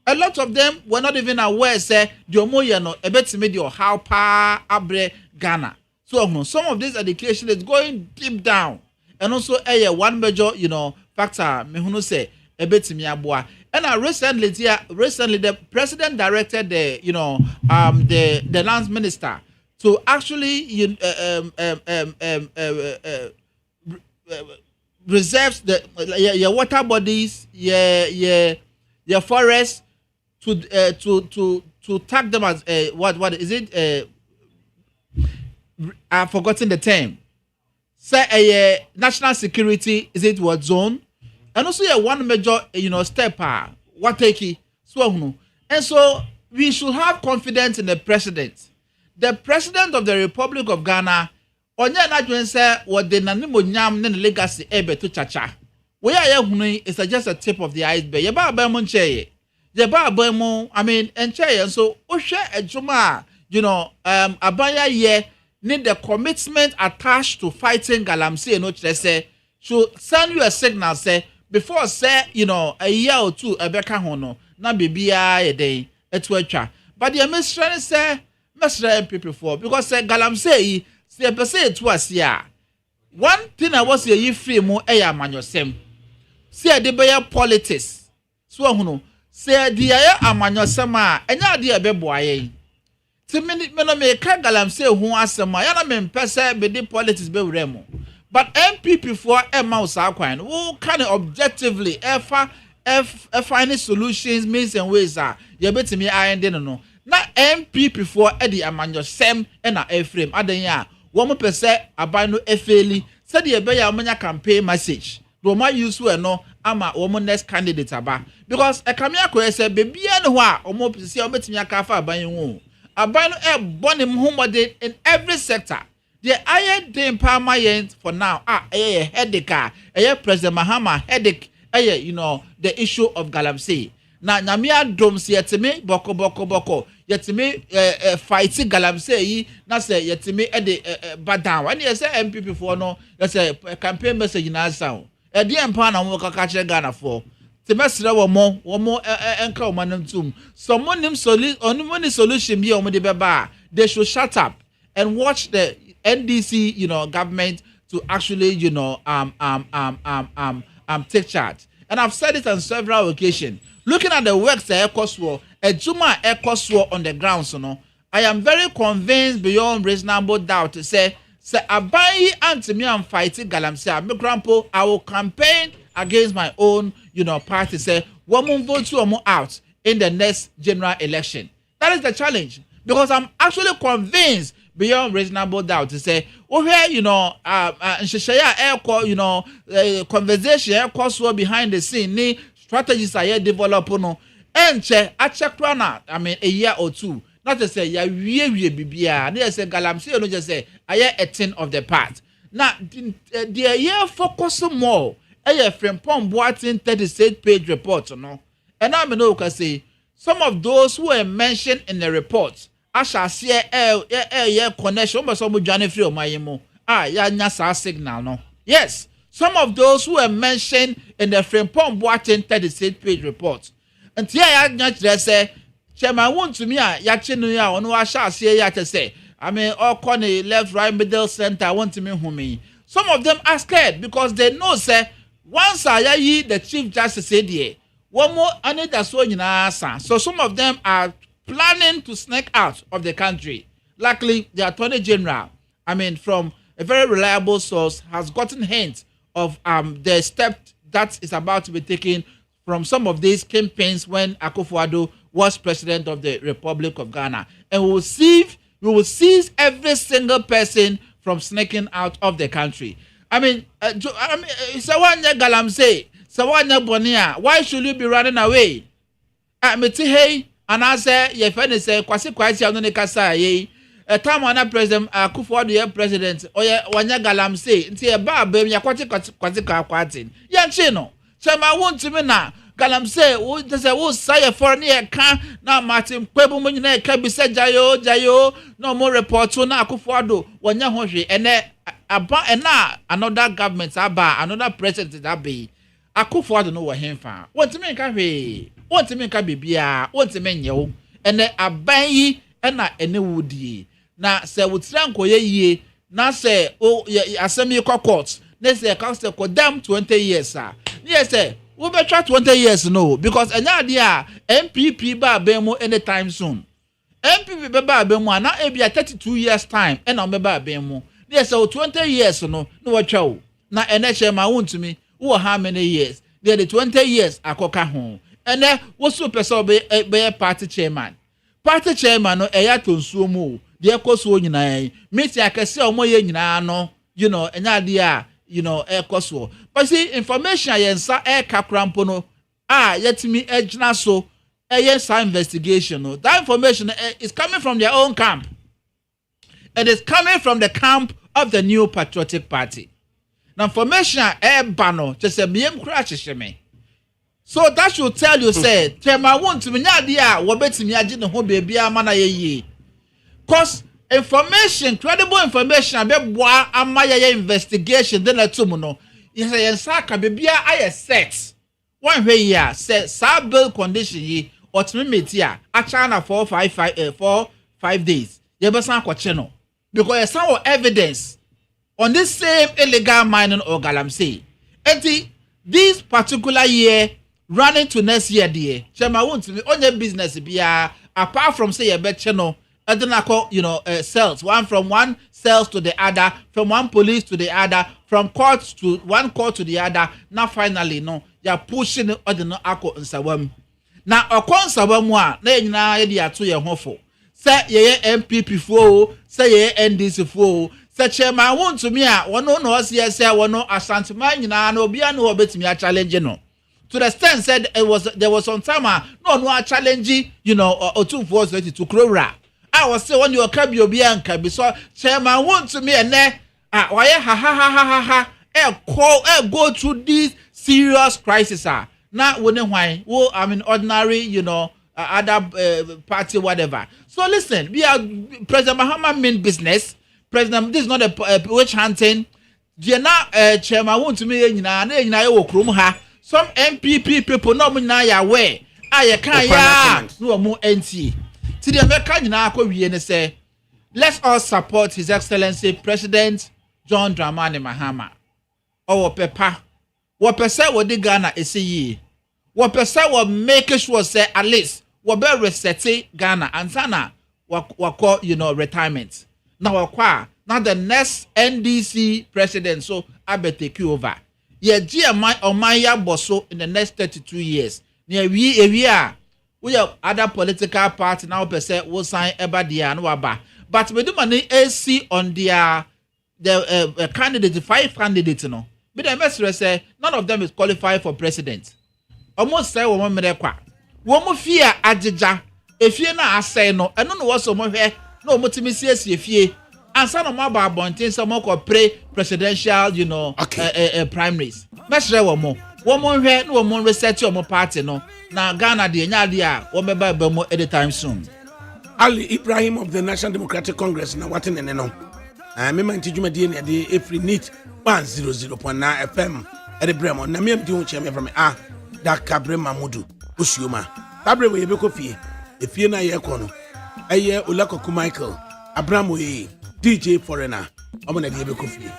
A lot of them were not even aware say the omo ya no ebetime how pa abre Ghana. So some of this education is going deep down, and also one major factor me who say ebetime aboa. And recently the president directed the lands minister to actually reserve your water bodies, your forests to tag them as what is it? I've forgotten the term. Say national security, is it what zone? And also one major step what take so and so we should have confidence in the president. The president of the Republic of Ghana, onye na dwen say what the nanimonyam ne legacy ebe to chacha. We are hunu is just a tip of the iceberg. Ye ba ba mo nche ye ba ba mo I mean enche and so ohwe ejuma abaya ye need the commitment attached to fighting Galamsey no kire say should send you a signal say before say a year or two ebeka ho no na bibia ye den etu atwa. But the minister say people for because Galamsey say person to us here. One thing I was here free mo amanyosem. Say the be politics. So hunu say the amanyosem a enya de ebeboaye. Ti me no me ka Galamsey ho asem a ya na me mpese be the politics be wremo. But MPP for mouse akwan who can objectively find solutions means and ways are you betimi iron no. Na MPP for Eddie Amanyosem and a frame. Adanya, 1% abano efeli. Said the Ebeya Amanya campaign message. Roma use no ama woman next candidate aba. Because a camia say baby and wa or more see a betimia kafa abayu. Abano bonim humode in every sector. The iron dame permanent for now. A headache. A President Mahama headache. The issue of Galamsey. Na nyamia dom si yetime boko yetime fighting Galamsey na say yetime de badan when you say MPP for no you say campaign message na sound e de empa na mo kaka kire Ghana for te mesre wo mo enka o manam tum some solution bi o mo de beba they should shut up and watch the NDC government to actually take charge. And I've said it on several occasions. Looking at the works that Ecoswo, a Juma Ecoswo on the ground, I am very convinced beyond reasonable doubt to say Abayi anti-me and fighting Galamsey. My grandpa, I will campaign against my own, party. Say, woman vote to out in the next general election. That is the challenge because I'm actually convinced beyond reasonable doubt to say, conversation behind the scene, strategies are developing, and I mean a year or two. Not to say we bibia. They say Galamsey no just say a 10 of the part. Now the year focus more. A Frimpong Boatin 36-page report, And I know can say some of those who are mentioned in the report. I shall see connection, but some Johnny Free or my nyasa signal no. Yes, some of those who are mentioned in the Frimpong Boatin 36-page report. And here I say, Chairman, want to me, Yachinu, on what shall see to say. I mean, all corner, left, right, middle, center, want to me whom me. Some of them are scared because they know, say, once I the Chief Justice said, one more, I need a so in answer. So some of them are planning to sneak out of the country. Luckily, the Attorney General, from a very reliable source, has gotten hints of the step that is about to be taken from some of these campaigns when Akufo-Addo was president of the Republic of Ghana, and we will seize every single person from sneaking out of the country. I mean, Sawanya Galamsey, Sawanya Bonia, why should you be running away? Hey, and I say, your friend say, Kwasi on the Kasa, ye, a time on a president, Kufuor, president, or Wanya Galamsey, until a bar, baby, Kwasi Kwatin. Yanchino, Chama won't to me now. Galamsey, there's a wood say a foreign year can now Martin Quebumun can be said Jayo, no more reports on Kufuor, Wanya Hoshi, and now another government, another president that be. Kufuor know what him found. Want to make a way, want to make a baby, want to make you, and then a bay and not any woody. Now, say, would Stranko ye, now say, oh, yeah, semi courts. They say, cost of damn 20 years, sir. Yes, sir. We better try 20 years, no, because an idea MPP ba bemo anytime soon. MPP ba bemo now it be a 32 years time, and I'm ba bemo. Yes, so 20 years, no chow. Now, and that's my own to me. Who how many years? They're the 20 years I coca home. And then what's super so be a party chairman. Party chairman no eya to nsuomu. They koso nyina. Meet ya kase omo ye nyina no, you know, enya dia, you know, koso. But see information yensa kakrampo no yetimi ejna so yensa investigation no. That information is coming from their own camp. It is coming from the camp of the New Patriotic Party. Now, information bano just a miem crash me. So that should tell you, say, Tema won't to me nadia, wabet me agin the home baby mana ye. Cause information, credible information, about bois amaya investigation, then a tumuno. Yes, I saka baby I set. One way ya said sub bill condition ye or to me tia a china 4 days. Yebasan channel. Because some evidence on this same illegal mining or Galamsey. And this particular year running to next year, dear, Chema won't be on your business be apart from say a bet channel, and then I call cells, from one cells to the other, from one police to the other, from court to one court to the other. Now finally, no, you're pushing the other ako and sawam. Now a con sawamwa, then now you to your hofo. Say ye MPP for, say ye NDC for. Such a man won't to me, one no yes, one no Asante man, no be no bet me a challenge, no. To the extent said there was some time, no challenge, or 2 4 to Crora. I was say when you can be Bianca, be so chairman won't to me and there, why ha, go through this serious crisis, not wouldn't why, I mean, ordinary, other party, whatever. So listen, we are President Mahama mean business. President, this is not a witch hunting. You're not chairman won't to me, some MPP people no na ya we. I can't no more NT. To the American na say, let's all support His Excellency President John Dramani Mahama. Our papa, what percent would the Ghana is ye? What percent will make sure say at least what be reset Ghana and Sana what call retirement. Now the next NDC president, so I better take you over. Yeah, Maya Bosso in the next 32 years. Near we have other political parties now per se will sign Ebadia and Waba. But we do money AC on the candidate, 5 candidates, no. But the message say none of them is qualified for president. Almost say one minute. One fear Ajija. If you na say no, I don't know what's so much. No, motimisias if ye. And some of my bontin, some more pre-presidential, primaries. Let's share one more. One more research on my party, no. Now Ghana, the Nadia, or maybe more anytime soon. Ali Ibrahim of the National Democratic Congress, now what in the no. I remember Tijuma DNA, the April NEAT 100.9 FM at the Bremo. Namim doing chairman from ADAKABRI Mamudu, Ushuma. Tabre we be coffee. If you're not your corner, a year Ulakoku Michael, Abramoe. DJ Foreigner, I'm gonna be coffee.